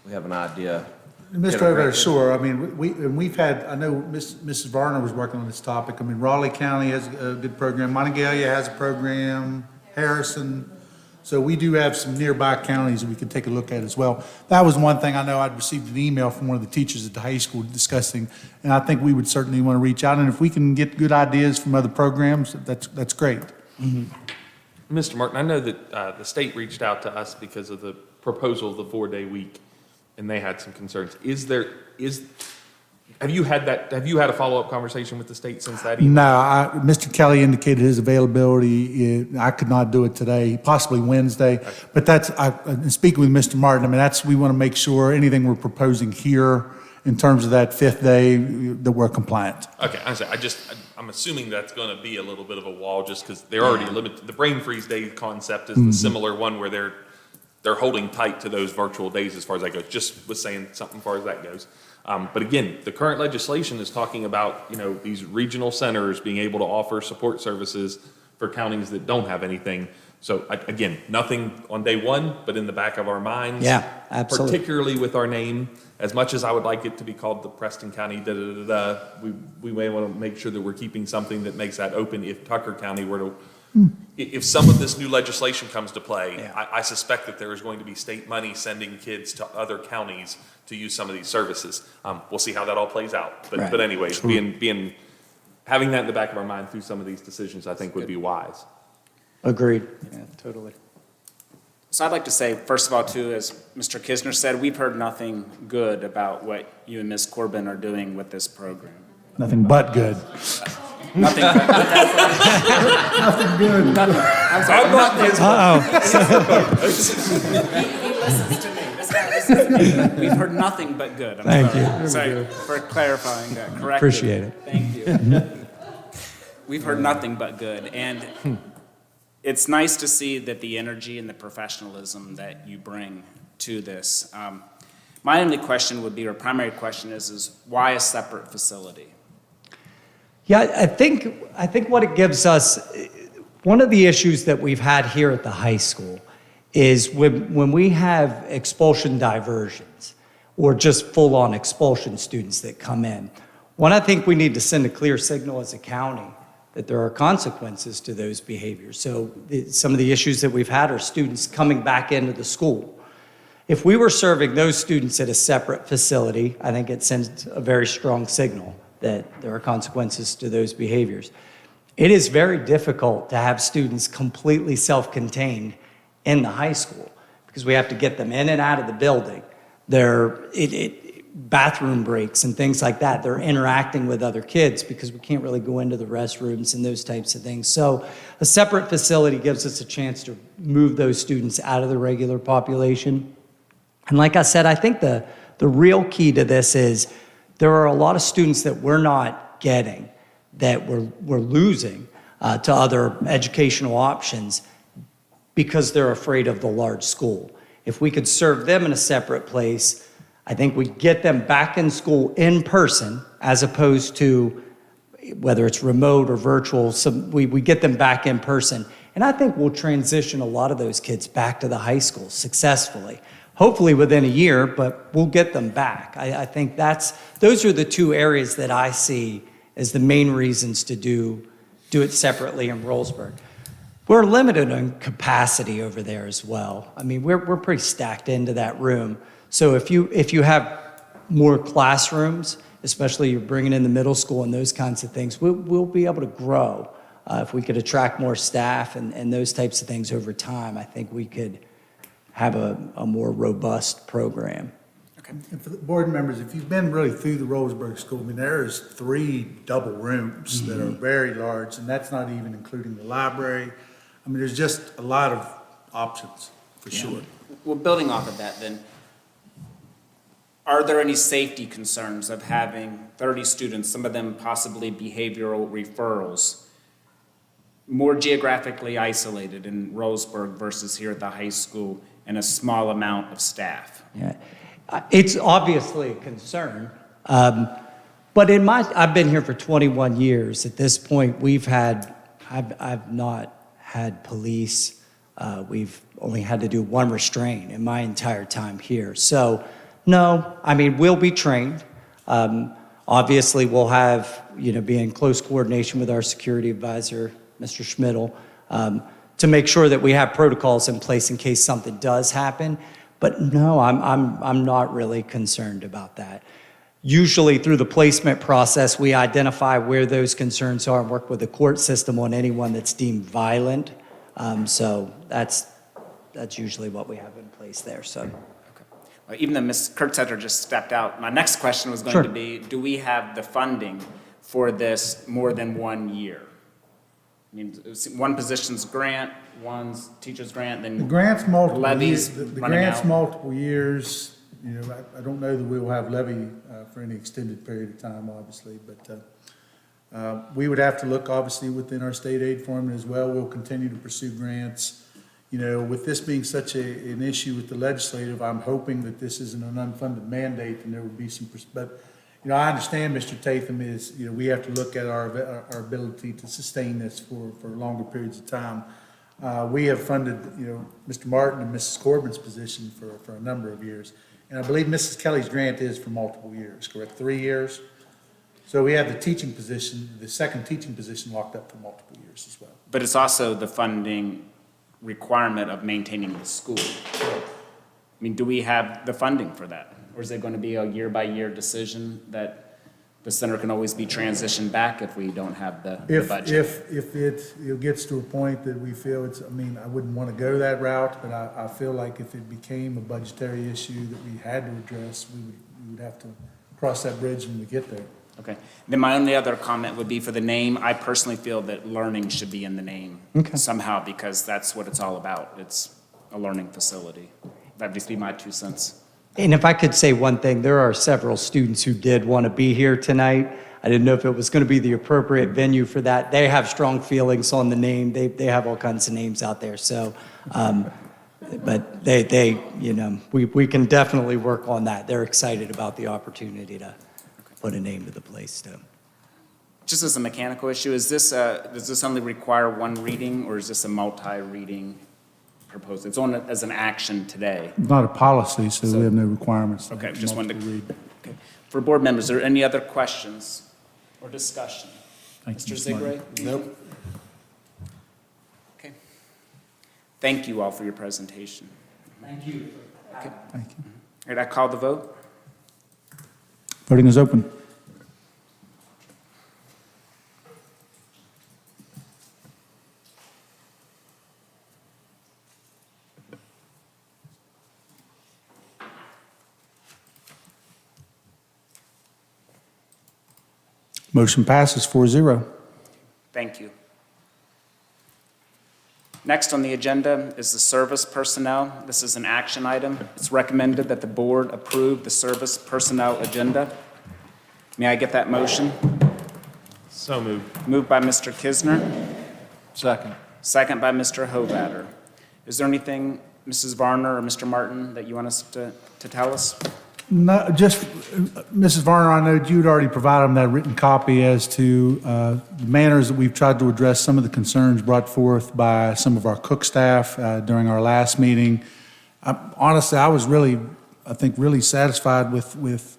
D: we have an idea?
A: Mr. Overbear, sure. I mean, we've had, I know Mrs. Varner was working on this topic. I mean, Raleigh County has a good program. Monongalia has a program, Harrison. So we do have some nearby counties that we could take a look at as well. That was one thing I know I'd received an email from one of the teachers at the high school discussing, and I think we would certainly want to reach out. And if we can get good ideas from other programs, that's great.
B: Mr. Martin, I know that the state reached out to us because of the proposal of the 4-day week, and they had some concerns. Have you had a follow-up conversation with the state since that email?
A: No, Mr. Kelly indicated his availability. I could not do it today, possibly Wednesday. But in speaking with Mr. Martin, I mean, we want to make sure anything we're proposing here in terms of that 5th day, that we're compliant.
B: Okay, I'm assuming that's going to be a little bit of a wall, just because they're already limited. The brain freeze day concept is the similar one where they're holding tight to those virtual days as far as that goes. Just was saying something as far as that goes. But again, the current legislation is talking about, these regional centers being able to offer support services for counties that don't have anything. So again, nothing on day one, but in the back of our minds.
M: Yeah, absolutely.
B: Particularly with our name, as much as I would like it to be called the Preston County da-da-da-da, we may want to make sure that we're keeping something that makes that open if Tucker County were to, if some of this new legislation comes to play,
M: Yeah.
B: I suspect that there is going to be state money sending kids to other counties to use some of these services. We'll see how that all plays out.
M: Right.
B: But anyways, having that in the back of our mind through some of these decisions, I think would be wise.
M: Agreed. Yeah, totally.
C: So I'd like to say, first of all, too, as Mr. Kisner said, we've heard nothing good about what you and Ms. Corbin are doing with this program.
A: Nothing but good.
C: Nothing but,
A: Nothing good.
C: nothing. I'm sorry,
A: Uh-oh.
C: he listens to me. This guy listens to me. We've heard nothing but good.
M: Thank you.
C: Sorry for clarifying that. Correct.
M: Appreciate it.
C: Thank you. We've heard nothing but good. And it's nice to see that the energy and the professionalism that you bring to this. My only question would be, or primary question is why a separate facility?
M: Yeah, I think what it gives us, one of the issues that we've had here at the high school is when we have expulsion diversions or just full-on expulsion students that come in, one, I think we need to send a clear signal as a county that there are consequences to those behaviors. So some of the issues that we've had are students coming back into the school. If we were serving those students at a separate facility, I think it sends a very strong signal that there are consequences to those behaviors. It is very difficult to have students completely self-contained in the high school because we have to get them in and out of the building. Bathroom breaks and things like that. They're interacting with other kids because we can't really go into the restrooms and those types of things. So a separate facility gives us a chance to move those students out of the regular population. And like I said, I think the real key to this is there are a lot of students that we're not getting, that we're losing to other educational options because they're afraid of the large school. If we could serve them in a separate place, I think we get them back in school in person as opposed to whether it's remote or virtual. So we get them back in person. And I think we'll transition a lot of those kids back to the high school successfully. Hopefully within a year, but we'll get them back. I think those are the two areas that I see as the main reasons to do it separately in Rollsburg. We're limited on capacity over there as well. I mean, we're pretty stacked into that room. So if you have more classrooms, especially you're bringing in the middle school and those kinds of things, we'll be able to grow. If we could attract more staff and those types of things over time, I think we could have a more robust program.
A: And for the board members, if you've been really through the Rollsburg School, I mean, there's 3 double rooms that are very large, and that's not even including the library. I mean, there's just a lot of options, for sure.
C: Well, building off of that then, are there any safety concerns of having 30 students, some of them possibly behavioral referrals, more geographically isolated in Rollsburg versus here at the high school and a small amount of staff?
M: Yeah. It's obviously a concern, but I've been here for 21 years. At this point, I've not had police. We've only had to do 1 restraint in my entire time here. So, no, I mean, we'll be trained. Obviously, we'll have, be in close coordination with our security advisor, Mr. Schmidl, to make sure that we have protocols in place in case something does happen. But no, I'm not really concerned about that. Usually through the placement process, we identify where those concerns are and work with the court system on anyone that's deemed violent. So that's usually what we have in place there. So.
C: Okay. Well, even though Ms. Kurtzetter just stepped out, my next question was going to be, do we have the funding for this more than 1 year? I mean, one position's grant, one's teacher's grant, then
A: The grant's multiple
C: levies
A: years. The
C: running
A: grant's
C: out.
A: multiple years. I don't know that we'll have levy for any extended period of time, obviously, but we would have to look, obviously, within our state aid formula as well. We'll continue to pursue grants. With this being such an issue with the legislative, I'm hoping that this isn't an unfunded mandate and there would be some, but I understand, Mr. Tatham, is, we have to look at our ability to sustain this for longer periods of time. We have funded, Mr. Martin and Mrs. Corbin's position for a number of years. And I believe Mrs. Kelly's grant is for multiple years, correct? 3 years? So we have the teaching position, the second teaching position locked up for multiple years as well.
C: But it's also the funding requirement of maintaining the school. I mean, do we have the funding for that? Or is it going to be a year-by-year decision that the center can always be transitioned back if we don't have the budget?
A: If it gets to a point that we feel I wouldn't want to go that route, but I feel like if it became a budgetary issue that we had to address, we would have to cross that bridge when we get there.
C: Okay. Then my only other comment would be for the name. I personally feel that learning should be in the name somehow because that's what it's all about. It's a learning facility. That'd just be my 2 cents.
M: And if I could say one thing, there are several students who did want to be here tonight. I didn't know if it was going to be the appropriate venue for that. They have strong feelings on the name. They have all kinds of names out there. So, but we can definitely work on that. They're excited about the opportunity to put a name to the place too.
C: Just as a mechanical issue, is this, does this only require one reading, or is this a multi-reading proposal? It's on as an action today.
A: Not a policy, so we have no requirements.
C: Okay, just wanted to,
A: Multiple read.
C: okay. For board members, are there any other questions or discussion?
A: Thank you,
C: Mr.
A: Mr. Martin.
C: Zigray? Nope. Okay. Thank you all for your presentation.
M: Thank you.
C: Okay.
A: Thank you.
C: All right, I call the vote.
A: Voting is open. Motion passes 4-0.
C: Thank you. Next on the agenda is the service personnel. This is an action item. It's recommended that the board approve the service personnel agenda. May I get that motion?
B: So moved.
C: Moved by Mr. Kisner,
D: Second.
C: second by Mr. Hovatter. Is there anything, Mrs. Varner or Mr. Martin, that you want us to tell us?
A: No, just, Mrs. Varner, I know you'd already provided them that written copy as to the manners that we've tried to address some of the concerns brought forth by some of our cook staff during our last meeting. Honestly, I was really, I think, really satisfied with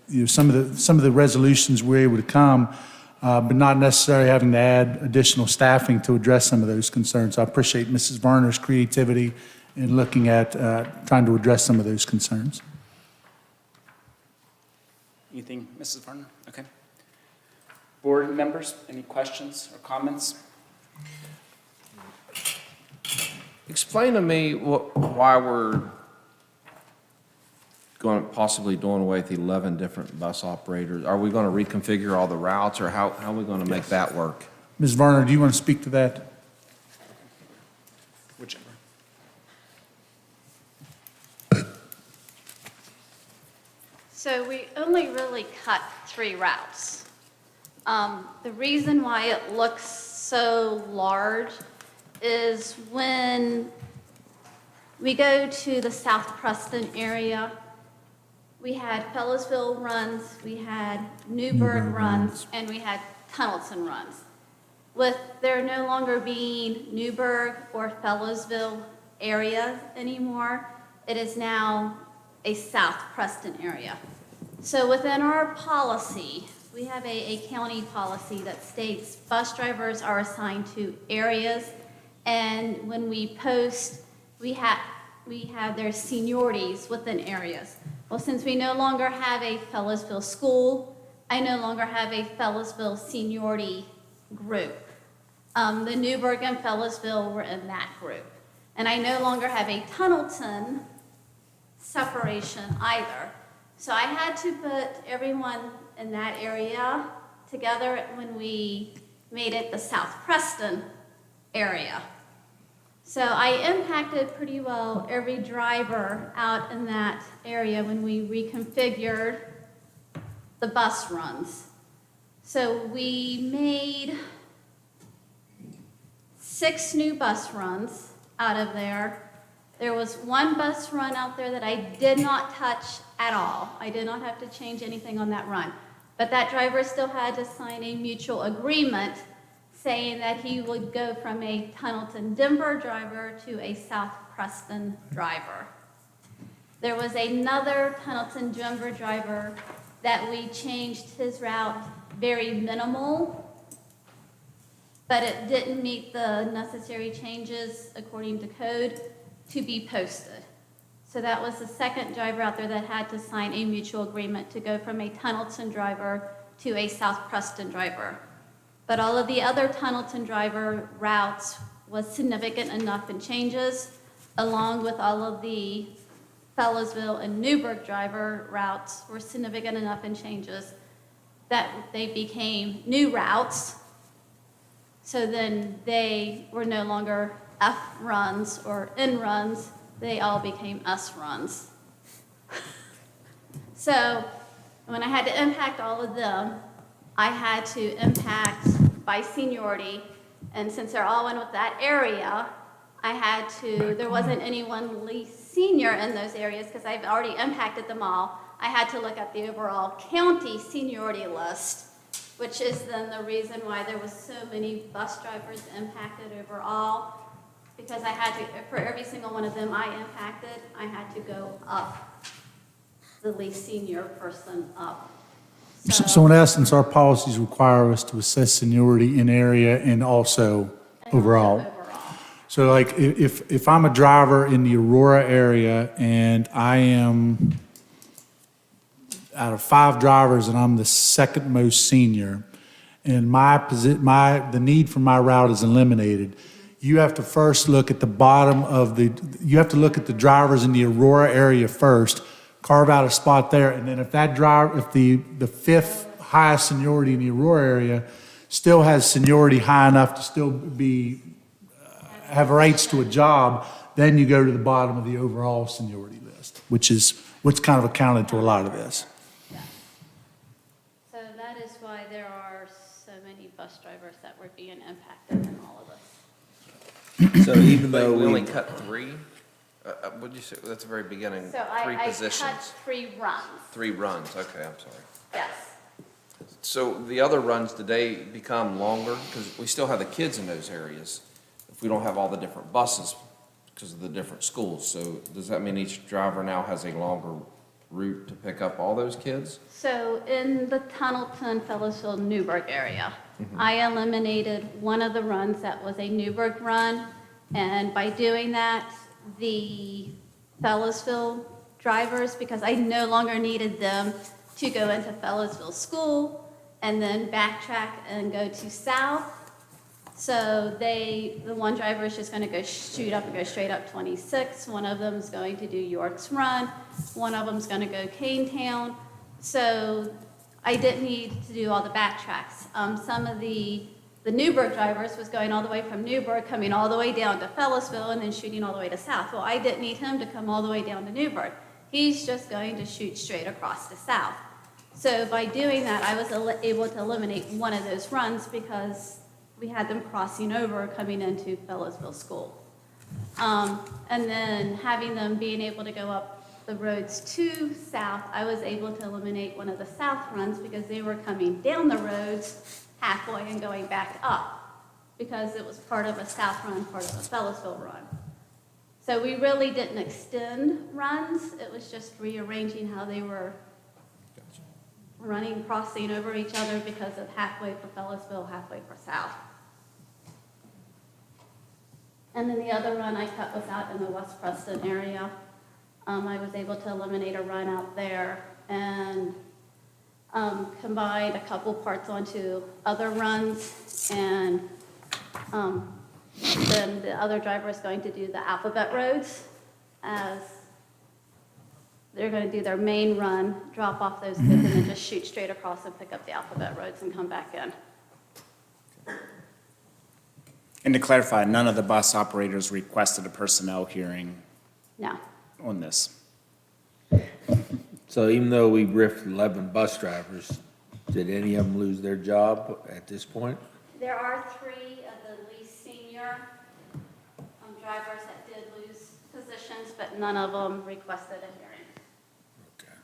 A: you know, some of the resolutions we were able to come, but not necessarily having to add additional staffing to address some of those concerns. I appreciate Mrs. Varner's creativity in looking at trying to address some of those concerns.
C: Anything, Mrs. Varner? Okay. Board members, any questions or comments?
D: Explain to me why we're going, possibly doing away with 11 different bus operators. Are we going to reconfigure all the routes, or how are we going to make that work?
A: Ms. Varner, do you want to speak to that?
C: Whichever.
G: So we only really cut 3 routes. The reason why it looks so large is when we go to the South Preston area, we had Fellows,ville runs, we had Newburgh runs, and we had Tunnelton runs. With there no longer being Newburgh or Fellows,ville area anymore, it is now a South Preston area. So within our policy, we have a county policy that states bus drivers are assigned to areas, and when we post, we have their seniorities within areas. Well, since we no longer have a Fellows,ville school, I no longer have a Fellows,ville seniority group. The Newburgh and Fellows,ville were in that group. And I no longer have a Tunnelton separation either. So I had to put everyone in that area together when we made it the South Preston area. So I impacted pretty well every driver out in that area when we reconfigured the bus runs. So we made 6 new bus runs out of there. There was 1 bus run out there that I did not touch at all. I did not have to change anything on that run. But that driver still had to sign a mutual agreement saying that he would go from a Tunnelton-Denver driver to a South Preston driver. There was another Tunnelton-Denver driver that we changed his route very minimal, but it didn't meet the necessary changes according to code to be posted. So that was the second driver out there that had to sign a mutual agreement to go from a Tunnelton driver to a South Preston driver. But all of the other Tunnelton driver routes was significant enough in changes, along with all of the Fellows,ville and Newburgh driver routes were significant enough in changes that they became new routes. So then they were no longer F runs or N runs, they all became S runs. So when I had to impact all of them, I had to impact by seniority, and since they're all in with that area, I had to, there wasn't anyone least senior in those areas because I've already impacted them all. I had to look at the overall county seniority list which is then the reason why there was so many bus drivers impacted overall. Because I had to, for every single one of them I impacted, I had to go up, the least senior person up.
A: So in essence, our policies require us to assess seniority in area and also overall. So like if I'm a driver in the Aurora area and I am out of 5 drivers and I'm the second most senior and the need for my route is eliminated, you have to first look at the bottom of you have to look at the drivers in the Aurora area first, carve out a spot there, and then if the 5th highest seniority in the Aurora area still has seniority high enough to still have rights to a job, then you go to the bottom of the overall seniority list, which is what's kind of accounted to a lot of this.
G: Yeah. So that is why there are so many bus drivers that were being impacted in all of this.
K: So even
D: But
K: though
D: we only
K: we,
D: cut 3? What'd you say? That's the very beginning.
G: So
D: 3
G: I
D: positions.
G: cut 3 runs,
D: 3 runs. Okay, I'm sorry.
G: yes.
D: So the other runs, did they become longer? Because we still have the kids in those areas. If we don't have all the different buses because of the different schools. So does that mean each driver now has a longer route to pick up all those kids?
G: So in the Tunnelton, Fellows,ville, Newburgh area, I eliminated one of the runs that was a Newburgh run. And by doing that, the Fellows,ville drivers, because I no longer needed them to go into Fellows,ville School and then backtrack and go to South. So the one driver is just going to go shoot up and go straight up 26. One of them is going to do York's Run. One of them is going to go Canetown. So I didn't need to do all the backtracks. Some of the Newburgh drivers was going all the way from Newburgh, coming all the way down to Fellows,ville, and then shooting all the way to South. Well, I didn't need him to come all the way down to Newburgh. He's just going to shoot straight across to South. So by doing that, I was able to eliminate one of those runs because we had them crossing over coming into Fellows,ville School. And then having them being able to go up the roads to South, I was able to eliminate one of the South runs because they were coming down the roads halfway and going back up because it was part of a South run, part of a Fellows,ville run. So we really didn't extend runs. It was just rearranging how they were running, crossing over each other because of halfway for Fellows,ville, halfway for South. And then the other run I cut was out in the West Preston area. I was able to eliminate a run out there and combined a couple parts onto other runs, and then the other driver is going to do the alphabet roads as they're going to do their main run, drop off those kids, and then just shoot straight across and pick up the alphabet roads and come back in.
C: And to clarify, none of the bus operators requested a personnel hearing
G: No.
C: on this.
K: so even though we riffed 11 bus drivers, did any of them lose their job at this point?
G: There are 3 of the least senior drivers that did lose positions, but none of them requested a hearing.
K: Okay.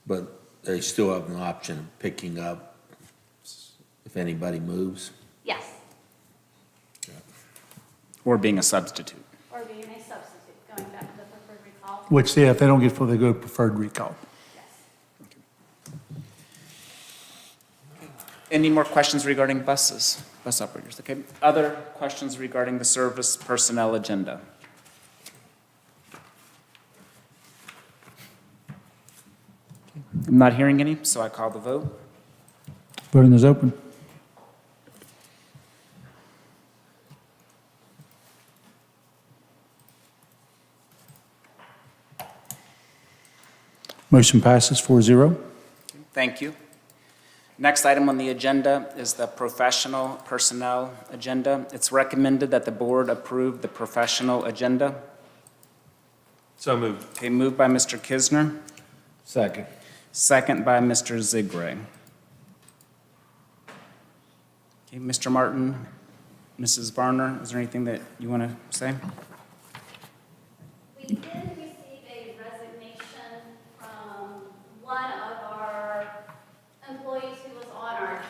K: But they still have an option of picking up if anybody moves?
G: Yes,
C: Or being a substitute.
G: or being a substitute, going back to the preferred recall.
A: Which, yeah, if they don't get full, they go to preferred recall.
G: Yes.
C: Any more questions regarding bus operators? Okay. Other questions regarding the service personnel agenda? I'm not hearing any, so I call the vote.
A: Voting is open. Motion passes 4-0.
C: Thank you. Next item on the agenda is the professional personnel agenda. It's recommended that the board approve the professional agenda.
B: So moved.
C: Okay, moved by Mr. Kisner,
K: Second.
C: second by Mr. Zigray. Okay, Mr. Martin, Mrs. Varner, is there anything that you want to say?
G: We did receive a resignation from one of our employees who was on our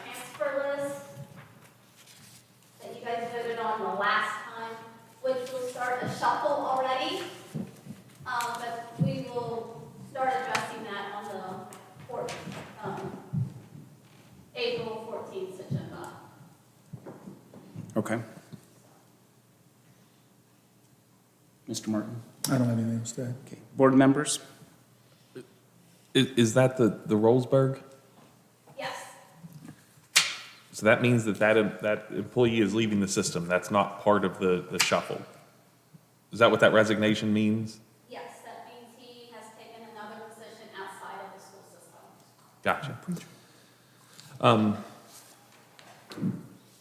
A: anything else to add.
C: Okay. Board members?
B: Is that the Rollsburg?
G: Yes.
B: So that means that employee is leaving the system. That's not part of the shuffle. Is that what that resignation means?
G: Yes, that means he has taken another position outside of the school system.
B: Gotcha.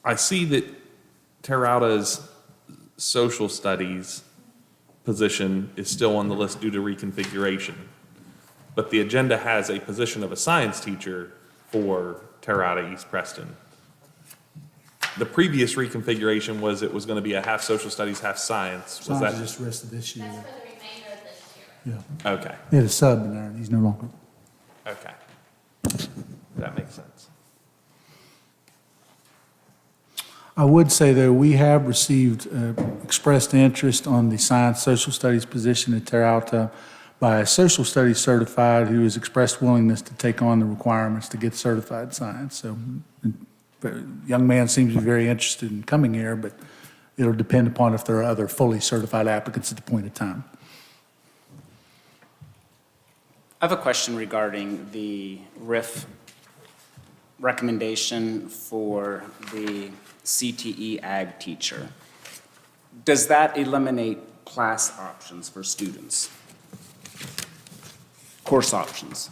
B: I see that Terrauta's social studies position is still on the list due to reconfiguration. But the agenda has a position of a science teacher for Terrauta East Preston. The previous reconfiguration was it was going to be a half social studies, half science. Was
A: Science
B: that?
A: is just the rest of this year.
G: That's for the remainder of this year.
A: Yeah.
B: Okay,
A: He had a sub in there, and he's no longer.
B: okay. That makes sense.
A: I would say, though, we have received expressed interest on the science social studies position at Terrauta by a social studies certified who has expressed willingness to take on the requirements to get certified science. So the young man seems to be very interested in coming here, but it'll depend upon if there are other fully certified applicants at the point of time.
C: I have a question regarding the RIF recommendation for the CTE Ag teacher. Does that eliminate class options for students? Course options?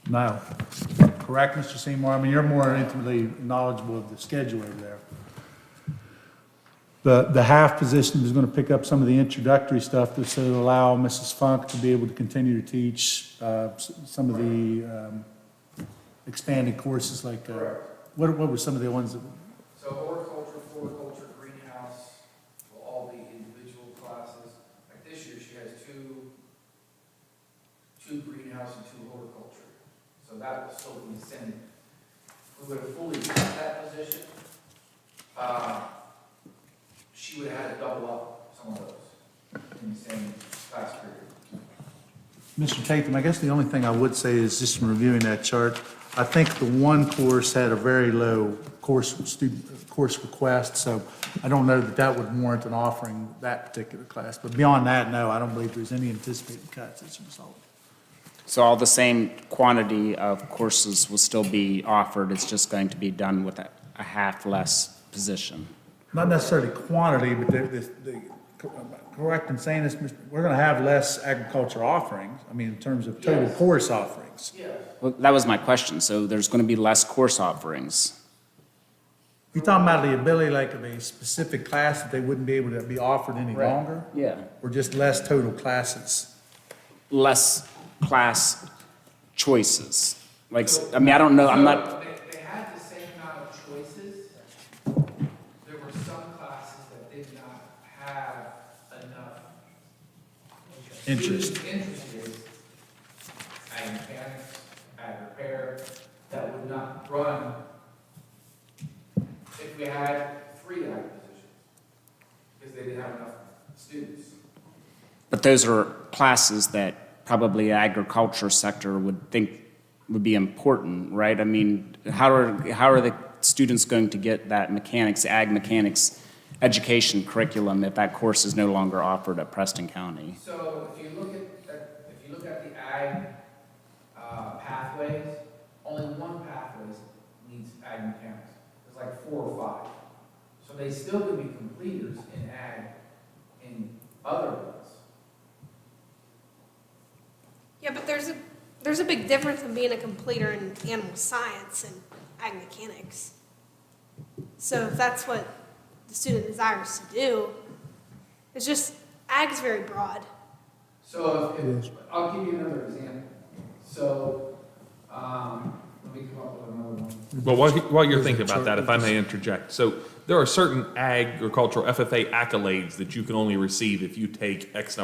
A: No. Correct, Mr. Seymour? I mean, you're more intimately knowledgeable of the schedule over there. The half position is going to pick up some of the introductory stuff to allow Mrs. Funk to be able to continue to teach some of the expanded courses like, what were some of the ones that?
N: So horticulture, floriculture, greenhouse will all be individual classes. Like this year, she has two greenhouse and two horticulture. So that will still be the same. If we would have fully cut that position, she would have had to double up some of those in the same class period.
A: Mr. Tatham, I guess the only thing I would say is just from reviewing that chart, I think the one course had a very low course request, so I don't know that that would warrant an offering that particular class. But beyond that, no, I don't believe there's any anticipated cuts as a result.
C: So all the same quantity of courses will still be offered, it's just going to be done with a half less position?
A: Not necessarily quantity, but correct in saying this, we're going to have less agriculture offerings, I mean, in terms of total course offerings.
C: Well, that was my question, so there's going to be less course offerings?
A: You're talking about the ability, like, of a specific class that they wouldn't be able to be offered any longer?
C: Yeah.
A: Or just less total classes?
C: Less class choices? Like, I mean, I don't know, I'm not...
N: They had the same amount of choices. There were some classes that did not have enough
A: Interest.
N: interested, ag mechanics, ag repair, that would not run if we had 3 ag positions, because they didn't have enough students.
C: But those are classes that probably agriculture sector would think would be important, right? I mean, how are the students going to get that ag mechanics education curriculum if that course is no longer offered at Preston County?
N: So if you look at the ag pathways, only one pathway needs ag mechanics. There's like 4 or 5. So they still can be completers in ag in other ones.
O: Yeah, but there's a big difference in being a completer in animal science and ag mechanics. So if that's what the student desires to do, it's just, ag's very broad.
N: So if I'll give you another example. So, let me come up with another one.
B: Well, while you're thinking about that, if I may interject, so there are certain agricultural FFA accolades that you can only receive if you take X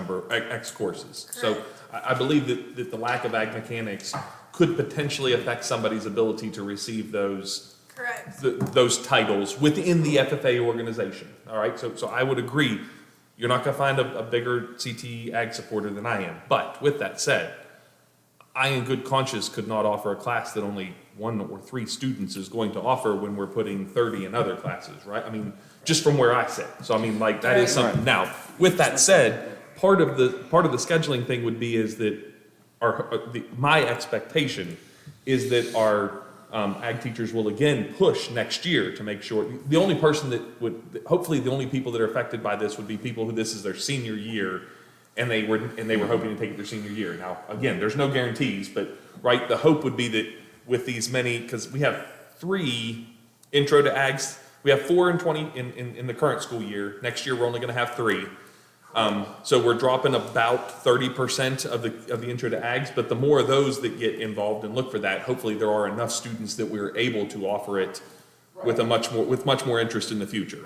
B: courses. So I believe that the lack of ag mechanics could potentially affect somebody's ability to receive those
O: Correct.
B: those titles within the FFA organization. All right, so I would agree, you're not going to find a bigger CT ag supporter than I am. But with that said, I in good conscience could not offer a class that only 1 or 3 students is going to offer when we're putting 30 in other classes, right? I mean, just from where I sit. So I mean, like, that is something. Now, with that said, part of the scheduling thing would be is that my expectation is that our ag teachers will again push next year to make sure, the only person that would, hopefully the only people that are affected by this would be people who this is their senior year and they were hoping to take it their senior year. Now, again, there's no guarantees, but right, the hope would be that with these many, because we have 3 intro to ags, we have 4 in the current school year. Next year, we're only gonna have 3. So we're dropping about 30% of the intro to ags, but the more of those that get involved and look for that, hopefully there are enough students that we're able to offer it with much more interest in the future.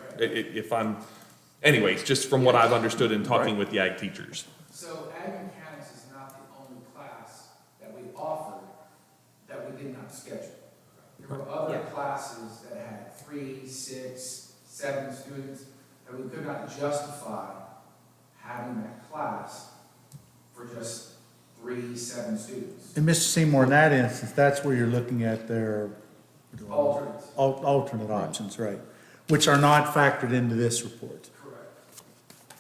B: Anyways, just from what I've understood in talking with the ag teachers.
N: So ag mechanics is not the only class that we offered that we did not schedule. There were other classes that had 3, 6, 7 students that we could not justify having that class for just 3, 7 students.
A: And Mr. Seymour, in that instance, that's where you're looking at their
N: Alternates.
A: alternate options, right? Which are not factored into this report.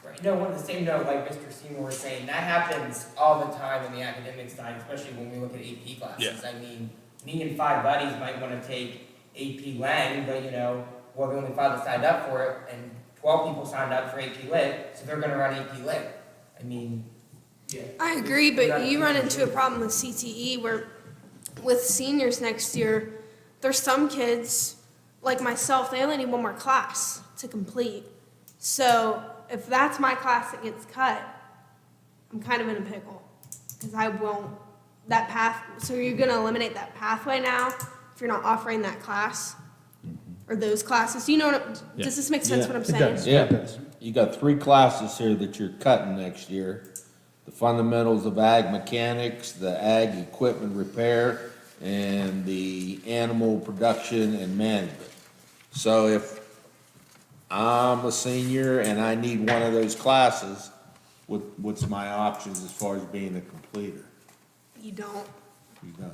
E: Right. No, on the same note, like Mr. Seymour was saying, that happens all the time in the academic side, especially when we look at AP classes. I mean, me and 5 buddies might want to take AP Lang, but we only 5 that signed up for it, and 12 people signed up for AP Lit, so they're going to run AP Lit. I mean,
O: I agree, but you run into a problem with CTE where with seniors next year, there's some kids, like myself, they only need 1 more class to complete. So if that's my class that gets cut, I'm kind of in a pickle because I won't, that path, so you're going to eliminate that pathway now if you're not offering that class or those classes. You know what, does this make sense what I'm saying?
K: Yeah, you got 3 classes here that you're cutting next year. The fundamentals of ag mechanics, the ag equipment repair, and the animal production and management. So if I'm a senior and I need one of those classes, what's my options as far as being a completer?
O: You don't.
K: You know.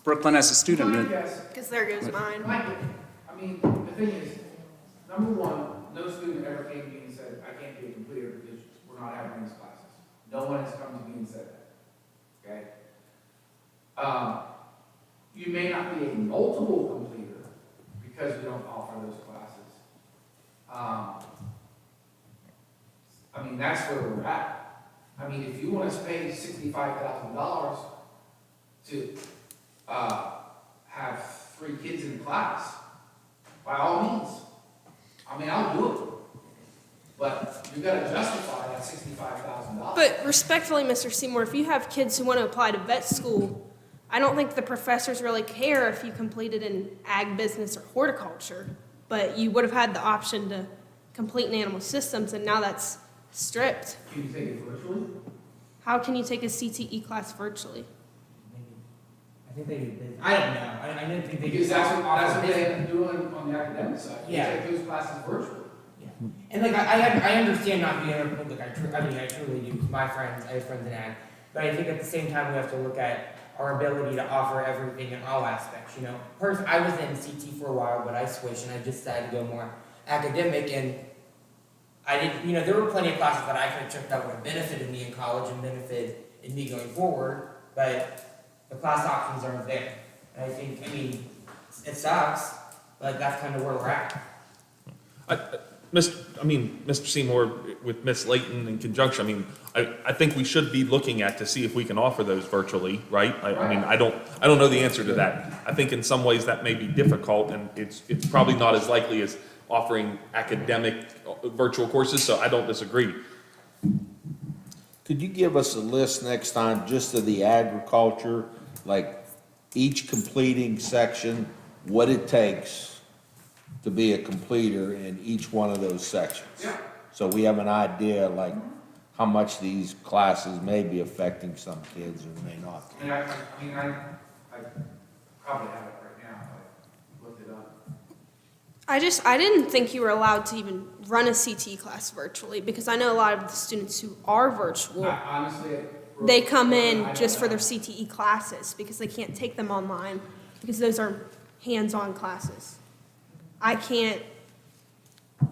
C: Brooklyn, as a student,
O: Because there goes mine.
N: I mean, the thing is, number one, no student ever came to me and said, I can't be a completer because we're not having these classes. No one has come to me and said that. Okay? You may not be a multiple completer because we don't offer those classes. I mean, that's where we're at. I mean, if you want us to pay $65,000 to have 3 kids in class, by all means. I mean, I'll do it. But you gotta justify that $65,000.
O: But respectfully, Mr. Seymour, if you have kids who want to apply to vet school, I don't think the professors really care if you completed in ag business or horticulture, but you would have had the option to complete in animal systems, and now that's stripped.
N: Can you take it virtually?
O: How can you take a CTE class virtually?
E: I think they do business. I don't know. I didn't think they
N: Because
E: do
N: that's
E: offer
N: what they
E: business.
N: end up doing on the academic side.
E: Yeah.
N: They take those classes virtually.
E: And I understand not being able to, I truly do, 'cause I have friends in ag, but I think at the same time we have to look at our ability to offer everything in all aspects, First, I was in CT for a while, but I switched and I just decided to go more academic, and I didn't, there were plenty of classes that I could have took that would have benefited me in college and benefited me going forward, but the class options aren't there. And I think, it sucks, but that's kind of where we're at.
B: Mr. Seymour, with Ms. Layton in conjunction, I think we should be looking at to see if we can offer those virtually, right? I don't know the answer to that. I think in some ways that may be difficult, and it's probably not as likely as offering academic virtual courses, so I don't disagree.
K: Could you give us a list next time just of the agriculture, like each completing section, what it takes to be a completer in each one of those sections?
N: Yeah.
K: So we have an idea like how much these classes may be affecting some kids or may not.
N: I probably have it right now, I looked it up.
O: I didn't think you were allowed to even run a CT class virtually, because I know a lot of the students who are virtual,
N: Honestly,
O: they come in just for their CTE classes because they can't take them online because those are hands-on classes. I can't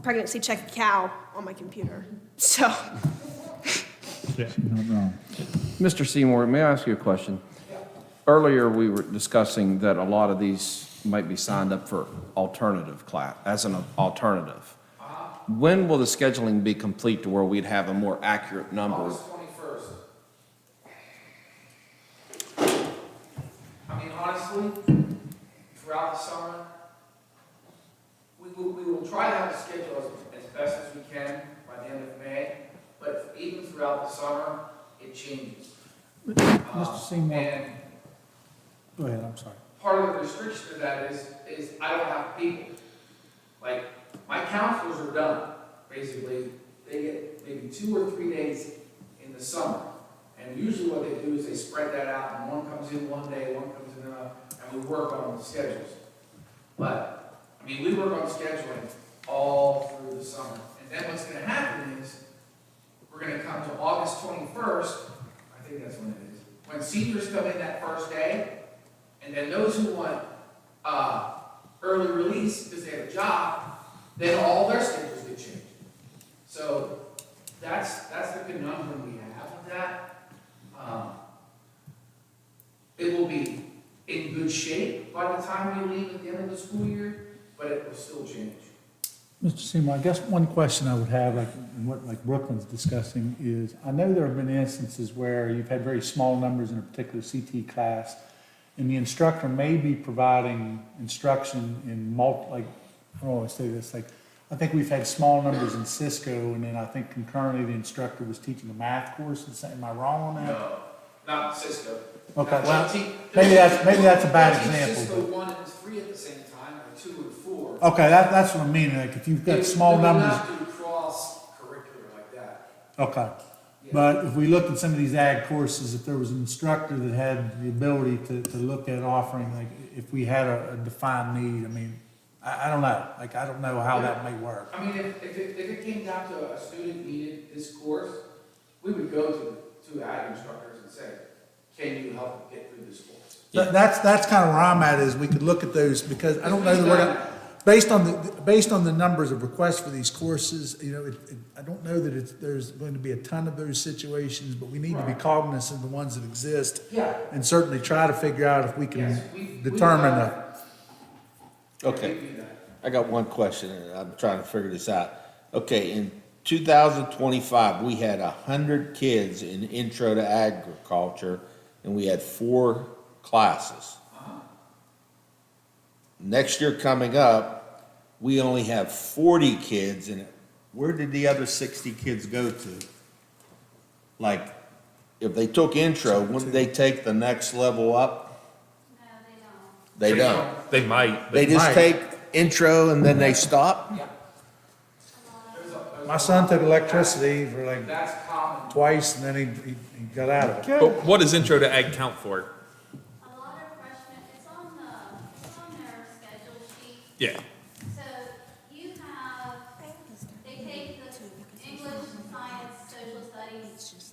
O: pregnancy check a cow on my computer. So,
A: Not wrong.
D: Mr. Seymour, may I ask you a question? Earlier, we were discussing that a lot of these might be signed up for alternative class, as an alternative. When will the scheduling be complete to where we'd have a more accurate number?
N: August 21st. I mean, honestly, throughout the summer, we will try to have a schedule as best as we can by the end of May, but even throughout the summer, it changes.
A: Mr. Seymour,
N: And
A: go ahead, I'm sorry.
N: part of the restriction to that is I don't have people. Like, my counselors are done, basically. They get maybe 2 or 3 days in the summer. And usually what they do is they spread that out, and one comes in one day, one comes in another, and we work on the schedules. But, I mean, we work on scheduling all through the summer. And then what's gonna happen is, we're gonna come to August 21st, I think that's when it is, when seniors come in that first day, and then those who want early release because they have a job, then all their schedules get changed. So that's the conundrum we have with that. It will be in good shape by the time we leave at the end of the school year, but it will still change.
A: Mr. Seymour, I guess one question I would have, like, and what, like Brooklyn's discussing, is I know there have been instances where you've had very small numbers in a particular CT class, and the instructor may be providing instruction in like, I don't always say this, like, I think we've had small numbers in Cisco, and then I think concurrently the instructor was teaching a math course. Am I wrong on that?
N: No, not Cisco.
A: Okay,
N: Now,
A: well,
N: teach-
A: maybe that's a bad
N: teach
A: example.
N: Cisco 1 and 3 at the same time, or 2 and 4.
A: Okay, that's what I mean, like, if you've got small
N: They would
A: numbers.
N: not do cross-curricular like that.
A: Okay, but if we looked at some of these ag courses, if there was an instructor that had the ability to look at offering, like, if we had a defined need, I mean, I don't know, like, I don't know how that may work.
N: I mean, if it came down to a student needed this course, we would go to ag instructors and say, can you help get through this course?
A: That's kind of where I'm at, is we could look at those, because I don't know that we're gonna, based on the numbers of requests for these courses, you know, I don't know that there's going to be a ton of those situations, but we need to be cognizant of the ones that exist.
N: Yeah.
A: And certainly try to figure out if we can
N: Yes, we've
A: determine
N: done
K: Okay, I got one question, and I'm trying to figure this out. Okay, in 2025, we had 100 kids in Intro to Agriculture, and we had 4 classes. Next year coming up, we only have 40 kids in it. Where did the other 60 kids go to? Like, if they took intro, wouldn't they take the next level up?
G: No, they don't.
K: They don't.
B: They might.
K: They just take intro and then they stop?
A: My son took electricity for like
N: That's common.
A: twice, and then he got out of it.
B: But what does Intro to Ag count for?
G: A lot of freshmen, it's on their schedule sheet.
B: Yeah.
G: So you have, they take the English, science, social studies,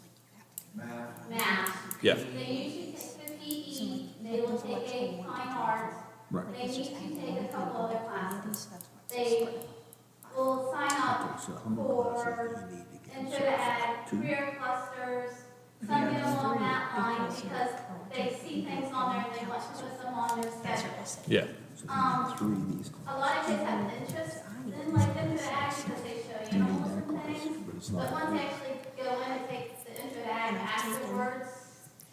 G: math.
B: Yeah.
G: They usually take the PE, they will take a fine arts.
K: Right.
G: They need to take a couple other classes. They will sign up for Intro to Ag, career clusters, something along that line, because they see things on there and they want to put them on their schedule.
B: Yeah.
G: A lot of kids have interest in like Intro to Ag because they show animals and things, but once they actually go in and take the Intro to Ag afterwards,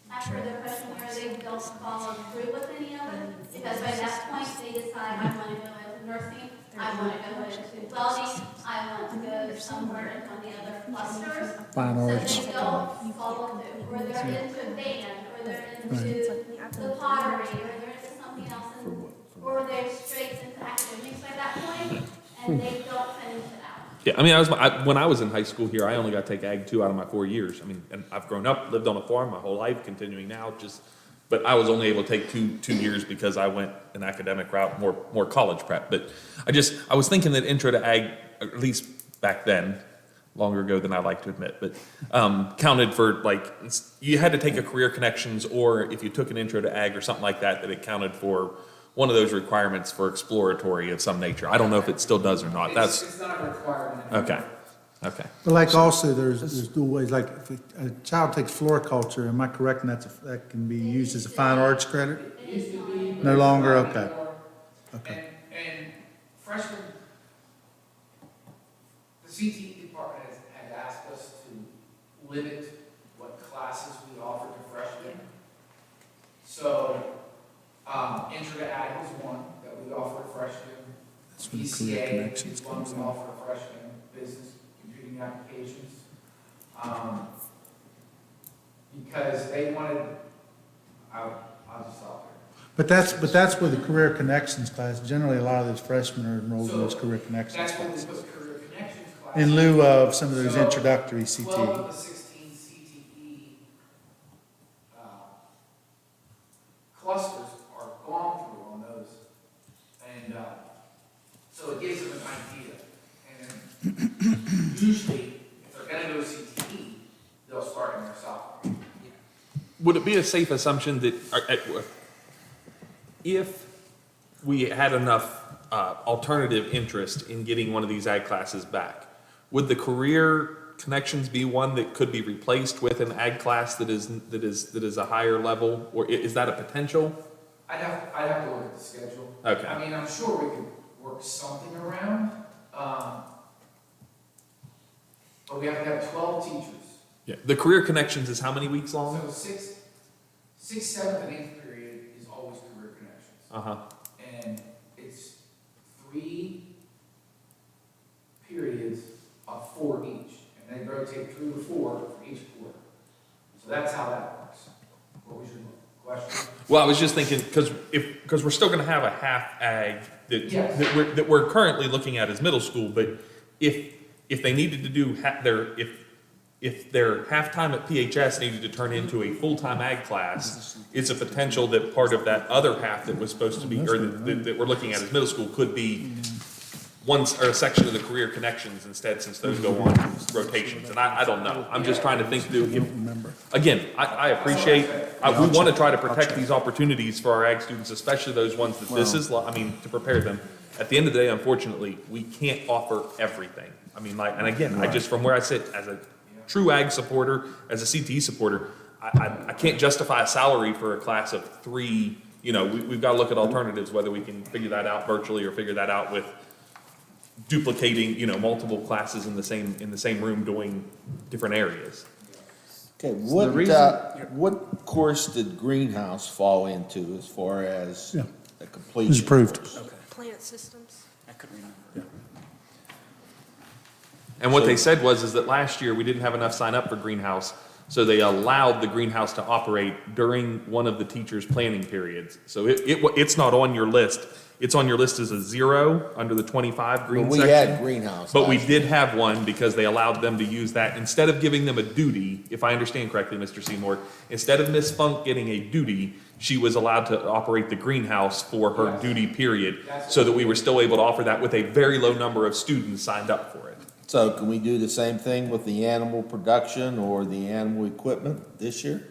G: after their freshman year, they don't follow through with any of it, because by that point, they decide, I want to go into nursing, I want to go into welding, I want to go somewhere in one of the other clusters.
A: Fine arts.
G: So they don't follow through, or they're into band, or they're into the pottery, or they're into something else, or they're straight into academics by that point, and they don't finish it out.
B: Yeah, I mean, when I was in high school here, I only got to take Ag 2 out of my 4 years. I mean, and I've grown up, lived on a farm my whole life, continuing now, but I was only able to take two years because I went an academic route, more college prep. But I was thinking that Intro to Ag, at least back then, longer ago than I like to admit, but counted for, like, you had to take a career connections, or if you took an Intro to Ag or something like that, that it counted for one of those requirements for exploratory of some nature. I don't know if it still does or not.
N: It's not a requirement.
B: Okay. Okay.
A: But like also, there's dual ways, like if a child takes floriculture, am I correct, and that can be used as a fine arts credit?
N: It used to be. but
A: No
N: it's
A: longer?
N: not
A: Okay.
N: anymore.
A: Okay.
N: And freshmen, the CTE department has asked us to limit what classes we offer to freshmen. So, intro to ag is one that we offer to freshmen.
A: That's where the career
N: PCA
A: connections
N: is one
A: comes
N: we
A: in.
N: offer to freshmen, business computing applications. Because they wanted, I'll just stop there.
A: But that's where the career connections class, generally a lot of those freshmen are enrolled in those
N: So,
A: career connections
N: That's when we
A: classes.
N: put career connections class.
A: In lieu of some of those
N: So,
A: introductory
N: 12
A: CTE.
N: of the 16 CTE clusters are gone through on those. And so it gives them an idea. And usually, if they're going to go CTE, they'll start in their sophomore year.
B: Would it be a safe assumption that if we had enough alternative interest in getting one of these ag classes back, would the career connections be one that could be replaced with an ag class that is a higher level, or is that a potential?
N: I'd have to look at the schedule.
B: Okay.
N: I mean, I'm sure we could work something around, but we have to have 12 teachers.
B: Yeah. The career connections is how many weeks long?
N: So sixth, 7th, and 8th period is always career connections.
B: Uh-huh.
N: And it's 3 periods of 4 each, and they rotate through the 4 for each quarter. So that's how that works. What was your question?
B: Well, I was just thinking, because we're still gonna have a half ag
N: Yes.
B: that we're currently looking at as middle school, but if they needed to do if their halftime at PHS needed to turn into a full-time ag class, it's a potential that part of that other half that was supposed to be, or that we're looking at as middle school could be or a section of the career connections instead, since those go on rotations. And I don't know. I'm just trying to think through. Again, I appreciate, we want to try to protect these opportunities for our ag students, especially those ones that this is, to prepare them. At the end of the day, unfortunately, we can't offer everything. I mean, and again, I just, from where I sit as a true ag supporter, as a CTE supporter, I can't justify a salary for a class of 3. We've got to look at alternatives, whether we can figure that out virtually or figure that out with duplicating, multiple classes in the same room doing different areas.
K: Okay,
C: reason-
K: what course did greenhouse fall into as far as
A: Yeah.
K: the
A: It
K: completion?
A: was approved.
K: course?
O: Plant systems.
C: I couldn't remember.
B: And what they said is that last year we didn't have enough sign up for greenhouse, so they allowed the greenhouse to operate during one of the teachers' planning periods. So it's not on your list. It's on your list as a 0 under the 25 green
K: But we
B: section.
K: had greenhouse.
B: But we
K: last
B: did have one because they allowed them to use that. Instead of giving them a duty, if I understand correctly, Mr. Seymour, instead of Miss Funk getting a duty, she was allowed to operate the greenhouse for her duty period, so that we were still able to offer that with a very low number of students signed up for it.
K: So can we do the same thing with the animal production or the animal equipment this year?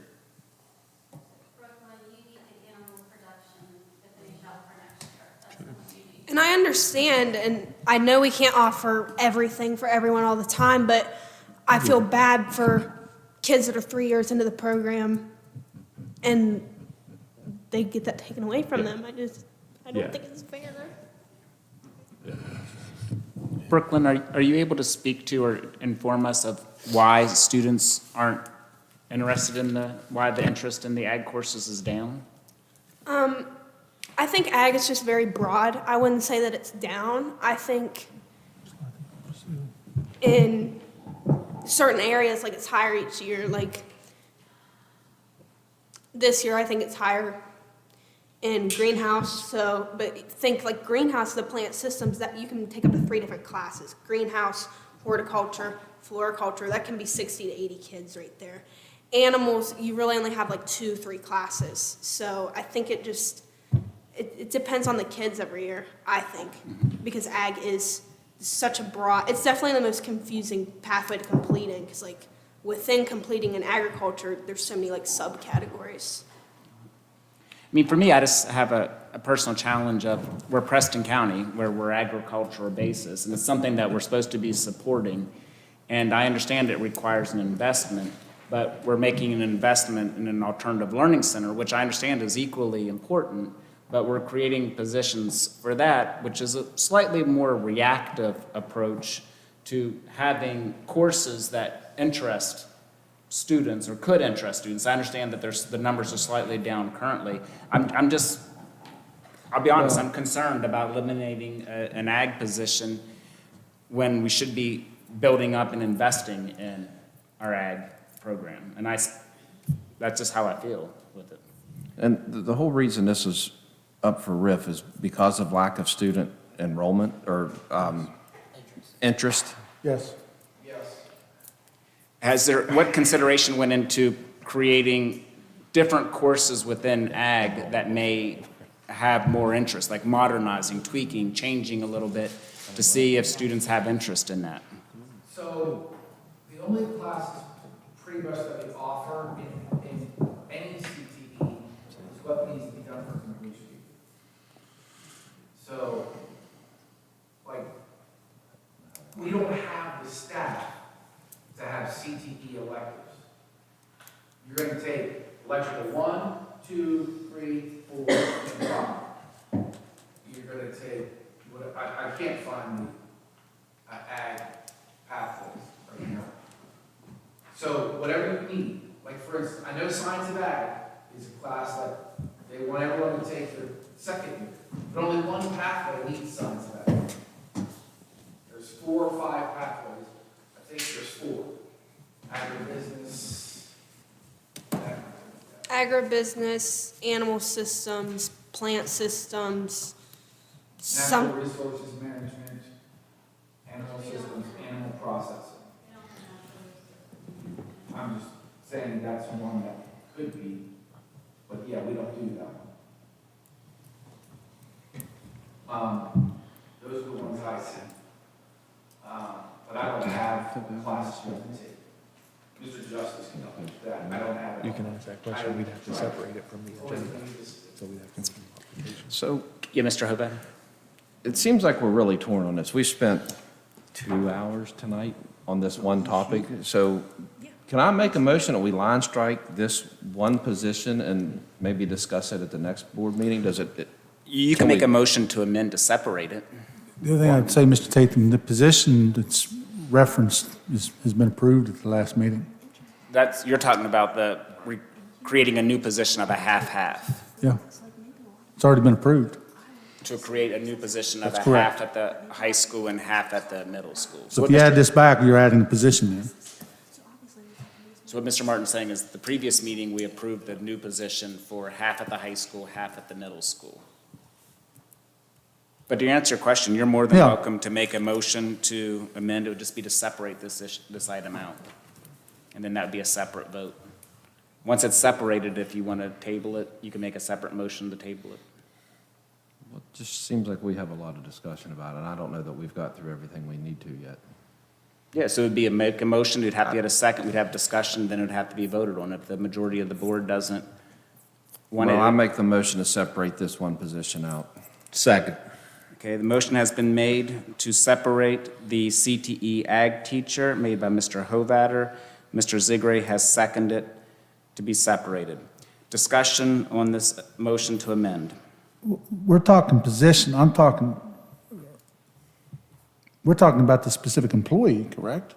G: Brooklyn, you need the animal production to finish up for next year. That's what you need.
O: And I understand, and I know we can't offer everything for everyone all the time, but I feel bad for kids that are 3 years into the program and they get that taken away from them. I don't
B: Yeah.
O: think it's fair.
C: Brooklyn, are you able to speak to or inform us of why students aren't interested in why the interest in the ag courses is down?
O: I think ag is just very broad. I wouldn't say that it's down. I think in certain areas, like it's higher each year. Like this year, I think it's higher in greenhouse. So, but think like greenhouse, the plant systems that you can take up to 3 different classes: greenhouse, horticulture, floriculture. That can be 60 to 80 kids right there. Animals, you really only have like 2-3 classes. So I think it just, it depends on the kids every year, I think, because ag is such a broad, it's definitely the most confusing pathway to completing, because like within completing in agriculture, there's so many like subcategories.
C: I mean, for me, I just have a personal challenge of, we're Preston County, where we're agricultural basis, and it's something that we're supposed to be supporting. And I understand it requires an investment, but we're making an investment in an alternative learning center, which I understand is equally important, but we're creating positions for that, which is a slightly more reactive approach to having courses that interest students or could interest students. I understand that the numbers are slightly down currently. I'll be honest, I'm concerned about eliminating an ag position when we should be building up and investing in our ag program. And that's just how I feel with it.
D: And the whole reason this is up for RIF is because of lack of student enrollment or interest.
A: Yes.
C: What consideration went into creating different courses within ag that may have more interest, like modernizing, tweaking, changing a little bit to see if students have interest in that?
N: So the only classes pretty much that we offer in any CTE is what needs to be done for completion. So, like, we don't have the staff to have CTE electives. You're going to take electrical 1, 2, 3, 4, and 5. You're going to take, I can't find the ag pathways right now. So whatever you need, like for instance, I know Science of Ag is a class that they want everyone to take their second year, but only one pathway needs Science of Ag. There's 4 or 5 pathways. I think there's 4. Agribusiness.
O: Agribusiness, animal systems, plant systems,
N: Natural resources management, animal systems, animal processing. I'm just saying that's one that could be, but yeah, we don't do that one. Those are the ones I see. But I don't have the classes to take. Mr. Justice can help me with that. I don't have it.
B: You can ask that question, we'd have to separate it from the agenda. So we'd have to.
D: So
C: Yeah, Mr. Hoban?
D: it seems like we're really torn on this. We spent 2 hours tonight on this one topic. So can I make a motion that we line strike this one position and maybe discuss it at the next board meeting? Does it?
C: You can make a motion to amend to separate it.
A: The other thing I'd say, Mr. Tatum, the position that's referenced has been approved at the last meeting.
C: You're talking about creating a new position of a half-half.
A: Yeah. It's already been approved.
C: To create a new position of
A: That's
C: a
A: correct.
C: half at the high school and half at the middle school.
A: So if you add this back, you're adding a position in.
C: So what Mr. Martin's saying is, the previous meeting, we approved the new position for half at the high school, half at the middle school. But to answer your question, you're more than
A: Yeah.
C: welcome to make a motion to amend. It would just be to separate this item out. And then that would be a separate vote. Once it's separated, if you want to table it, you can make a separate motion to table it.
D: Well, it just seems like we have a lot of discussion about it, and I don't know that we've got through everything we need to yet.
C: Yeah, so it would be make a motion, you'd have to get a second, we'd have discussion, then it would have to be voted on. If the majority of the board doesn't want it.
D: Well, I make the motion to separate this one position out.
K: Second.
C: Okay, the motion has been made to separate the CTE ag teacher, made by Mr. Hovatter. Mr. Zigray has seconded to be separated. Discussion on this motion to amend.
A: We're talking position, we're talking about the specific employee, correct?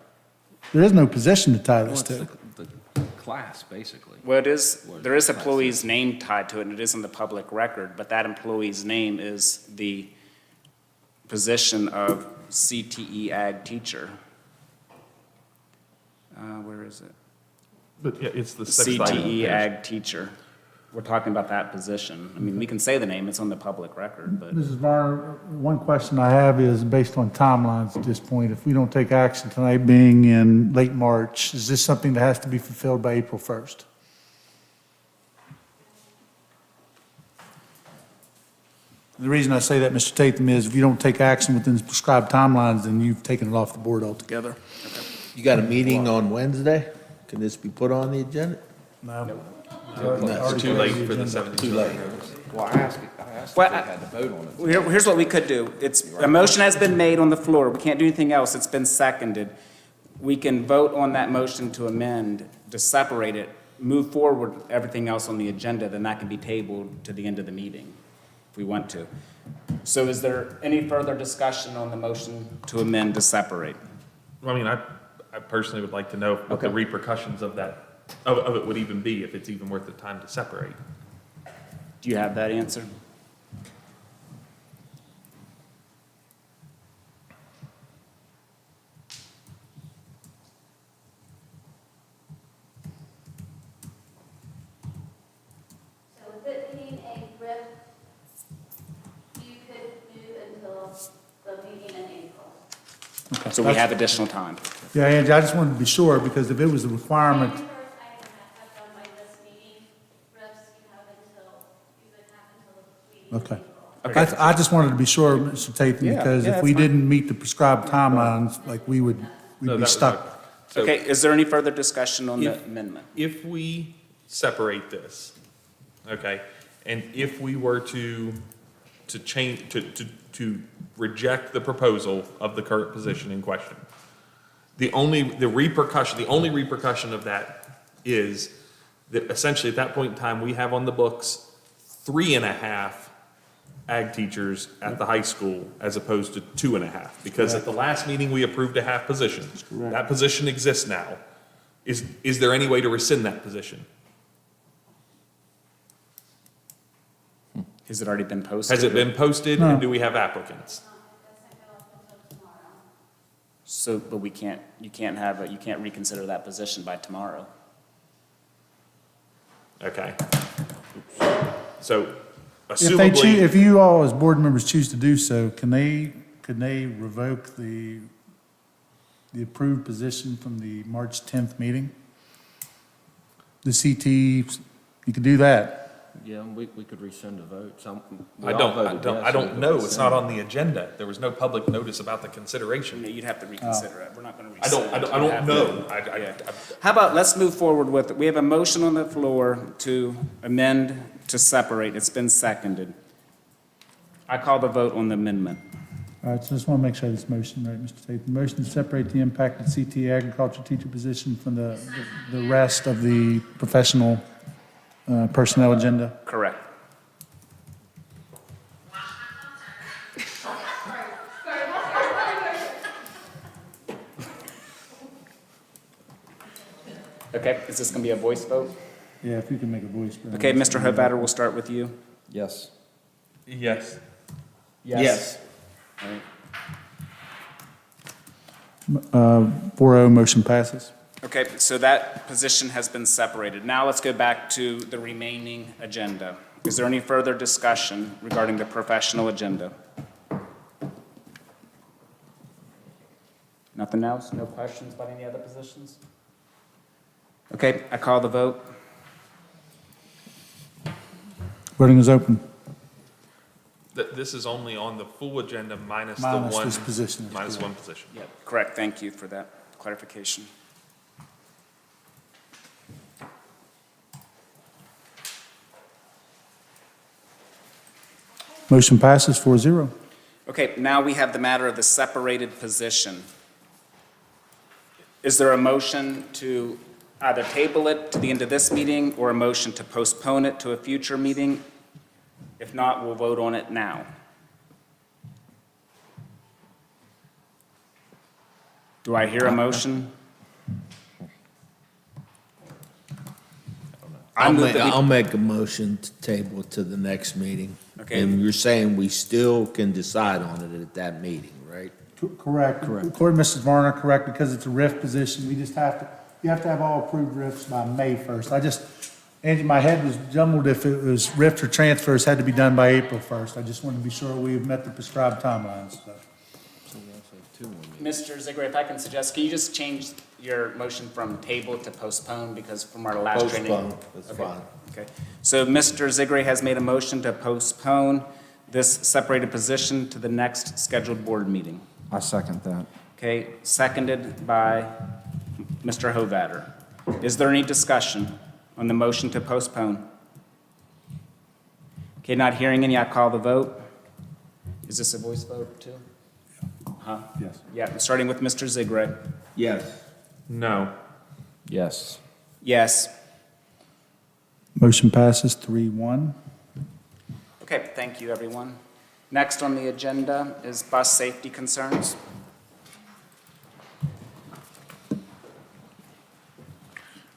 A: There is no position to tie this to.
D: The class, basically.
C: Well, there is an employee's name tied to it, and it is in the public record, but that employee's name is the position of CTE ag teacher. Where is it?
B: But yeah, it's the
C: CTE ag teacher. We're talking about that position. I mean, we can say the name, it's on the public record, but
A: Mrs. Varner, one question I have is based on timelines at this point. If we don't take action tonight, being in late March, is this something that has to be fulfilled by April 1st? The reason I say that, Mr. Tatum, is if you don't take action within the prescribed timelines, then you've taken it off the board altogether.
K: You got a meeting on Wednesday? Can this be put on the agenda?
A: No.
B: It's too late for the 17th.
K: Too late.
D: Well, I asked if we
C: Well,
D: had to vote on it.
C: here's what we could do. A motion has been made on the floor. We can't do anything else. It's been seconded. we can vote on that motion to amend, to separate it, move forward with everything else on the agenda, then that can be tabled to the end of the meeting, if we want to. So is there any further discussion on the motion to amend to separate?
B: Well, I mean, I personally would like to know what the
C: Okay.
B: repercussions of that, of it would even be, if it's even worth the time to separate.
C: Do you have that answer?
G: So with it being a RIF, you could move until the meeting in April.
C: So we have additional time.
A: Yeah, Angie, I just wanted to be sure, because if it was a requirement,
G: Any first item have done by this meeting, RIFs you have until, you would have until the meeting in
A: okay.
G: April.
A: I just wanted to be sure, Mr. Tatham,
C: Yeah,
A: because
C: yeah,
A: if we
C: that's fine.
A: didn't meet the prescribed timelines, like, we'd
B: No,
A: be
B: that-
A: stuck.
B: So
C: Okay, is there any further discussion on the
B: If-
C: amendment?
B: If we separate this, okay, and if we were to change, to reject the proposal of the current position in question, the only repercussion of that is that essentially at that point in time, we have on the books 3.5 ag teachers at the high school as opposed to 2.5. Because at the last meeting, we approved a half position. That position exists now. Is there any way to rescind that position?
C: Has it already been posted?
B: Has it been posted,
A: No.
B: and do we have applicants?
C: So, but we can't, you can't reconsider that position by tomorrow.
B: Okay. So
A: If they choose,
B: assumably,
A: if you all as board members choose to do so, could they revoke the approved position from the March 10th meeting? The CT, you could do that.
D: Yeah, we could rescind the vote.
B: I don't know. It's not on the agenda. There was no public notice about the consideration.
C: You'd have to reconsider it. We're not going to
B: I
C: rescind.
B: don't know.
C: How about, let's move forward with it. We have a motion on the floor to amend, to separate. It's been seconded. I call the vote on the amendment.
A: All right, so just want to make sure this motion, right, Mr. Tate? The motion to separate the impacted CT agriculture teacher position from the rest of the professional personnel agenda.
C: Correct. Okay, is this going to be a voice vote?
A: Yeah, if you can make a voice. vote.
C: Okay, Mr. Hovatter, we'll start with you.
D: Yes.
B: Yes.
C: Yes.
A: 4-0, motion passes.
C: Okay, so that position has been separated. Now let's go back to the remaining agenda. Is there any further discussion regarding the professional agenda? Nothing else? No questions about any other positions? Okay, I call the vote.
A: Voting is open.
B: This is only on the full agenda minus the
A: Minus
B: one.
A: this position, that's
B: Minus
A: correct.
B: one position.
C: Yep, correct. Thank you for that clarification.
A: Motion passes 4-0.
C: Okay, now we have the matter of the separated position. Is there a motion to either table it to the end of this meeting or a motion to postpone it to a future meeting? If not, we'll vote on it now. Do I hear a motion? I move that we-
K: I'll make a motion to table it to the next meeting.
C: Okay.
K: And you're saying we still can decide on it at that meeting, right?
A: Correct. According to Mrs. Varner, correct, because it's a RIF position, we just have to, you have to have all approved RIFs by May 1st. Angie, my head was jumbled if it was RIFs or transfers had to be done by April 1st. I just wanted to be sure we've met the prescribed timelines, so.
C: Mr. Ziegler, if I can suggest, can you just change your motion from table to postpone, because from our last training?
K: Postpone, that's
C: Okay,
K: fine.
C: Okay, so Mr. Ziegler has made a motion to postpone this separated position to the next scheduled board meeting.
D: I second that.
C: Okay, seconded by Mr. Hovatter. Is there any discussion on the motion to postpone? Okay, not hearing any, I call the vote. Is this a voice vote too? Huh?
A: Yes.
C: Yeah, starting with Mr. Ziegler.
K: Yes.
B: No.
D: Yes.
C: Yes.
A: Motion passes 3-1.
C: Okay, thank you, everyone. Next on the agenda is bus safety concerns.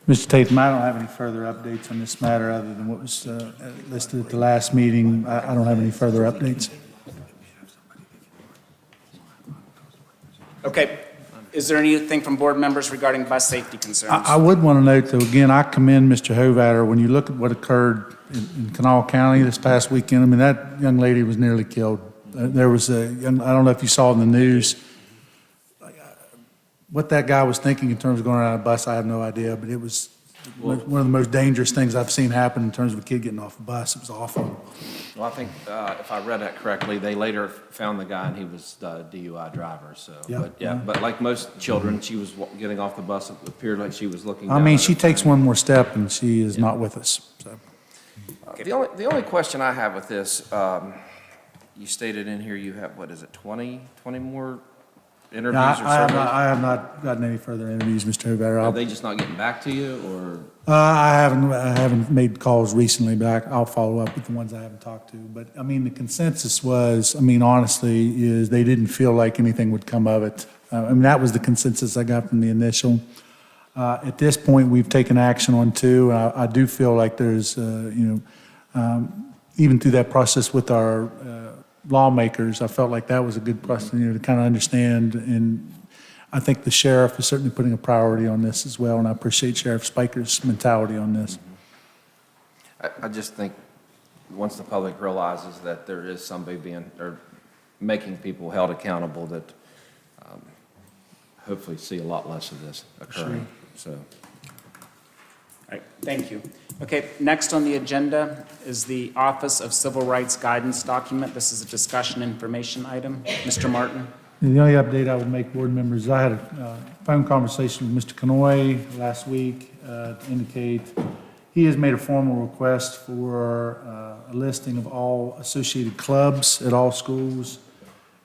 A: Mr. Tatum, I don't have any further updates on this matter other than what was listed at the last meeting. I don't have any further updates.
C: Okay, is there anything from board members regarding bus safety concerns?
A: I would want to note, though, again, I commend Mr. Hovatter. When you look at what occurred in Kanawha County this past weekend, I mean, that young lady was nearly killed. There was I don't know if you saw in the news, what that guy was thinking in terms of going around a bus, I have no idea, but it was one of the most dangerous things I've seen happen in terms of a kid getting off a bus. It was awful.
D: Well, I think, if I read that correctly, they later found the guy and he was the DUI driver, so.
A: Yeah.
D: But like most children, she was getting off the bus, it appeared like she was looking
A: I
D: down
A: mean,
D: at
A: she
D: her
A: takes
D: phone.
A: one more step and she is not with us, so.
D: The only question I have with this, you stated in here you have, what is it, 20 more interviews
A: No,
D: or
A: I
D: surveys?
A: have not gotten any further interviews, Mr. Hovatter.
D: Are they just not getting back to you, or?
A: I haven't made calls recently, but I'll follow up with the ones I haven't talked to. But, I mean, the consensus was, I mean, honestly, is they didn't feel like anything would come of it. I mean, that was the consensus I got from the initial. At this point, we've taken action on 2. I do feel like there's, even through that process with our lawmakers, I felt like that was a good process, to kind of understand. And I think the sheriff is certainly putting a priority on this as well, and I appreciate Sheriff Spiker's mentality on this.
D: I just think, once the public realizes that there is somebody or making people held accountable, that hopefully see a lot less of this occurring, so.
C: All right, thank you. Okay, next on the agenda is the Office of Civil Rights Guidance document. This is a discussion information item. Mr. Martin?
A: The only update I would make, board members, I had a phone conversation with Mr. Kanoy last week to indicate he has made a formal request for a listing of all associated clubs at all schools,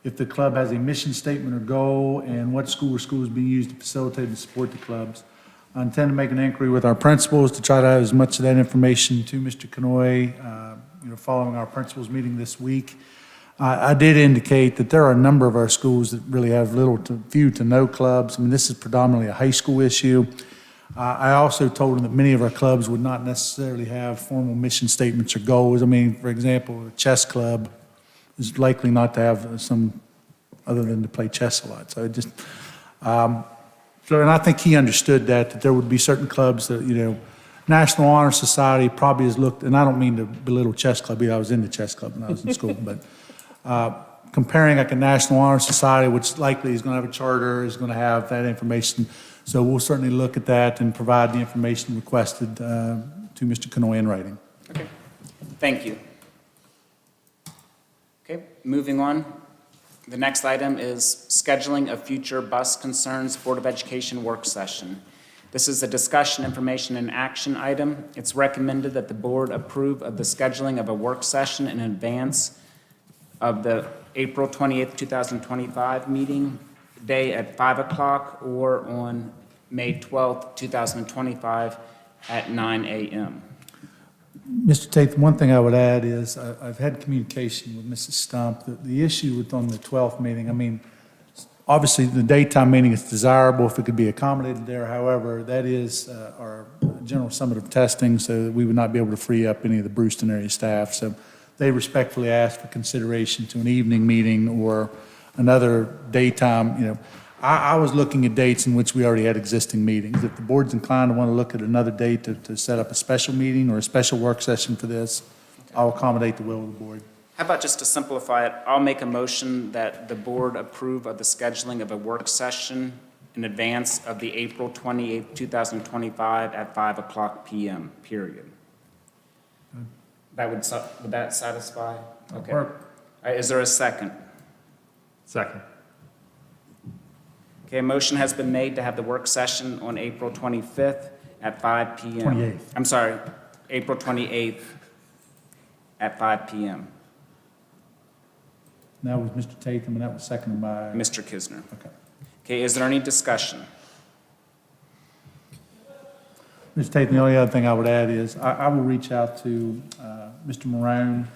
A: if the club has a mission statement or goal, and what school or schools being used to facilitate and support the clubs. I intend to make an inquiry with our principals to try to have as much of that information to Mr. Kanoy, following our principals meeting this week. I did indicate that there are a number of our schools that really have few to no clubs. I mean, this is predominantly a high school issue. I also told them that many of our clubs would not necessarily have formal mission statements or goals. I mean, for example, a chess club is likely not to have some other than to play chess a lot. So it just, and I think he understood that there would be certain clubs that, National Honor Society probably has looked, and I don't mean to belittle chess club, I was in the chess club when I was in school, but comparing like a National Honor Society, which likely is going to have a charter, is going to have that information. So we'll certainly look at that and provide the information requested to Mr. Kanoy in writing.
C: Okay, thank you. Okay, moving on. The next item is scheduling a future bus concerns Board of Education work session. This is a discussion, information, and action item. It's recommended that the board approve of the scheduling of a work session in advance of the April 28th, 2025 meeting day at 5 o'clock or on May 12th, 2025 at 9 a.m.
A: Mr. Tate, one thing I would add is I've had communication with Mrs. Stump. The issue with on the 12th meeting, I mean, obviously the daytime meeting is desirable if it could be accommodated there. However, that is our general summative testing, so that we would not be able to free up any of the Brewston area staff. So they respectfully asked for consideration to an evening meeting or another daytime, I was looking at dates in which we already had existing meetings. If the board's inclined to want to look at another date to set up a special meeting or a special work session for this, I'll accommodate the will of the board.
C: How about just to simplify it, I'll make a motion that the board approve of the scheduling of a work session in advance of the April 28th, 2025 at 5 o'clock p.m., period. Would that satisfy? Okay. All right, is there a second?
B: Second.
C: Okay, a motion has been made to have the work session on April 25th at 5 p.m.
A: 28th.
C: I'm sorry, April 28th at 5 p.m.
A: That was Mr. Tatum, and that was seconded by?
C: Mr. Kisner.
A: Okay.
C: Okay, is there any discussion?
A: Mr. Tatum, the only other thing I would add is I will reach out to Mr. Morone.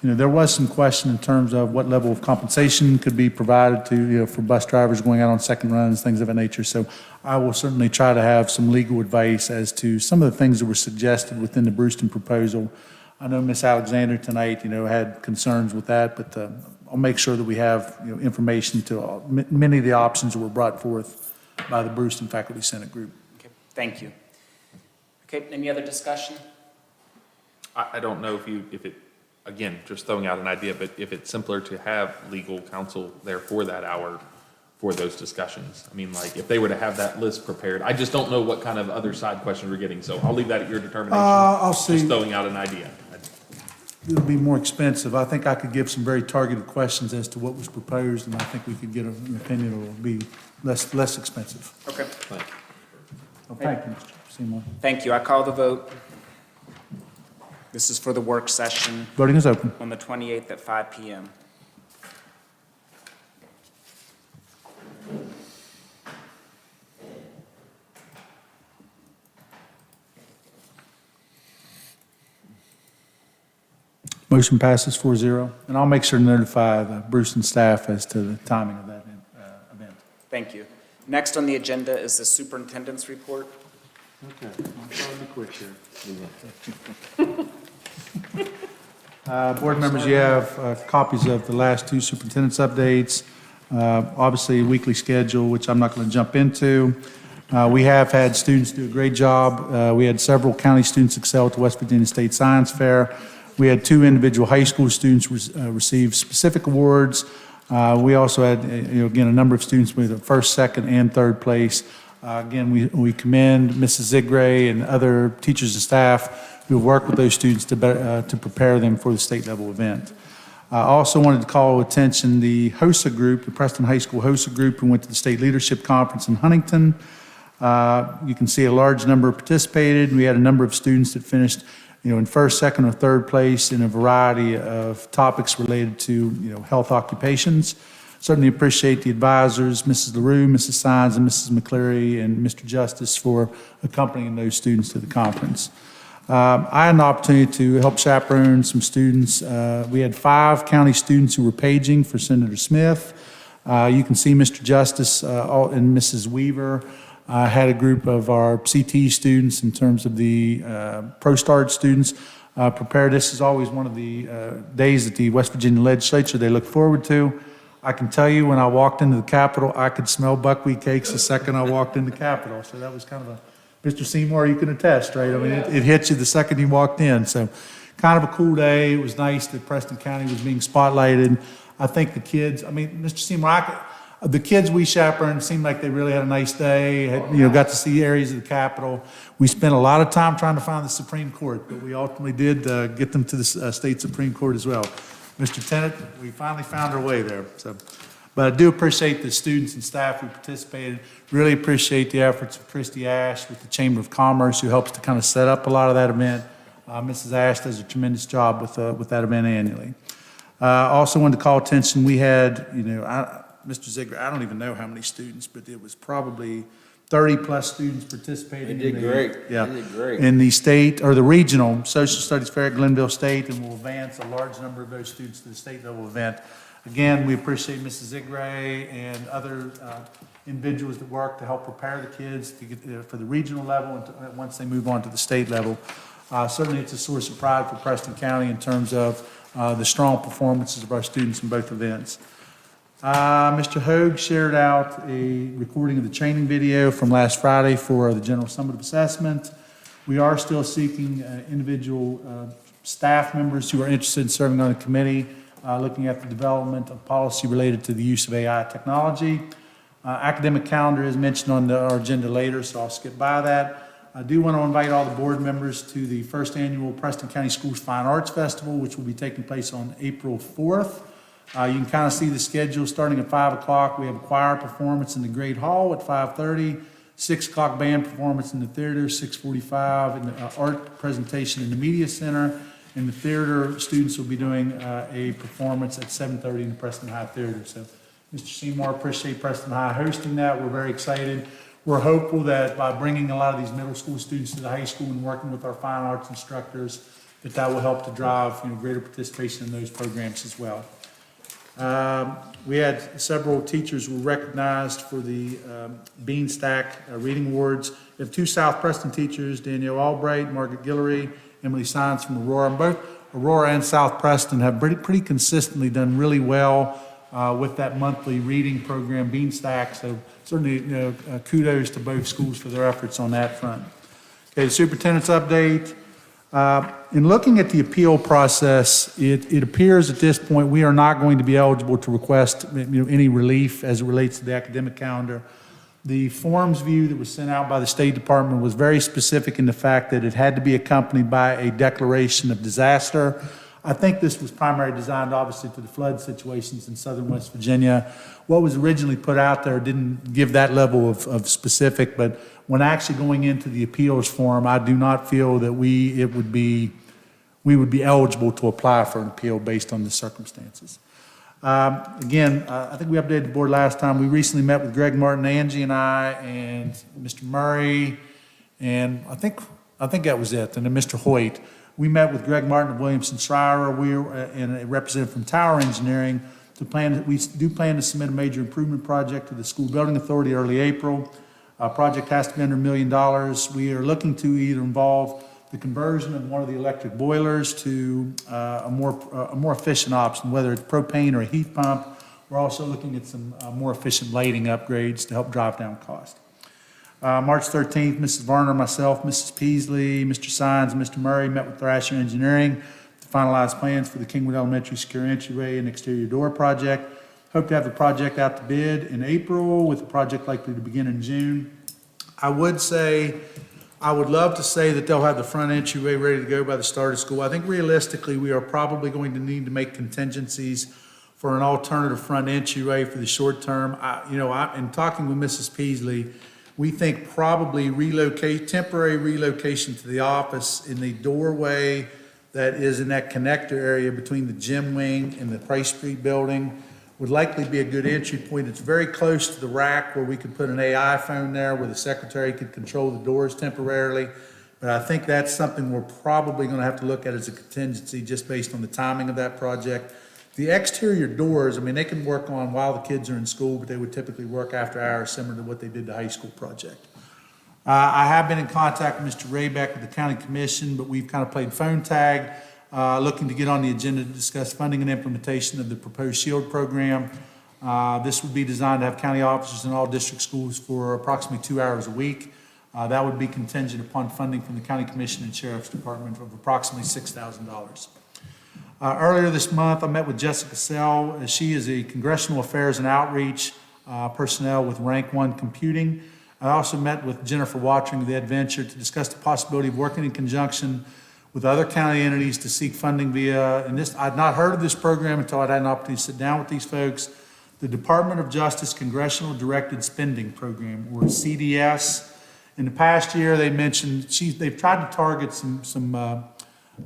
A: You know, there was some question in terms of what level of compensation could be provided to, you know, for bus drivers going out on second runs, things of that nature. So I will certainly try to have some legal advice as to some of the things that were suggested within the Brewston proposal. I know Ms. Alexander tonight, you know, had concerns with that, but I'll make sure that we have, you know, information to many of the options that were brought forth by the Brewston Faculty Senate group.
C: Okay, thank you. Okay, any other discussion?
B: I don't know if it, again, just throwing out an idea, but if it's simpler to have legal counsel there for that hour for those discussions. I mean, like, if they were to have that list prepared, I just don't know what kind of other side questions we're getting, so I'll leave that at your determination.
A: I'll see.
B: Just throwing out an idea.
A: It'll be more expensive. I think I could give some very targeted questions as to what was proposed, and I think we could get an opinion that will be less expensive.
C: Okay.
A: Well, thank you, Mr. Seymour.
C: Thank you. I call the vote. This is for the work session
A: Voting is open.
C: on the 28th at 5 p.m.
A: Motion passes 4-0, and I'll make sure to notify the Brewston staff as to the timing of that event.
C: Thank you. Next on the agenda is the superintendent's report.
A: Okay, I'm trying to be quick here. Board members, you have copies of the last two superintendent's updates, obviously a weekly schedule, which I'm not going to jump into. We have had students do a great job. We had several county students excel at the West Virginia State Science Fair. We had 2 individual high school students receive specific awards. We also had, again, a number of students with a first, second, and third place. Again, we commend Mrs. Zigray and other teachers and staff who have worked with those students to prepare them for the state level event. I also wanted to call attention the HOSA group, the Preston High School HOSA group, who went to the State Leadership Conference in Huntington. You can see a large number participated. We had a number of students that finished in first, second, or third place in a variety of topics related to, health occupations. Certainly appreciate the advisors, Mrs. LaRue, Mrs. Sines, and Mrs. McCleary, and Mr. Justice for accompanying those students to the conference. I had an opportunity to help chaperone some students. We had 5 county students who were paging for Senator Smith. You can see Mr. Justice and Mrs. Weaver had a group of our CT students in terms of the ProStart students prepare. This is always one of the days that the West Virginia legislature they look forward to. I can tell you when I walked into the Capitol, I could smell buckwheat cakes the second I walked into the Capitol. So that was kind of Mr. Seymour, you can attest, right? I mean, it hit you the second you walked in. So kind of a cool day. It was nice that Preston County was being spotlighted. I think the kids, Mr. Seymour, the kids we chaperoned seemed like they really had a nice day, got to see areas of the Capitol. We spent a lot of time trying to find the Supreme Court, but we ultimately did get them to the state Supreme Court as well. Mr. Tennant, we finally found our way there. But I do appreciate the students and staff who participated. Really appreciate the efforts of Christy Ash with the Chamber of Commerce, who helps to kind of set up a lot of that event. Mrs. Ash does a tremendous job with that event annually. Also wanted to call attention, we had, Mr. Ziegler, I don't even know how many students, but it was probably 30-plus students participating.
K: They did great.
A: Yeah.
K: They did great.
A: In the state, or the regional social studies fair at Glenville State, and we'll advance a large number of those students to the state level event. Again, we appreciate Mrs. Zigray and other individuals that work to help prepare the kids to get, for the regional level and once they move on to the state level. Certainly it's a source of pride for Preston County in terms of the strong performances of our students in both events. Mr. Hogue shared out a recording of the training video from last Friday for the General Summative Assessment. We are still seeking individual staff members who are interested in serving on the committee, looking at the development of policy related to the use of AI technology. Academic calendar is mentioned on our agenda later, so I'll skip by that. I do want to invite all the board members to the first annual Preston County Schools Fine Arts Festival, which will be taking place on April 4th. You can kind of see the schedule starting at 5 o'clock. We have a choir performance in the Great Hall at 5:30, 6 o'clock band performance in the theater, 6:45, and the art presentation in the media center. In the theater, students will be doing a performance at 7:30 in the Preston High Theater. So, Mr. Seymour, appreciate Preston High hosting that. We're very excited. we're hopeful that by bringing a lot of these middle school students to the high school and working with our fine arts instructors, that will help to drive, greater participation in those programs as well. We had several teachers who were recognized for the Bean Stack Reading Awards. We have two South Preston teachers, Danielle Albright, Margaret Guillory, Emily Sines from Aurora. And both Aurora and South Preston have pretty consistently done really well with that monthly reading program, Bean Stack. So certainly, kudos to both schools for their efforts on that front. Okay, the superintendent's update. In looking at the appeal process, it appears at this point we are not going to be eligible to request any relief as it relates to the academic calendar. The forms view that was sent out by the State Department was very specific in the fact that it had to be accompanied by a declaration of disaster. I think this was primarily designed, obviously, to the flood situations in southern West Virginia. What was originally put out there didn't give that level of specific, but when actually going into the appeals form, I do not feel that we would be eligible to apply for an appeal based on the circumstances. Again, I think we updated the board last time. We recently met with Greg Martin, Angie and I, and Mr. Murray, and I think that was it, and then Mr. Hoyt. We met with Greg Martin of Williamson Schreier, and a representative from Tower Engineering. We do plan to submit a major improvement project to the School Building Authority early April. Project has to be under $1 million. We are looking to either involve the conversion of one of the electric boilers to a more efficient option, whether it's propane or a heat pump. We're also looking at some more efficient lighting upgrades to help drive down cost. March 13th, Mrs. Varner, myself, Mrs. Peasley, Mr. Sines, and Mr. Murray met with Thrasher Engineering to finalize plans for the Kingwood Elementary secure entryway and exterior door project. Hope to have the project out to bid in April, with the project likely to begin in June. I would love to say that they'll have the front entryway ready to go by the start of school. I think realistically, we are probably going to need to make contingencies for an alternative front entryway for the short term. In talking with Mrs. Peasley, we think probably temporary relocation to the office in the doorway that is in that connector area between the gym wing and the Price Street building would likely be a good entry point. It's very close to the rack where we could put an AI phone there where the secretary could control the doors temporarily. But I think that's something we're probably going to have to look at as a contingency just based on the timing of that project. The exterior doors, they can work on while the kids are in school, but they would typically work after hours, similar to what they did the high school project. I have been in contact with Mr. Raybeck with the County Commission, but we've kind of played phone tag, looking to get on the agenda to discuss funding and implementation of the proposed SHIELD program. This would be designed to have county officers in all district schools for approximately 2 hours a week. That would be contingent upon funding from the County Commission and Sheriff's Department of approximately $6,000. Earlier this month, I met with Jessica Sell. She is a Congressional Affairs and Outreach personnel with Rank 1 Computing. I also met with Jennifer Watering of the Adventure to discuss the possibility of working in conjunction with other county entities to seek funding via, and this, I'd not heard of this program until I'd had an opportunity to sit down with these folks, the Department of Justice Congressional Directed Spending Program, or CDS. In the past year, they mentioned, they've tried to target some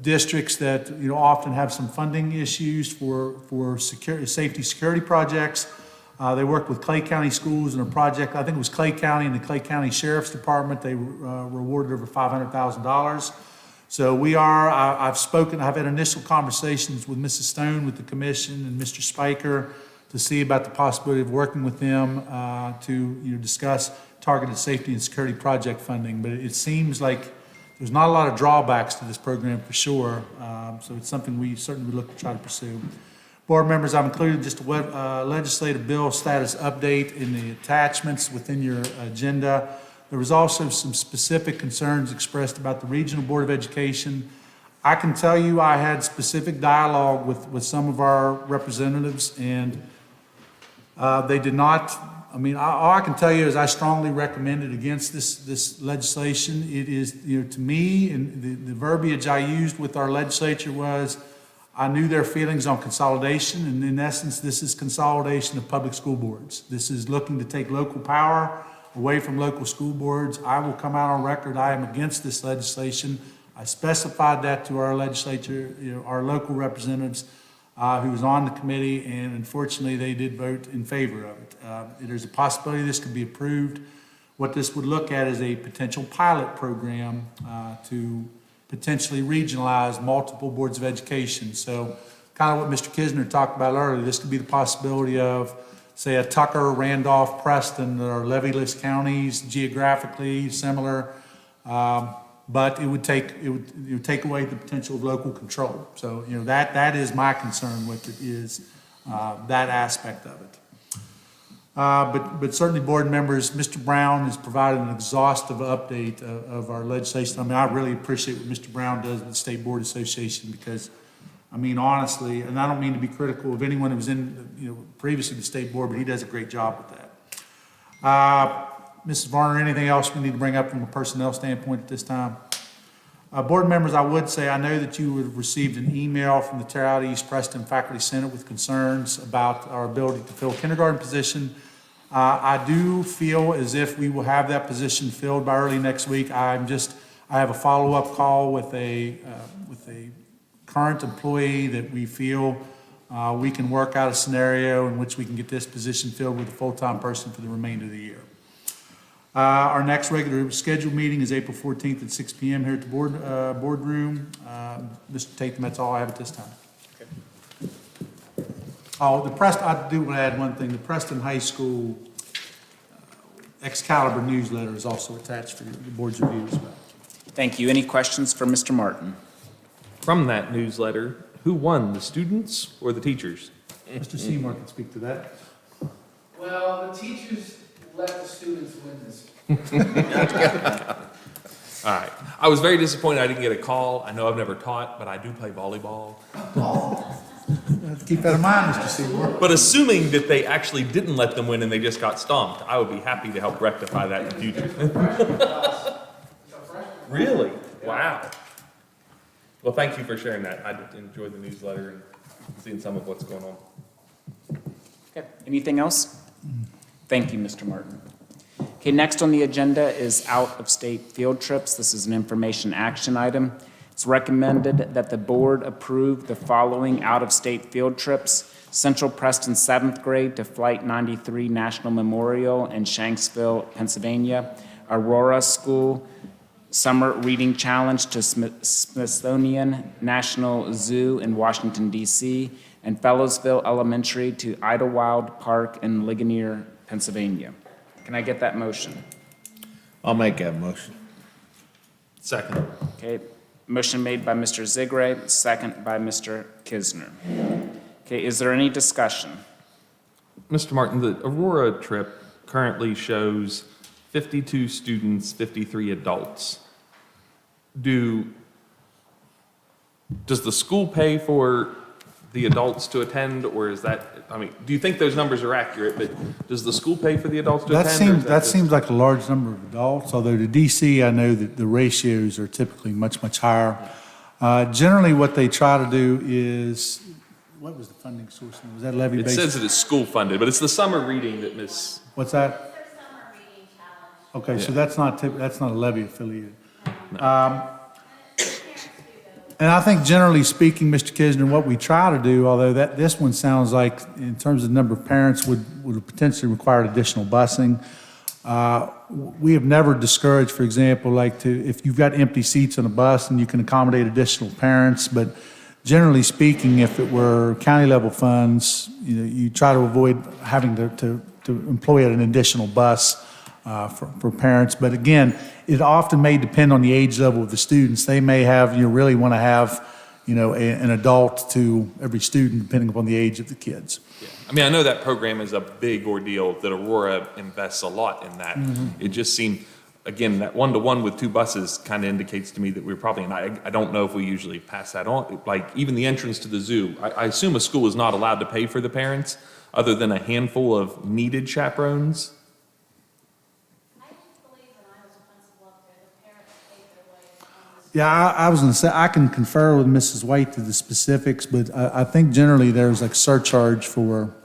A: districts that often have some funding issues for safety security projects. They worked with Clay County Schools in a project, I think it was Clay County and the Clay County Sheriff's Department. They rewarded over $500,000. So I've had initial conversations with Mrs. Stone with the commission and Mr. Spiker to see about the possibility of working with them to discuss targeted safety and security project funding. But it seems like there's not a lot of drawbacks to this program for sure. So it's something we certainly would look to try to pursue. Board members, I've included just a legislative bill status update in the attachments within your agenda. There was also some specific concerns expressed about the Regional Board of Education. I can tell you I had specific dialogue with some of our representatives, and they did not, all I can tell you is I strongly recommended against this legislation. It is, to me, and the verbiage I used with our legislature was, I knew their feelings on consolidation, and in essence, this is consolidation of public school boards. This is looking to take local power away from local school boards. I will come out on record, I am against this legislation. I specified that to our legislature, our local representatives who was on the committee, and unfortunately, they did vote in favor of it. There's a possibility this could be approved. What this would look at is a potential pilot program to potentially regionalize multiple boards of education. So kind of what Mr. Kisner talked about earlier, this could be the possibility of, say, a Tucker, Randolph, Preston, that are levy-less counties, geographically similar, but it would take away the potential of local control. So, that is my concern with it, is that aspect of it. But certainly, board members, Mr. Brown has provided an exhaustive update of our legislation. I mean, I really appreciate what Mr. Brown does with the State Board Association, because, I mean, honestly, and I don't mean to be critical of anyone who was in, previously the State Board, but he does a great job with that. Mrs. Varner, anything else we need to bring up from a personnel standpoint at this time? Board members, I would say, I know that you would have received an email from the Terre Haute East Preston Faculty Senate with concerns about our ability to fill kindergarten position. I do feel as if we will have that position filled by early next week. I have a follow-up call with a current employee that we feel we can work out a scenario in which we can get this position filled with a full-time person for the remainder of the year. Our next regular scheduled meeting is April 14th at 6 p.m. here at the boardroom. Mr. Tatum, that's all I have at this time. Okay. Oh, I do want to add one thing. The Preston High School Excalibur newsletter is also attached for the board's review as well.
C: Thank you. Any questions for Mr. Martin?
B: From that newsletter, who won, the students or the teachers?
A: Mr. Seymour can speak to that.
N: Well, the teachers let the students win this.
B: All right. I was very disappointed I didn't get a call. I know I've never taught, but I do play volleyball.
A: Keep that in mind, Mr. Seymour.
B: But assuming that they actually didn't let them win and they just got stomped, I would be happy to help rectify that in the future. Really? Wow. Well, thank you for sharing that. I enjoyed the newsletter and seeing some of what's going on.
C: Okay. Anything else? Thank you, Mr. Martin. Okay, next on the agenda is out-of-state field trips. This is an information action item. It's recommended that the board approve the following out-of-state field trips: Central Preston 7th grade to Flight 93 National Memorial in Shanksville, Pennsylvania, Aurora School Summer Reading Challenge to Smithsonian National Zoo in Washington, D.C., and Fellowsville Elementary to Idlewild Park in Ligonier, Pennsylvania. Can I get that motion?
K: I'll make that motion.
B: Second.
C: Okay, motion made by Mr. Zigray, second by Mr. Kisner. Okay, is there any discussion?
B: Mr. Martin, the Aurora trip currently shows 52 students, 53 adults. Does the school pay for the adults to attend, or is that, do you think those numbers are accurate, but does the school pay for the adults to attend?
A: That seems like a large number of adults, although to DC, I know that the ratios are typically much, much higher. Generally, what they try to do is, what was the funding source? Was that levy-based?
B: It says that it's school funded, but it's the summer reading that Miss.
A: What's that? Okay, so that's not a levy affiliated. And I think generally speaking, Mr. Kisner, what we try to do, although this one sounds like in terms of the number of parents would potentially require additional busing. We have never discouraged, for example, if you've got empty seats on a bus and you can accommodate additional parents, but generally speaking, if it were county level funds, you try to avoid having to employ an additional bus for parents. But again, it often may depend on the age level of the students. They may have, really want to have, an adult to every student, depending upon the age of the kids.
B: Yeah. I know that program is a big ordeal, that Aurora invests a lot in that. Mm-hmm. It just seemed, again, that one-to-one with two buses kind of indicates to me that we're probably not, I don't know if we usually pass that on. Like even the entrance to the zoo, I assume a school is not allowed to pay for the parents other than a handful of needed chaperones.
A: Yeah, I was going to say, I can confer with Mrs. White to the specifics, but I think generally there's surcharge for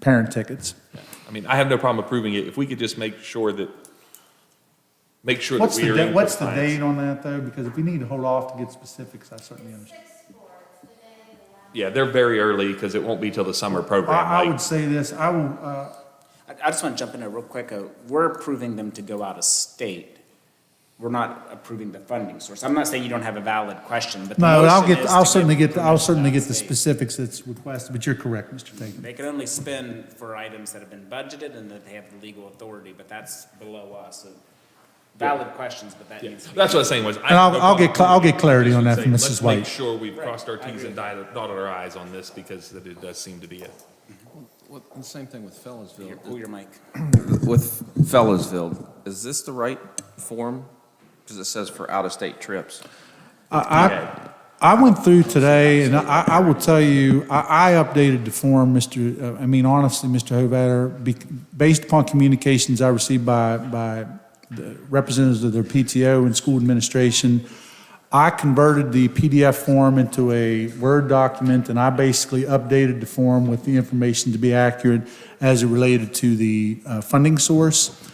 A: parent tickets.
B: Yeah. I have no problem approving it if we could just make sure that we are in
A: What's the
B: compliance.
A: date on that though? Because if we need to hold off to get specifics, I certainly understand.
B: Yeah, they're very early because it won't be till the summer program.
A: I would say this, I will,
C: I just want to jump in there real quick. We're approving them to go out of state. We're not approving the funding source. I'm not saying you don't have a valid question, but the
A: No,
C: motion is to
A: I'll certainly get the
C: permission out of state.
A: specifics that's requested, but you're correct, Mr. Tatum.
C: They can only spend for items that have been budgeted and that they have the legal authority, but that's below us. So valid questions, but that needs to be.
B: That's what I was saying was.
A: And I'll get clarity on that from
B: Let's
A: Mrs. White.
B: make sure we've crossed our Ts and dotted our Is on this because that it does seem to be a.
D: Well, the same thing with
C: Here,
D: Fellows,ville
C: pull your mic.
D: With Fellows,ville is this the right form? Because it says for out-of-state trips.
A: I went through today, and I will tell you, I updated the form, honestly, Mr. Hovatter, based upon communications I received by the representatives of their PTO and school administration. I converted the PDF form into a Word document, and I basically updated the form with the information to be accurate as it related to the funding source.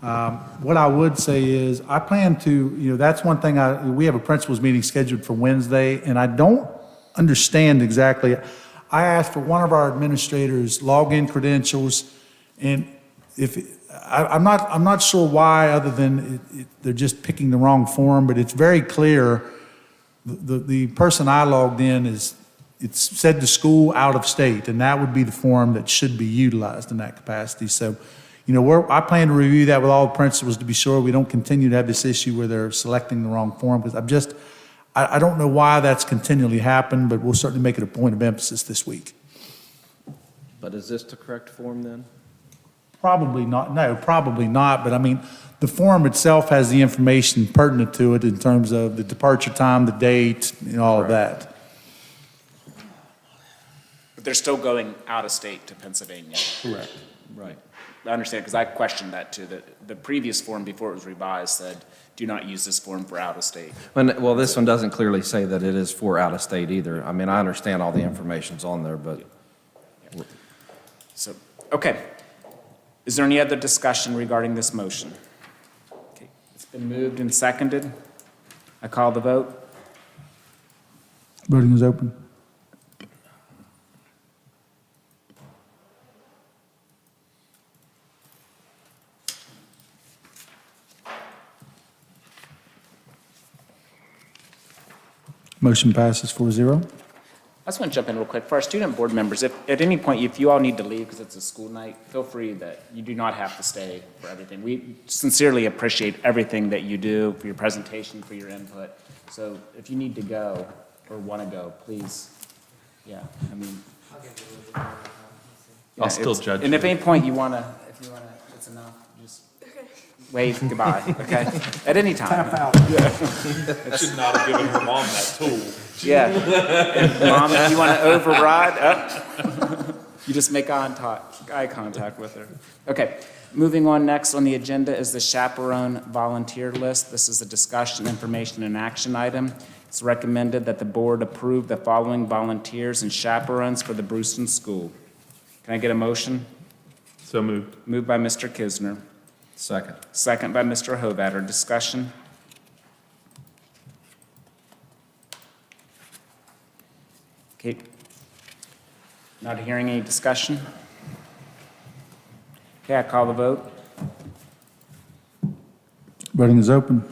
A: What I would say is, I plan to, that's one thing, we have a principals meeting scheduled for Wednesday, and I don't understand exactly. I asked for one of our administrators' login credentials, and I'm not sure why, other than they're just picking the wrong form, but it's very clear. The person I logged in it said the school out of state, and that would be the form that should be utilized in that capacity. So, I plan to review that with all the principals to be sure we don't continue to have this issue where they're selecting the wrong form, because I don't know why that's continually happened, but we'll certainly make it a point of emphasis this week.
D: But is this the correct form then?
A: Probably not, but the form itself has the information pertinent to it in terms of the departure time, the date, all of that.
C: But they're still going out of state to Pennsylvania.
A: Correct.
D: Right.
C: I understand, because I questioned that too. The previous form before it was revised said, do not use this form for out of state.
D: Well, this one doesn't clearly say that it is for out-of-state either. I understand all the information's on there, but.
C: So, okay. Is there any other discussion regarding this motion? Okay, it's been moved and seconded. I call the vote.
A: Voting is open. Motion passes 4-0.
C: I just want to jump in real quick. For our student board members, if at any point, if you all need to leave because it's a school night, feel free that you do not have to stay for everything. We sincerely appreciate everything that you do, for your presentation, for your input. So if you need to go or want to go, please, yeah,
B: I'll still judge
C: And
B: you.
C: if at any point you want to, it's enough, just wave goodbye, okay? At any time.
B: I should not have given her mom that tool.
C: Yeah. And Mom, if you want to override, you just make eye contact with her. Okay, moving on, next on the agenda is the chaperone volunteer list. This is a discussion, information, and action item. It's recommended that the board approve the following volunteers and chaperones for the Brewston School. Can I get a motion?
B: So moved.
C: Moved by Mr. Kisner.
D: Second.
C: Second by Mr. Hovatter. Discussion? Okay. Not hearing any discussion? Okay, I call the vote.
A: Voting is open.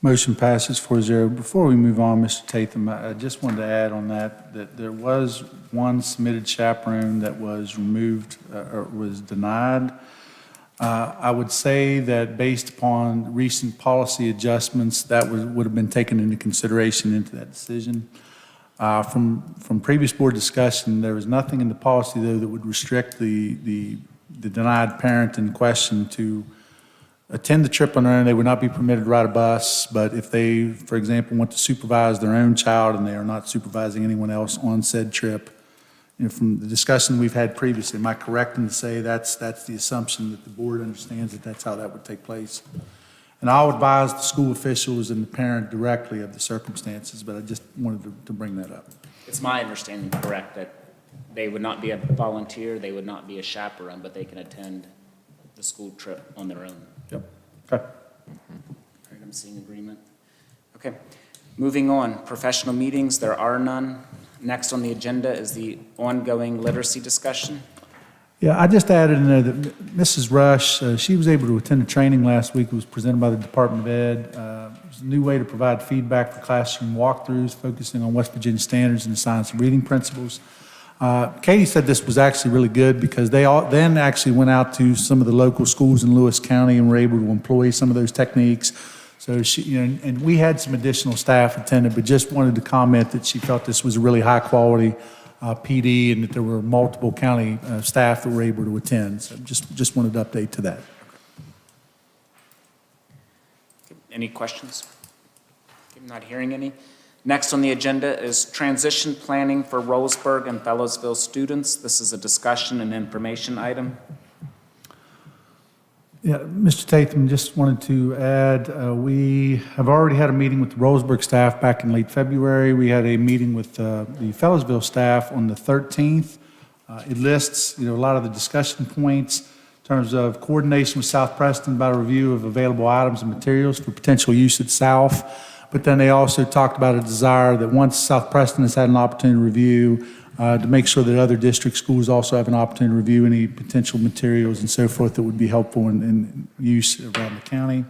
A: Motion passes 4-0. Before we move on, Mr. Tatham, I just wanted to add on that there was one submitted chaperone that was removed or was denied. I would say that based upon recent policy adjustments, that would have been taken into consideration into that decision. From previous board discussion, there was nothing in the policy, though, that would restrict the denied parent in question to attend the trip on their own. They would not be permitted to ride a bus, but if they, for example, want to supervise their own child and they are not supervising anyone else on said trip, from the discussion we've had previously, am I correct in to say that's the assumption that the board understands that that's how that would take place? And I'll advise the school officials and the parent directly of the circumstances, but I just wanted to bring that up.
C: It's my understanding, correct, that They would not be a volunteer, they would not be a chaperone, but they can attend the school trip on their own.
A: Yep. Okay.
C: All right, I'm seeing agreement. Okay, moving on, professional meetings, there are none. Next on the agenda is the ongoing literacy discussion.
A: Yeah, I just added in there that Mrs. Rush, she was able to attend a training last week. It was presented by the Department of Ed. It was a new way to provide feedback for classroom walkthroughs, focusing on West Virginia standards and the science and reading principles. Katie said this was actually really good because they all then actually went out to some of the local schools in Lewis County and were able to employ some of those techniques. So she, you know, and we had some additional staff attended, but just wanted to comment that she felt this was a really high quality PD and that there were multiple county staff that were able to attend. So just wanted to update to that.
C: Any questions? Okay, not hearing any. Next on the agenda is transition planning for Rollsburg and Fellowsville students. This is a discussion and information item.
A: Yeah, Mr. Tatham, just wanted to add, we have already had a meeting with the Rollsburg staff back in late February. We had a meeting with the Fellowsville staff on the 13th. It lists, a lot of the discussion points in terms of coordination with South Preston about a review of available items and materials for potential use at South. But then they also talked about a desire that once South Preston has had an opportunity to review, to make sure that other district schools also have an opportunity to review any potential materials and so forth that would be helpful in use around the county.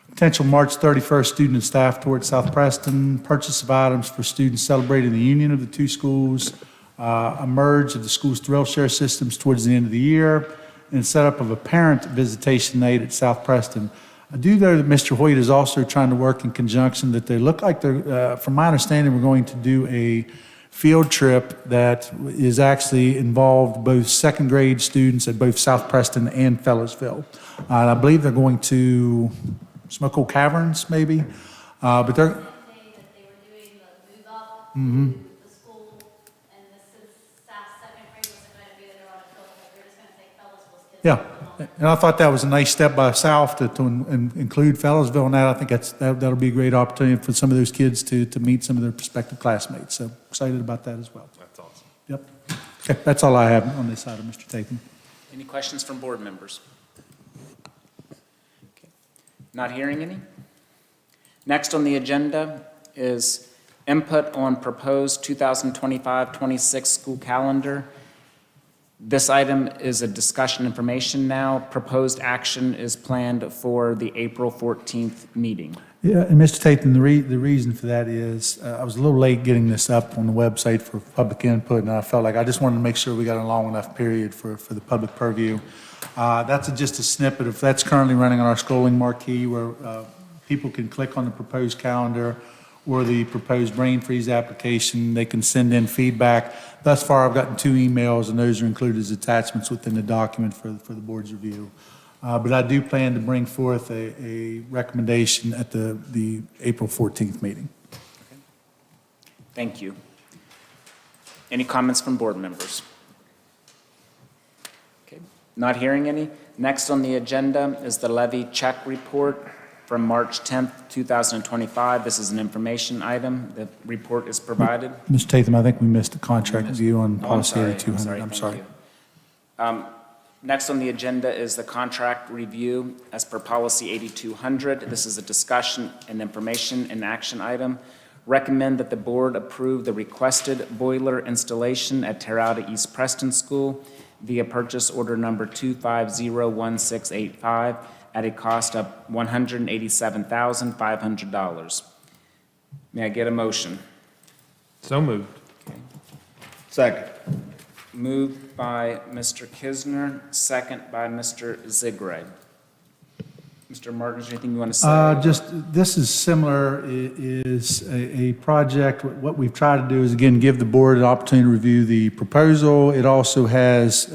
A: Potential March 31st student and staff tour at South Preston, purchase of items for students celebrating the union of the two schools, a merge of the school's thrill share systems towards the end of the year, and setup of a parent visitation night at South Preston. I do know that Mr. Hoyt is also trying to work in conjunction that they look like they're, from my understanding, we're going to do a field trip that is actually involved both second grade students at both South Preston and Fellowsville. And I believe they're going to Smokehold Caverns, maybe, but they're. Mm-hmm. Yeah, and I thought that was a nice step by South to include Fellowsville in that. I think that'll be a great opportunity for some of those kids to meet some of their prospective classmates. So excited about that as well.
B: That's awesome.
A: Yep. Okay, that's all I have on this item, Mr. Tatham.
C: Any questions from board members? Okay. Not hearing any? Next on the agenda is input on proposed 2025-26 school calendar. This item is a discussion information now. Proposed action is planned for the April 14th meeting.
A: Yeah, and Mr. Tatham, the reason for that is I was a little late getting this up on the website for public input, and I felt like I just wanted to make sure we got a long enough period for the public purview. That's just a snippet of that's currently running on our scrolling marquee where people can click on the proposed calendar or the proposed brain freeze application. They can send in feedback. Thus far, I've gotten 2 emails, and those are included as attachments within the document for the board's review. But I do plan to bring forth a recommendation at the April 14th meeting.
C: Okay. Thank you. Any comments from board members? Okay. Not hearing any. Next on the agenda is the levy check report from March 10th, 2025. This is an information item. The report is provided.
A: Mr. Tatham, I think we missed a contract review on policy
C: I'm
A: 8200. I'm
C: sorry.
A: sorry.
C: Next on the agenda is the contract review as per policy 8200. This is a discussion and information and action item. Recommend that the board approve the requested boiler installation at Terrata East Preston School via purchase order number 2501685 at a cost of $187,500. May I get a motion?
B: So moved.
K: Second.
C: Moved by Mr. Kisner, second by Mr. Zigray. Mr. Martin, is there anything you want to say?
A: This is similar, is a project. What we've tried to do is, again, give the board an opportunity to review the proposal. It also has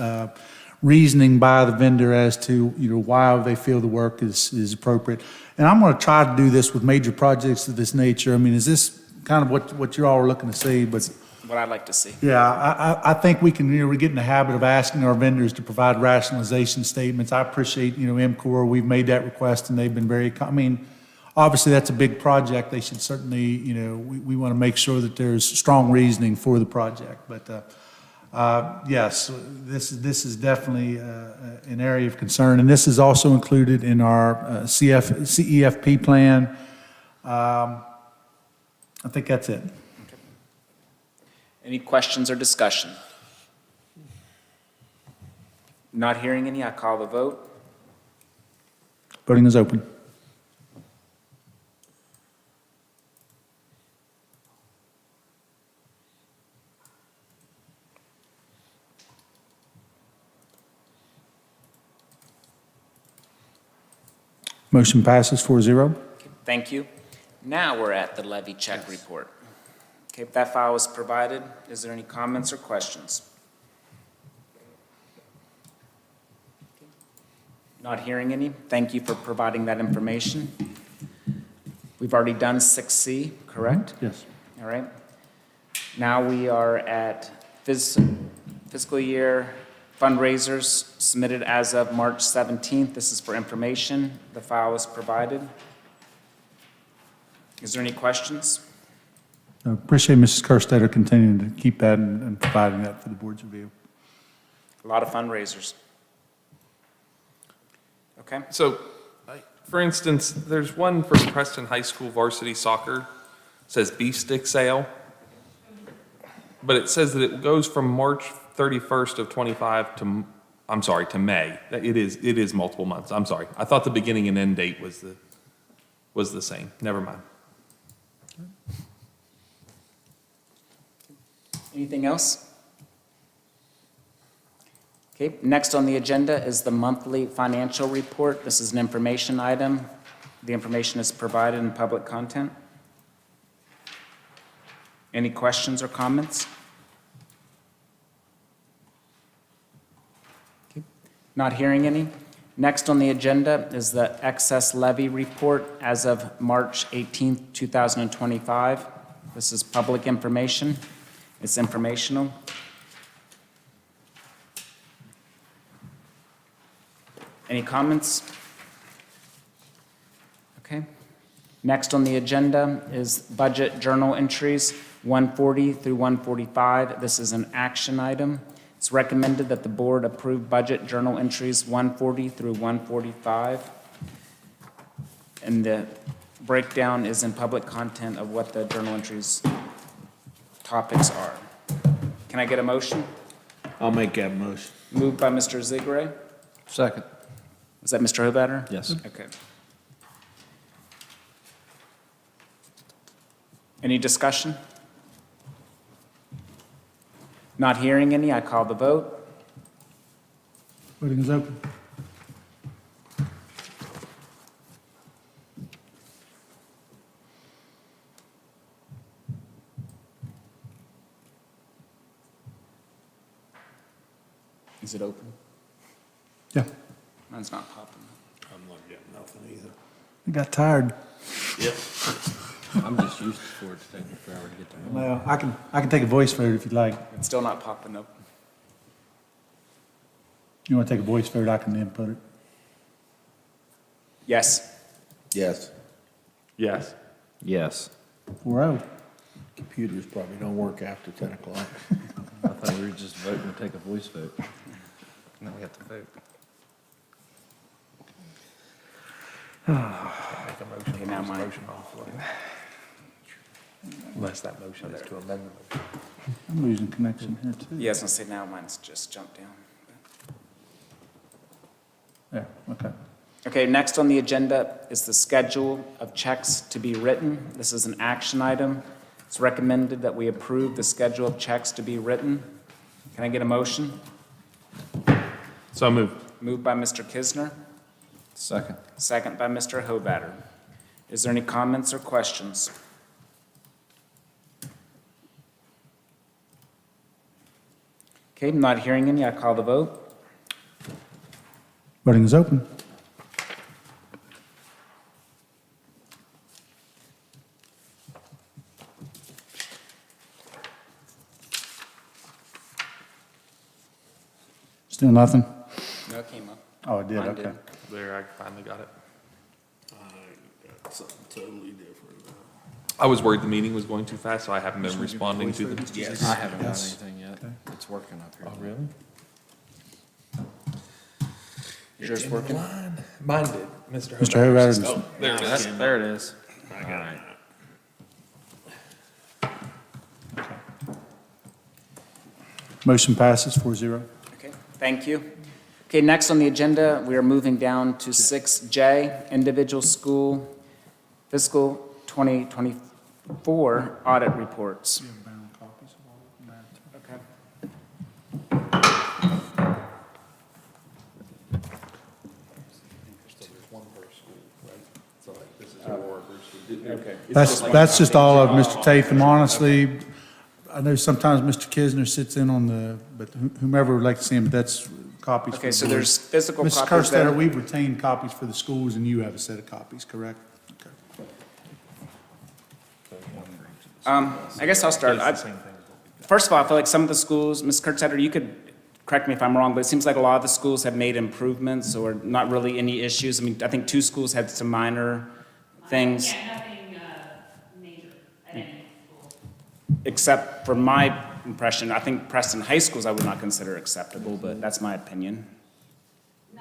A: reasoning by the vendor as to, why they feel the work is appropriate. And I'm going to try to do this with major projects of this nature. I mean, is this kind of what you all are looking to see? But
C: What I'd like to see.
A: yeah, I think we can, we get in the habit of asking our vendors to provide rationalization statements. I appreciate, MCOR, we've made that request and they've been very, obviously that's a big project. They should certainly, we want to make sure that there's strong reasoning for the project. But Yes, this is definitely an area of concern, and this is also included in our CEFP plan. I think that's it.
C: Any questions or discussion? Not hearing any, I call the vote.
A: Voting is open. Motion passes 4-0.
C: Thank you. Now we're at the levy check report. Okay, if that file was provided, is there any comments or questions? Not hearing any. Thank you for providing that information. We've already done 6C, correct?
A: Yes.
C: All right. Now we are at fiscal year fundraisers submitted as of March 17th. This is for information. The file was provided. Is there any questions?
A: I appreciate Mrs. Kerstetter continuing to keep that and providing that for the board's review.
C: A lot of fundraisers. Okay.
B: So, for instance, there's one for Preston High School varsity soccer, it says beef stick sale. But it says that it goes from March 31st of 25 to, I'm sorry, to May. It is multiple months, I'm sorry. I thought the beginning and end date was the same, never mind.
C: Anything else? Okay, next on the agenda is the monthly financial report. This is an information item. The information is provided in public content. Any questions or comments? Okay, not hearing any. Next on the agenda is the excess levy report as of March 18th, 2025. This is public information. It's informational. Any comments? Okay. Next on the agenda is budget journal entries 140 through 145. This is an action item. It's recommended that the board approve budget journal entries 140 through 145. And the breakdown is in public content of what the journal entries topics are. Can I get a motion?
K: I'll make that motion.
C: Moved by Mr. Zigre.
H: Second.
C: Was that Mr. Hobatter?
H: Yes.
C: Okay. Any discussion? Not hearing any, I call the vote.
A: Voting is open.
C: Is it open?
A: Yeah.
C: Mine's not popping.
K: I'm not getting nothing either.
A: I got tired.
K: Yep.
H: I'm just used for it to take me forever to get to it.
A: Well, I can take a voice vote if you'd like.
C: It's still not popping up.
A: You want to take a voice vote, I can input it.
C: Yes.
K: Yes.
B: Yes.
H: Yes.
A: 4-0.
K: Computers probably don't work after 10 o'clock.
H: I thought we were just voting to take a voice vote. Now we have to vote.
C: Okay, now mine.
B: Unless that motion is to amend the motion.
A: I'm losing connection here too.
C: Yeah, I was gonna say now mine's just jumped down.
A: There, okay.
C: Okay, next on the agenda is the schedule of checks to be written. This is an action item. It's recommended that we approve the schedule of checks to be written. Can I get a motion?
B: So moved.
C: Moved by Mr. Kisner,
H: Second.
C: second by Mr. Hobatter. Is there any comments or questions? Okay, not hearing any, I call the vote.
A: Voting is open. Still nothing?
C: No, it came up.
A: Oh, it did,
C: Mine
A: okay.
C: did.
B: There, I finally got it.
K: I got something totally different now.
B: I was worried the meeting was going too fast, so I haven't been responding to them.
D: Yes. I haven't got
A: Yes.
D: anything yet. It's working up here.
B: Oh, really?
C: Is yours working?
B: Mine did, Mr.
A: Mr. Hovatter.
B: Oh, there it is.
D: There it is. All right.
A: Motion passes 4-0.
C: Okay, thank you. Okay, next on the agenda, we are moving down to 6J, individual school fiscal 2024 audit reports. Okay. Okay.
A: That's just all of Mr. Tatham. Honestly, I know sometimes Mr. Kisner sits in on the, but whomever would like to see him, but that's copies. for
C: Okay,
A: the
C: so
A: board.
C: there's physical
A: Ms.
C: copies there.
A: Kerstetter, we've retained copies for the schools, and you have a set of copies, correct? Okay.
C: I guess I'll start. First of all, I feel like some of the schools, Ms. Kurtzetter, you could correct me if I'm wrong, but it seems like a lot of the schools have made improvements or not really any issues. I mean, I think 2 schools had some minor things.
G: Yeah, nothing major at any school.
C: Except for my impression, I think Preston High Schools I would not consider acceptable, but that's my opinion.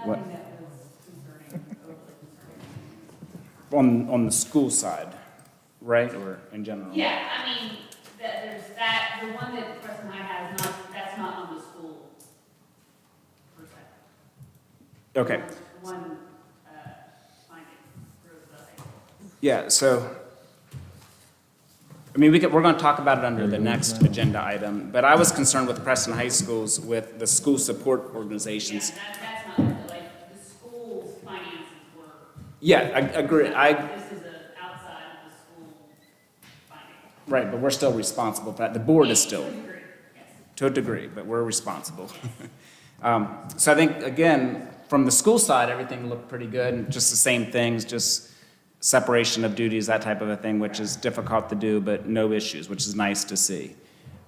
C: What-
G: Nothing that was concerning, overly concerning.
C: On the school side, right, or in general?
G: Yeah, I mean, there's that, the one that Preston High has, that's not on the school per se.
C: Okay,
G: One, finding through the high school.
C: yeah, so, I mean, we're going to talk about it under the next agenda item, but I was concerned with Preston High Schools with the school support organizations.
G: Yeah, that's not, like, the school's finances were.
C: Yeah, I agree,
G: This is outside of the school finding.
C: right, but we're still responsible for that. The board is
G: To
C: still,
G: a degree, yes.
C: to a degree, but we're responsible. So I think, again, from the school side, everything looked pretty good, and just the same things, just separation of duties, that type of a thing, which is difficult to do, but no issues, which is nice to see,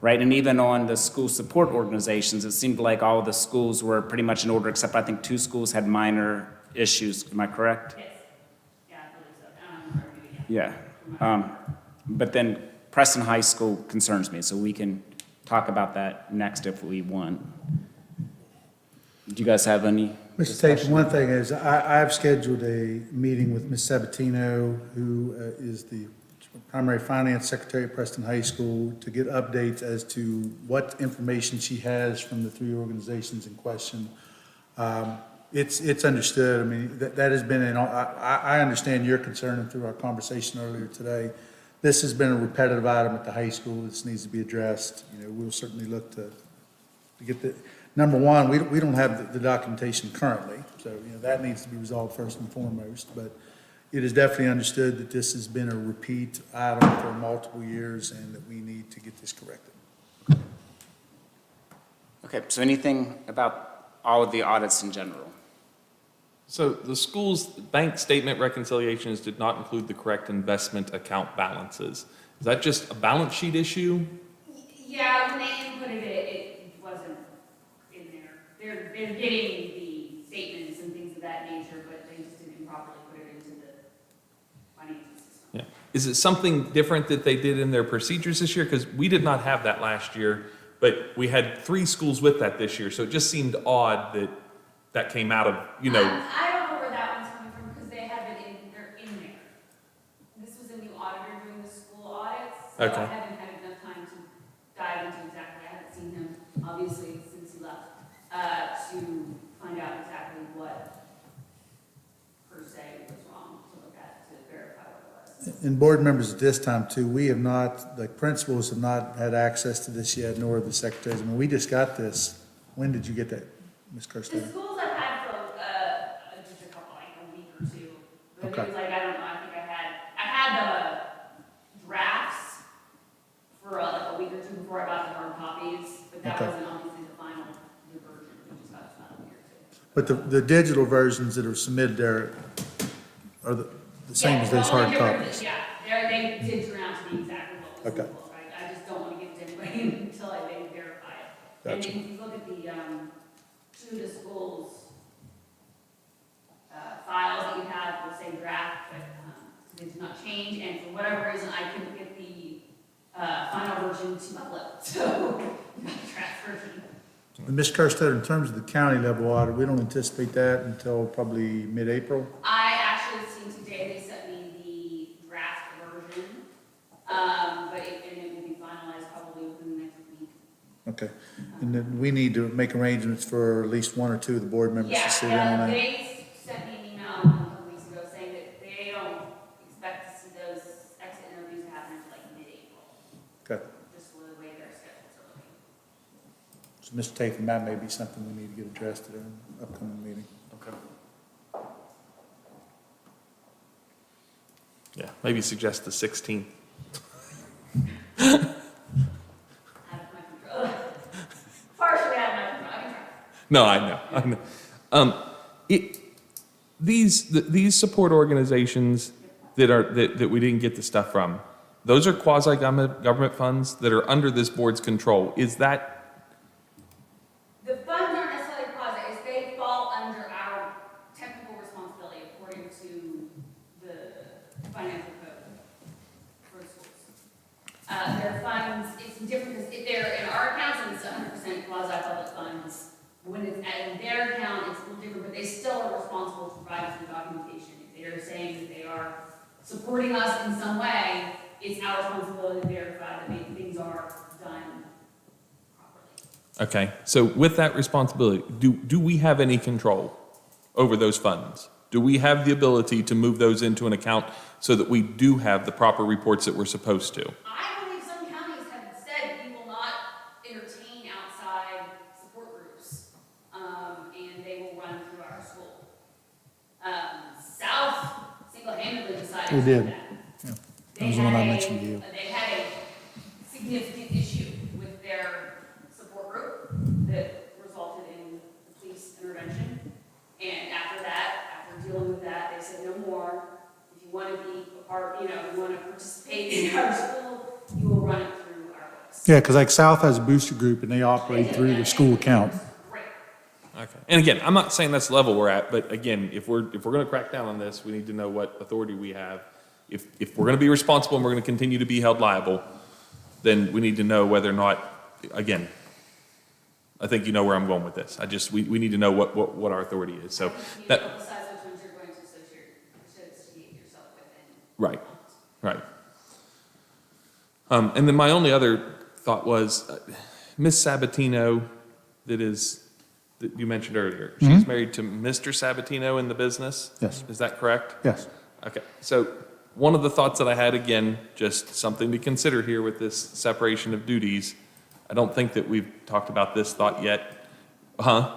C: right? And even on the school support organizations, it seemed like all of the schools were pretty much in order, except I think 2 schools had minor issues. Am I correct?
G: Yes. Yeah, I believe so. Yeah.
C: Yeah. But then Preston High School concerns me, so we can talk about that next if we want. Do you guys have any?
A: Mr. Tate, one thing is, I've scheduled a meeting with Ms. Sabatino, who is the primary finance secretary at Preston High School, to get updates as to what information she has from the 3 organizations in question. It's understood. I mean, that has been, I understand your concern, and through our conversation earlier today, this has been a repetitive item at the high school. This needs to be addressed. You know, we'll certainly look to get the, number one, we don't have the documentation currently, so, you know, that needs to be resolved first and foremost. But it is definitely understood that this has been a repeat item for multiple years and that we need to get this corrected.
C: Okay, so anything about all of the audits in general?
B: So the school's bank statement reconciliations did not include the correct investment account balances. Is that just a balance sheet issue?
G: Yeah, when they inputted it, it wasn't in there. They're getting the statements and things of that nature, but they just didn't properly put it into the financial system.
B: Yeah. Is it something different that they did in their procedures this year? Because we did not have that last year, but we had 3 schools with that this year, so it just seemed odd that that came out of, you know.
G: I don't know where that one's coming from because they have it they're in there. This was a new auditor doing the school audits, so
B: Okay.
G: I haven't had enough time to dive into exactly. I haven't seen him, obviously, since he left, to find out exactly what per se was wrong, to look at, to verify what it was.
A: And board members at this time too, we have not, the principals have not had access to this yet, nor the secretaries. I mean, we just got this. When did you get that, Ms.
G: The
A: Kirsten?
G: schools I've had for, just a couple, like a week or 2, but it
A: Okay.
G: was like, I don't know, I think I had the drafts for like a week or 2 before I got the hard copies, but that
A: Okay.
G: wasn't obviously the final version, we just got it final here too.
A: But the digital versions that are submitted there are the same as those hard copies?
G: Yeah, they did turn out to be exactly what was in the
A: Okay.
G: book. I just don't want to give it to anybody until they verify it. And
A: Gotcha.
G: if you look at the, to the schools, files that you have will say draft, but, they did not change, and for whatever reason, I couldn't get
P: option to Buffalo, so not a transfer fee.
A: And Ms. Kerstead, in terms of the county level audit, we don't anticipate that until probably mid-April?
P: I actually seen today, they sent me the draft version, but it will be finalized probably within the next week.
A: Okay. And then we need to make arrangements for at least one or two of the board members
P: Yeah,
A: to sit in on that?
P: they sent me an email a couple weeks ago saying that they don't expect to see those exit interviews happen until like mid-April,
A: Okay.
P: just with the way their schedules are looking.
A: So, Mr. Tatham, that may be something we need to get addressed at an upcoming meeting.
B: Okay. Yeah, maybe suggest the 16th.
P: Out of my control. Partially out of my control, I can try.
B: No, I know. These support organizations that we didn't get the stuff from, those are quasi-government funds that are under this board's control. Is that,
P: The funds aren't necessarily quasi, is they fall under our technical responsibility according to the financial code for schools. Their funds, it's different because if they're in our accounts, and it's 100% quasi-public funds. When it's in their account, it's a little different, but they still are responsible to provide us with documentation. If they are saying that they are supporting us in some way, it's our responsibility to verify that things are done properly.
B: okay, so with that responsibility, do we have any control over those funds? Do we have the ability to move those into an account so that we do have the proper reports that we're supposed to?
P: I believe some counties have said we will not entertain outside support groups, and they will run through our school. South single-handedly decided to
A: They
P: do
A: did.
P: that.
A: Yeah. That was the one I mentioned to you.
P: They had a significant issue with their support group that resulted in the police intervention. And after that, after dealing with that, they said no more. If you want to be a part, if you want to participate in our school, you will run it through our books.
A: Yeah, because like South has a booster group and they operate through the school account.
P: Great.
B: Okay. And again, I'm not saying that's the level we're at, but again, if we're going to crack down on this, we need to know what authority we have. If we're going to be responsible and we're going to continue to be held liable, then we need to know whether or not, again, I think you know where I'm going with this. We need to know what our authority is. So
P: You need to
B: that,
P: emphasize which ones you're going to associate yourself with.
B: right, right. And then my only other thought was Miss Sabatino, that you mentioned earlier. She's married to Mr. Sabatino in the business?
A: Yes.
B: Is that correct?
A: Yes.
B: Okay, so one of the thoughts that I had, again, just something to consider here with this separation of duties. I don't think that we've talked about this thought yet. Huh?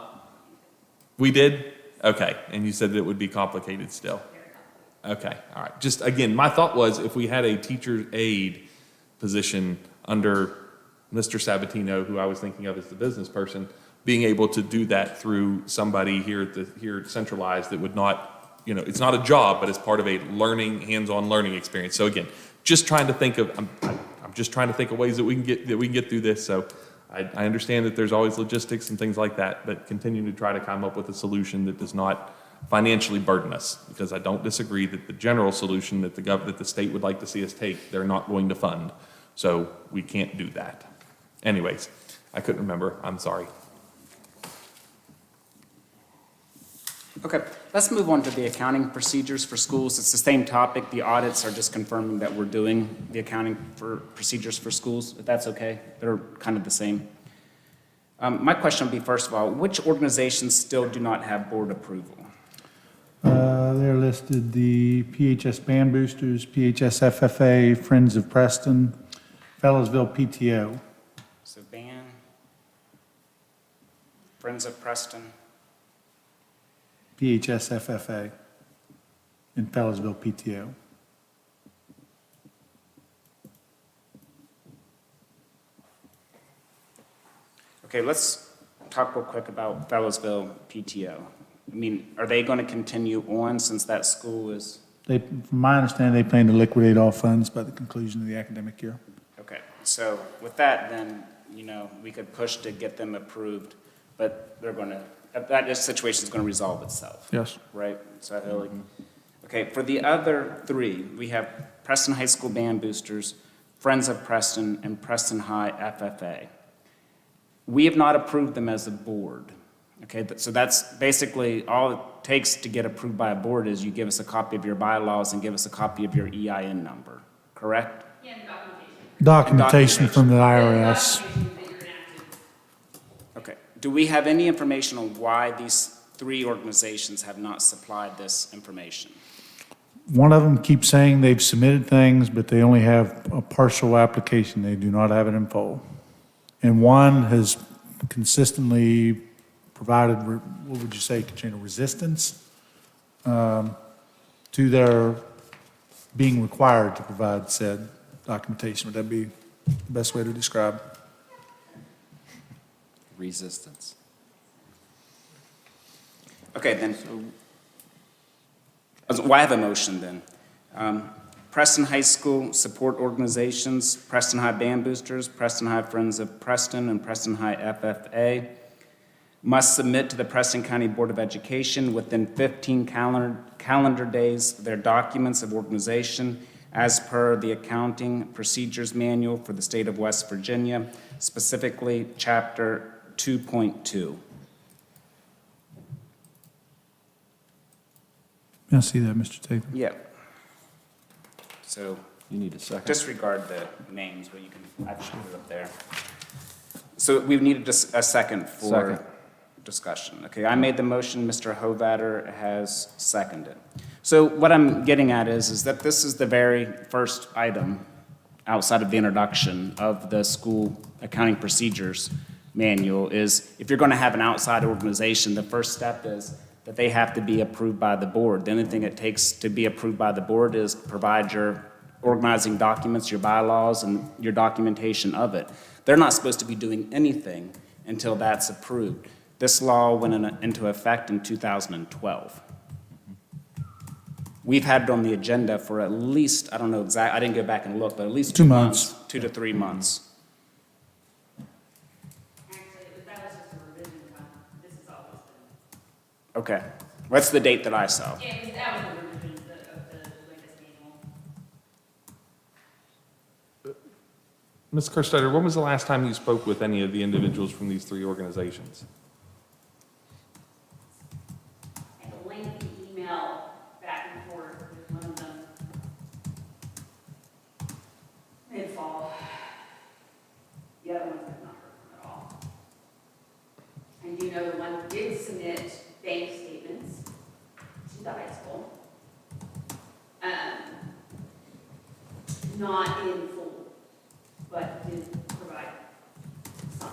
B: We did? Okay, and you said that it would be complicated still. Okay, all right. Just, again, my thought was if we had a teacher aide position under Mr. Sabatino, who I was thinking of as the business person, being able to do that through somebody here centralized that would not, it's not a job, but it's part of a hands-on learning experience. So again, just trying to think of, I'm just trying to think of ways that we can get through this. So I understand that there's always logistics and things like that, but continuing to try to come up with a solution that does not financially burden us, because I don't disagree that the general solution that the state would like to see us take, they're not going to fund. So we can't do that. Anyways, I couldn't remember. I'm sorry.
C: Okay, let's move on to the accounting procedures for schools. It's the same topic. The audits are just confirming that we're doing the accounting for procedures for schools, if that's okay. They're kind of the same. My question would be, first of all, which organizations still do not have board approval?
A: They're listed, the PHS Band Boosters, PHS FFA, Friends of Preston, Fellows,ville PTO.
C: So band, Friends of Preston,
A: PHS FFA, and Fellows,ville PTO.
C: Okay, let's talk real quick about Fellows,ville PTO. I mean, are they going to continue on since that school is?
A: From my understanding, they plan to liquidate all funds by the conclusion of the academic year.
C: Okay, so with that, then, we could push to get them approved, but they're going to, that situation is going to resolve itself.
A: Yes.
C: Right? So I feel like, okay, for the other three, we have Preston High School Band Boosters, Friends of Preston, and Preston High FFA. We have not approved them as a board. Okay, so that's basically all it takes to get approved by a board is you give us a copy of your bylaws and give us a copy of your EIN number, correct?
P: Yeah, the documentation.
A: Documentation from the IRS.
P: Documentation that you're enacted.
C: Okay. Do we have any information on why these three organizations have not supplied this information?
A: One of them keeps saying they've submitted things, but they only have a partial application. They do not have it in full. And one has consistently provided, what would you say, Katrina, resistance to their being required to provide said documentation. Would that be the best way to describe?
D: Resistance.
C: Okay, then. Well, I have a motion then. Preston High School Support Organizations, Preston High Band Boosters, Preston High Friends of Preston, and Preston High FFA must submit to the Preston County Board of Education within 15 calendar days their documents of organization as per the Accounting Procedures Manual for the state of West Virginia, specifically Chapter 2.2.
A: I see that, Mr. Tatum.
C: Yeah. So
H: You need a second.
C: disregard the names, but you can actually put it up there. So we've needed a second for
H: Second.
C: discussion. Okay, I made the motion, Mr. Hovatter has seconded. So what I'm getting at is that this is the very first item outside of the introduction of the school accounting procedures manual is if you're going to have an outside organization, the first step is that they have to be approved by the board. The only thing it takes to be approved by the board is provide your organizing documents, your bylaws, and your documentation of it. They're not supposed to be doing anything until that's approved. This law went into effect in 2012. We've had it on the agenda for at least, I don't know exactly, I didn't go back and look, but at least
A: 2 months.
C: 2 to 3 months.
P: Actually, that was just a revision time. This has always been.
C: Okay. What's the date that I saw?
P: Yeah, because that was a revision of the latest manual.
B: Ms. Kerstetter, when was the last time you spoke with any of the individuals from these three organizations?
P: And a lengthy email back and forth with one of them. Mid-fall. The other ones have not heard from at all. And you know the one who did submit bank statements to the high school. Not in full, but did provide some.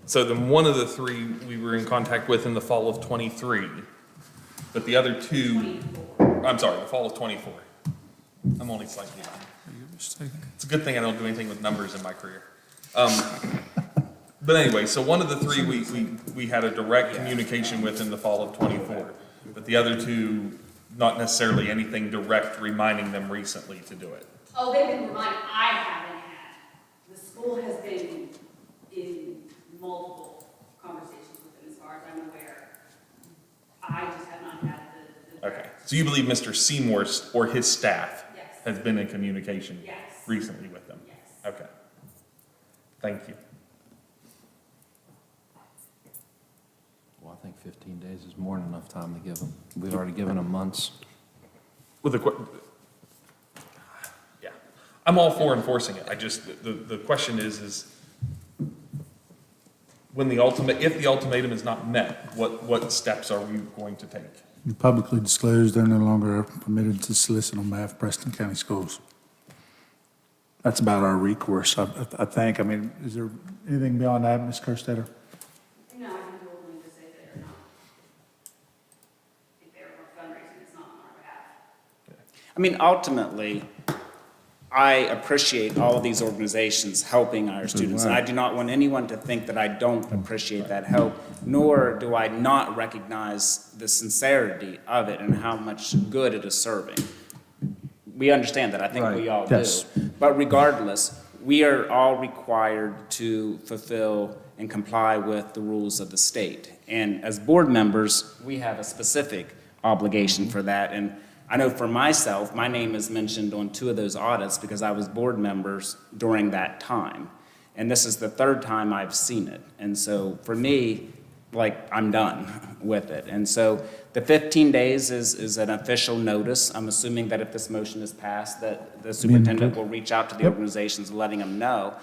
B: So then one of the three we were in contact with in the fall of '23, but the other two, I'm sorry, the fall of '24. I'm only slightly behind. It's a good thing I don't do anything with numbers in my career. But anyway, so one of the three we had a direct communication with in the fall of '24, but the other two, not necessarily anything direct reminding them recently to do it.
P: Oh, they've been reminded, I haven't had. The school has been in multiple conversations with them as far as I'm aware. I just have not had the.
B: Okay, so you believe Mr. Seymour or his staff
P: Yes.
B: has been in communication
P: Yes.
B: recently with them?
P: Yes.
B: Okay. Thank you.
H: Well, I think 15 days is more than enough time to give them. We've already given them months.
B: Well, yeah, I'm all for enforcing it. I just, the question is when if the ultimatum is not met, what steps are we going to take?
A: Publicly disclosed, they're no longer permitted to solicit on behalf of Preston County Schools. That's about our recourse, I think. I mean, is there anything beyond that, Ms. Kerstetter?
P: No, I think we're willing to say that they're not. If they're fundraising, it's not on our behalf.
C: I mean, ultimately, I appreciate all of these organizations helping our students, and I do not want anyone to think that I don't appreciate that help, nor do I not recognize the sincerity of it and how much good it is serving. We understand that, I think we all do.
A: Yes.
C: But regardless, we are all required to fulfill and comply with the rules of the state. And as board members, we have a specific obligation for that. And I know for myself, my name is mentioned on 2 of those audits because I was board members during that time. And this is the 3rd time I've seen it. And so for me, like, I'm done with it. And so the 15 days is an official notice. I'm assuming that if this motion is passed, that the superintendent will reach out to the organizations letting them know.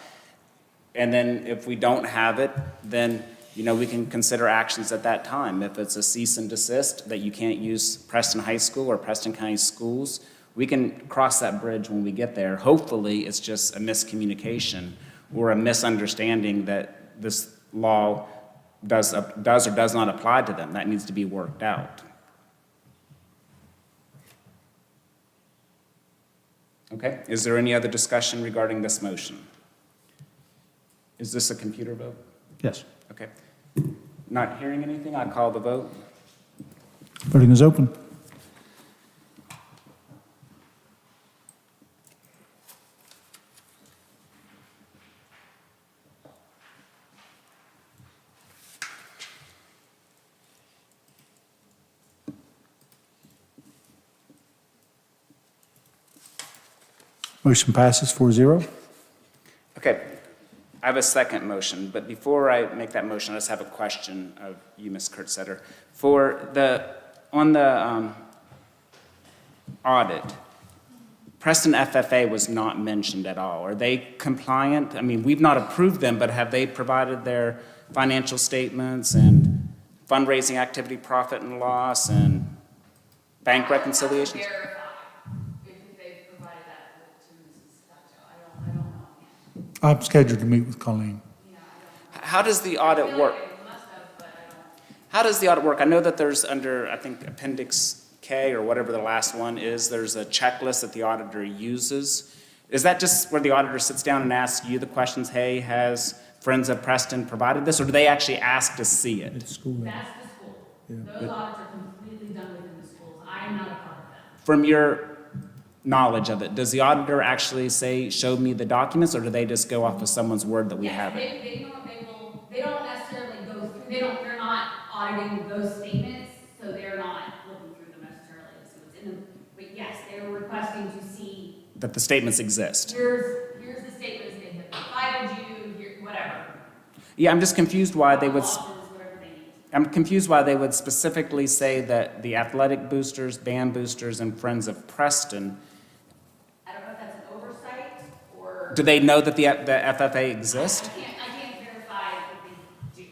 C: And then if we don't have it, then, we can consider actions at that time. If it's a cease and desist, that you can't use Preston High School or Preston County Schools, we can cross that bridge when we get there. Hopefully, it's just a miscommunication or a misunderstanding that this law does or does not apply to them. That needs to be worked out. Okay, is there any other discussion regarding this motion? Is this a computer vote?
A: Yes.
C: Okay. Not hearing anything, I call the vote.
A: Voting is open. Motion passes 4-0.
C: Okay, I have a second motion, but before I make that motion, I just have a question of you, Ms. Kurtzetter. On the audit, Preston FFA was not mentioned at all. Are they compliant? I mean, we've not approved them, but have they provided their financial statements and fundraising activity, profit and loss, and bank reconciliations?
A: I'm scheduled to meet with Colleen.
C: How does the audit work? How does the audit work? I know that there's under, I think, Appendix K or whatever the last one is, there's a checklist that the auditor uses. Is that just where the auditor sits down and asks you the questions, hey, has Friends of Preston provided this, or do they actually ask to see it?
A: It's school.
P: That's the school. Those audits are completely done within the schools. I am not a part of that.
C: From your knowledge of it, does the auditor actually say, show me the documents, or do they just go off of someone's word that we have it?
P: They don't necessarily go through, they're not auditing those statements, so they're not looking through them necessarily to see what's in them. But yes, they're requesting to see,
C: That the statements exist?
P: here's the statements they have provided you, here, whatever.
C: Yeah, I'm just confused why they would,
P: Whatever they need.
C: I'm confused why they would specifically say that the athletic boosters, band boosters, and Friends of Preston.
P: I don't know if that's an oversight or.
C: Do they know that the FFA exists?
P: I can't verify if they do.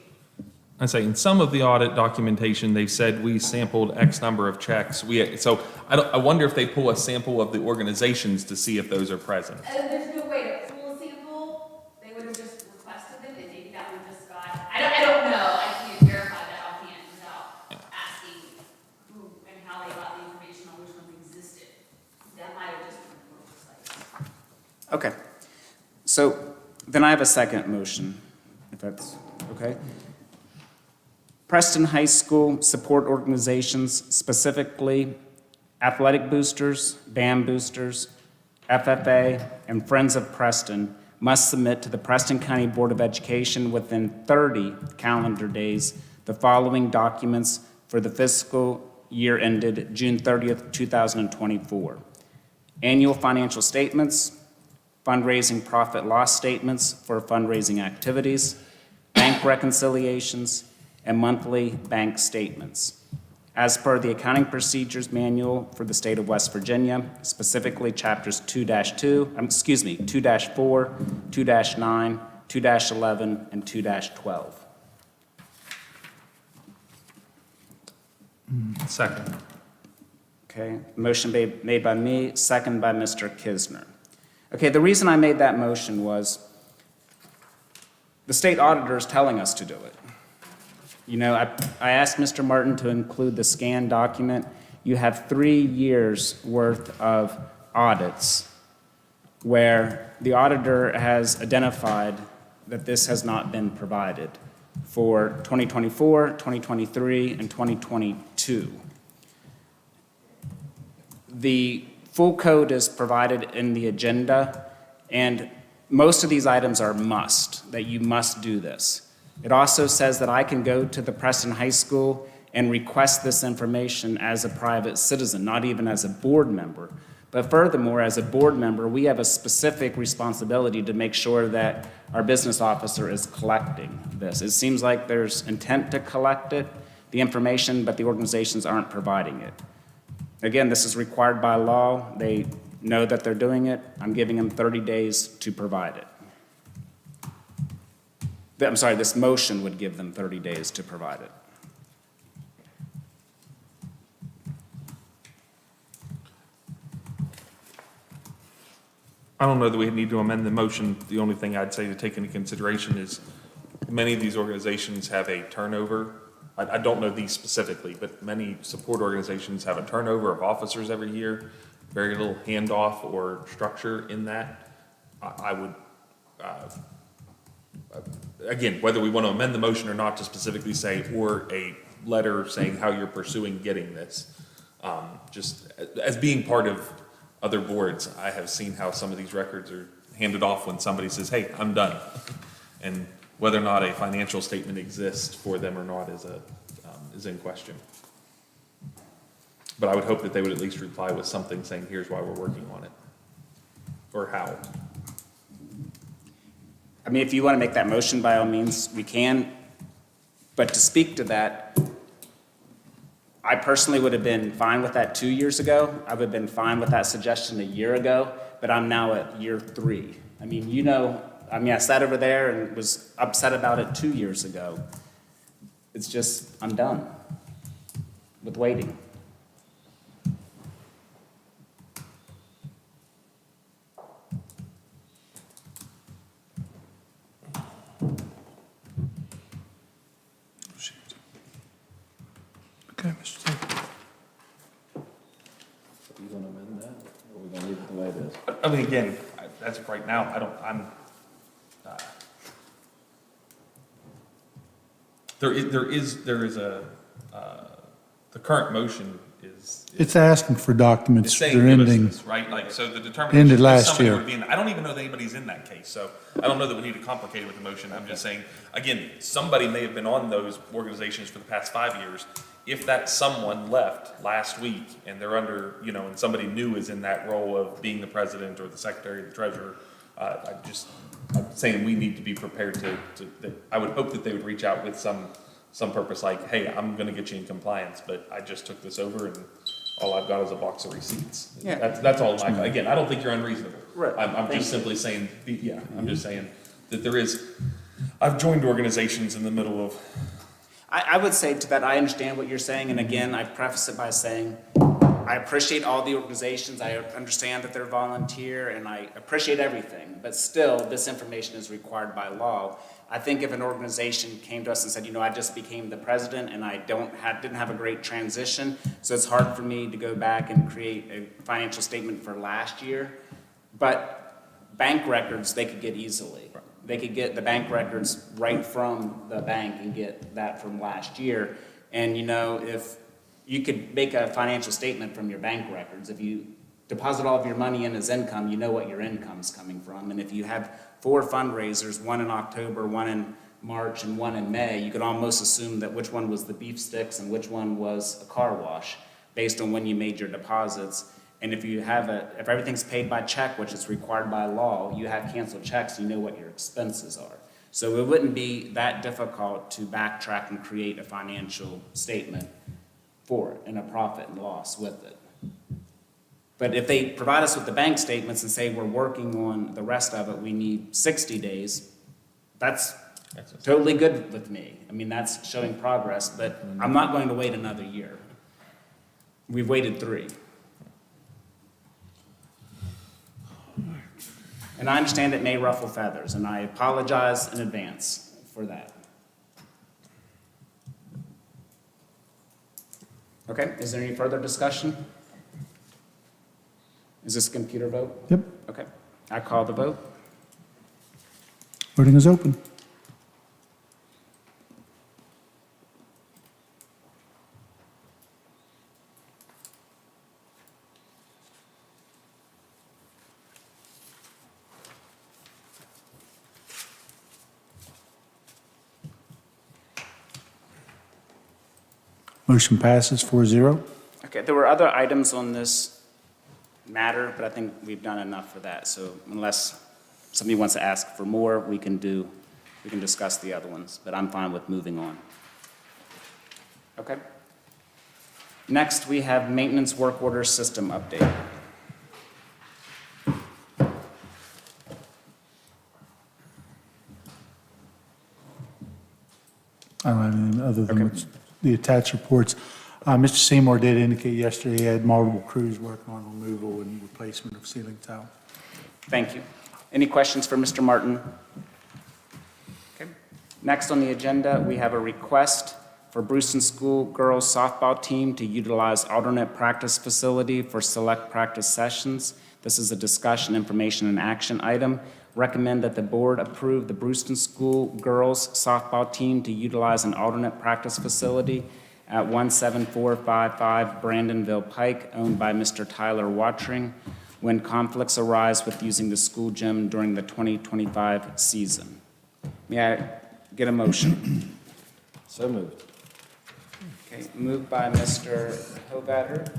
B: I say in some of the audit documentation, they've said we sampled X number of checks. I wonder if they pull a sample of the organizations to see if those are present.
P: There's no way to pull a sample. They would have just requested them, and maybe that one just got. I don't know. I can't verify that offhand without asking who and how they got the information on which ones existed. That might have just been an oversight.
C: Okay. So then I have a second motion, if that's okay. Preston High School support organizations, specifically athletic boosters, band boosters, FFA, and Friends of Preston, must submit to the Preston County Board of Education within 30 calendar days the following documents for the fiscal year ended June 30th, 2024. Annual financial statements, fundraising profit loss statements for fundraising activities, bank reconciliations, and monthly bank statements. As per the Accounting Procedures Manual for the state of West Virginia, specifically chapters 2-4, 2-9, 2-11, and 2-12.
B: Second.
C: Okay, motion made by me, second by Mr. Kisner. Okay, the reason I made that motion was the state auditor is telling us to do it. You know, I asked Mr. Martin to include the scanned document. You have 3 years' worth of audits where the auditor has identified that this has not been provided for 2024, 2023, and 2022. The full code is provided in the agenda, and most of these items are that you must do this. It also says that I can go to the Preston High School and request this information as a private citizen, not even as a board member. But furthermore, as a board member, we have a specific responsibility to make sure that our business officer is collecting this. It seems like there's intent to collect it, the information, but the organizations aren't providing it. Again, this is required by law. They know that they're doing it. I'm giving them 30 days to provide it. I'm sorry, this motion would give them 30 days to provide it.
B: I don't know that we need to amend the motion. The only thing I'd say to take into consideration is many of these organizations have a turnover. I don't know these specifically, but many support organizations have a turnover of officers every year, very little handoff or structure in that. I would, again, whether we want to amend the motion or not to specifically say, or a letter saying how you're pursuing getting this. Just as being part of other boards, I have seen how some of these records are handed off when somebody says, hey, I'm done. And whether or not a financial statement exists for them or not is in question. But I would hope that they would at least reply with something saying, here's why we're working on it, or how.
C: I mean, if you want to make that motion, by all means, we can. But to speak to that, I personally would have been fine with that 2 years ago. I would have been fine with that suggestion a year ago, but I'm now at year 3. I mean, I sat over there and was upset about it 2 years ago. It's just, I'm done with waiting.
A: Okay, Mr. Tate.
H: You gonna amend that, or are we gonna leave it the way it is?
B: I mean, again, as of right now, there is a, the current motion is.
A: It's asking for documents.
B: It's saying
A: They're
B: give us
A: ending.
B: this, right? Like, so the determination.
A: Ended
B: is
A: last
B: somebody
A: year.
B: would be in- I don't even know that anybody's in that case, so I don't know that we need to complicate it with the motion. I'm just saying, again, somebody may have been on those organizations for the past 5 years. If that someone left last week and they're under, and somebody new is in that role of being the president or the secretary or the treasurer, I'm saying we need to be prepared I would hope that they would reach out with some purpose like, hey, I'm gonna get you in compliance, but I just took this over and all I've got is a box of receipts.
C: Yeah.
B: That's all again, I don't think you're unreasonable.
C: Right.
B: I'm
C: Thank
B: just
C: you.
B: simply saying, I'm just saying that I've joined organizations in the middle of.
C: I would say to that, I understand what you're saying, and again, I preface it by saying, I appreciate all the organizations, I understand that they're volunteer, and I appreciate everything, but still, this information is required by law. I think if an organization came to us and said, I just became the president and I didn't have a great transition, so it's hard for me to go back and create a financial statement for last year, but bank records, they could get easily. They could get the bank records right from the bank and get that from last year. And if you could make a financial statement from your bank records, if you deposit all of your money in as income, you know what your income's coming from. And if you have 4 fundraisers, one in October, one in March, and one in May, you could almost assume that which one was the beef sticks and which one was a car wash based on when you made your deposits. And if everything's paid by check, which is required by law, you have canceled checks, you know what your expenses are. So it wouldn't be that difficult to backtrack and create a financial statement for it and a profit and loss with it. But if they provide us with the bank statements and say we're working on the rest of it, we need 60 days, that's totally good with me. I mean, that's showing progress, but I'm not going to wait another year. We've waited 3. And I understand it may ruffle feathers, and I apologize in advance for that. Okay, is there any further discussion? Is this a computer vote?
A: Yep,
C: Okay, I call the vote.
A: voting is open. Motion passes 4-0.
C: Okay, there were other items on this matter, but I think we've done enough for that. So unless somebody wants to ask for more, we can discuss the other ones, but I'm fine with moving on. Okay? Next, we have maintenance work order system update.
A: I don't have anything other than what's the attached reports. Mr. Seymour did indicate yesterday he had multiple crews working on removal and replacement of ceiling tile.
C: Thank you. Any questions for Mr. Martin? Okay. Next on the agenda, we have a request for Brewston School girls softball team to utilize alternate practice facility for select practice sessions. This is a discussion, information, and action item. Recommend that the board approve the Brewston School girls softball team to utilize an alternate practice facility at 17455 Brandonville Pike, owned by Mr. Tyler Watring, when conflicts arise with using the school gym during the 2025 season. May I get a motion?
H: So moved.
C: Okay, moved by Mr. Hovatter,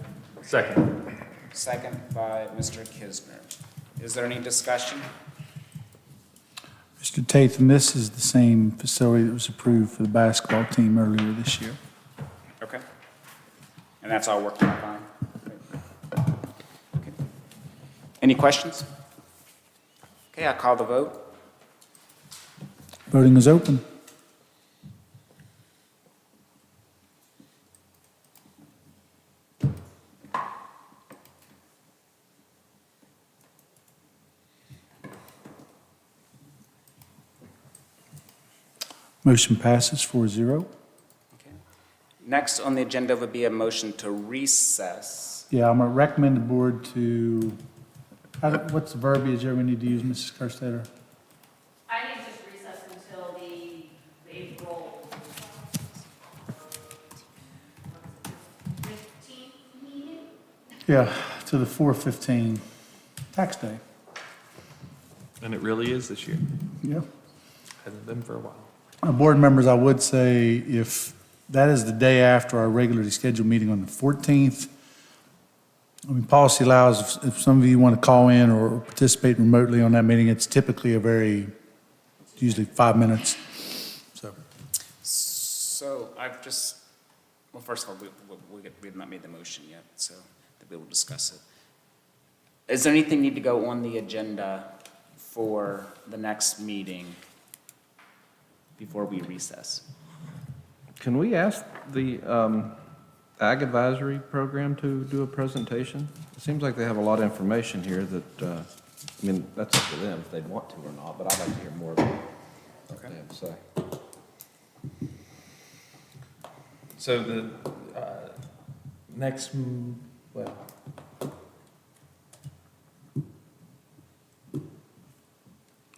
B: Second.
C: second by Mr. Kisner. Is there any discussion?
A: Mr. Tatham, this is the same facility that was approved for the basketball team earlier this year.
C: Okay. And that's all working fine? Okay. Any questions? Okay, I'll call the vote.
A: Voting is open. Motion passes 4-0.
C: Next on the agenda would be a motion to recess.
A: Yeah, I'm going to recommend the board to, what's the verbiage there we need to use, Mrs. Kerstetter?
P: I need to recess until the April 15th meeting.
A: Yeah, to the 4/15 tax day.
B: And it really is this year.
A: Yeah.
B: Hasn't been for a while.
A: Board members, I would say if that is the day after our regularly scheduled meeting on the 14th, I mean, policy allows if some of you want to call in or participate remotely on that meeting, it's typically usually 5 minutes.
C: So I've just, well, first of all, we have not made the motion yet, so that we will discuss it. Is there anything need to go on the agenda for the next meeting before we recess?
H: Can we ask the Ag Advisory Program to do a presentation? It seems like they have a lot of information here that, I mean, that's up to them if they'd want to or not, but I'd like to hear more about what they have to say.
B: So the next, well,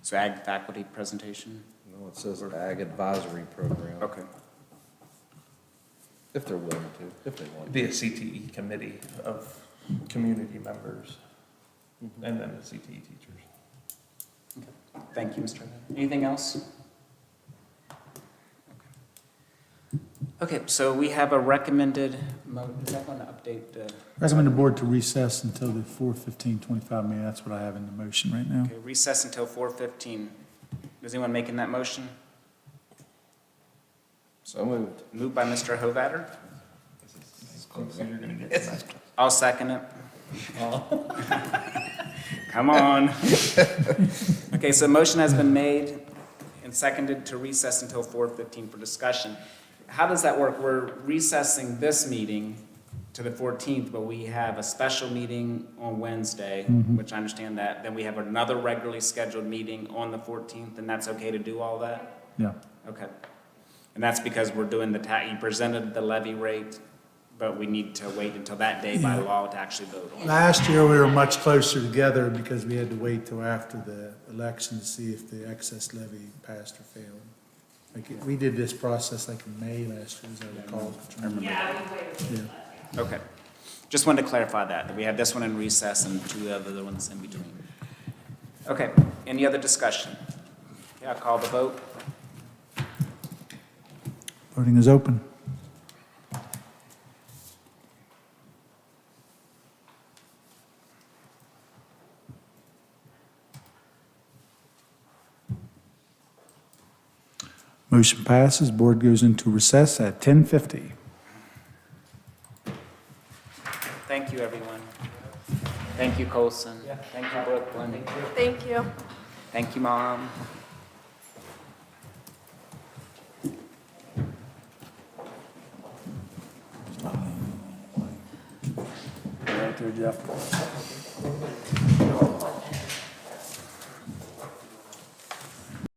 C: So ag faculty presentation?
H: No, it says Ag Advisory Program.
C: Okay.
H: If they're willing to, if they want to.
B: be a CTE committee of community members and then the CTE teachers.
C: Thank you, Mr. Hovatter. Anything else? Okay, so we have a recommended, is that going to update the?
A: Recommend the board to recess until the 4/15/25 meeting. That's what I have in the motion right now.
C: Okay, recess until 4:15. Is anyone making that motion?
H: So moved.
C: Moved by Mr. Hovatter.
B: You're gonna get
C: I'll second it. Come on. Okay, so motion has been made and seconded to recess until 4:15 for discussion. How does that work? We're recessing this meeting to the 14th, but we have a special meeting on Wednesday, which I understand that. Then we have another regularly scheduled meeting on the 14th, and that's okay to do all that?
A: Yeah.
C: Okay. And that's because we're doing you presented the levy rate, but we need to wait until that day by law to actually vote on it.
A: Last year, we were much closer together because we had to wait till after the election to see if the excess levy passed or failed. Like, we did this process like in May last year, as I recall.
P: Yeah, we waited.
A: Yeah.
C: Okay. Just wanted to clarify that we have this one in recess and two other ones in between. Okay, any other discussion? Yeah, I'll call the vote.
A: Voting is open. Motion passes. Board goes into recess at 10:50.
C: Thank you, everyone. Thank you, Colson. Thank you, Brooklyn.
O: Thank you.
C: Thank you, Mom.
M: Right there, Jeff.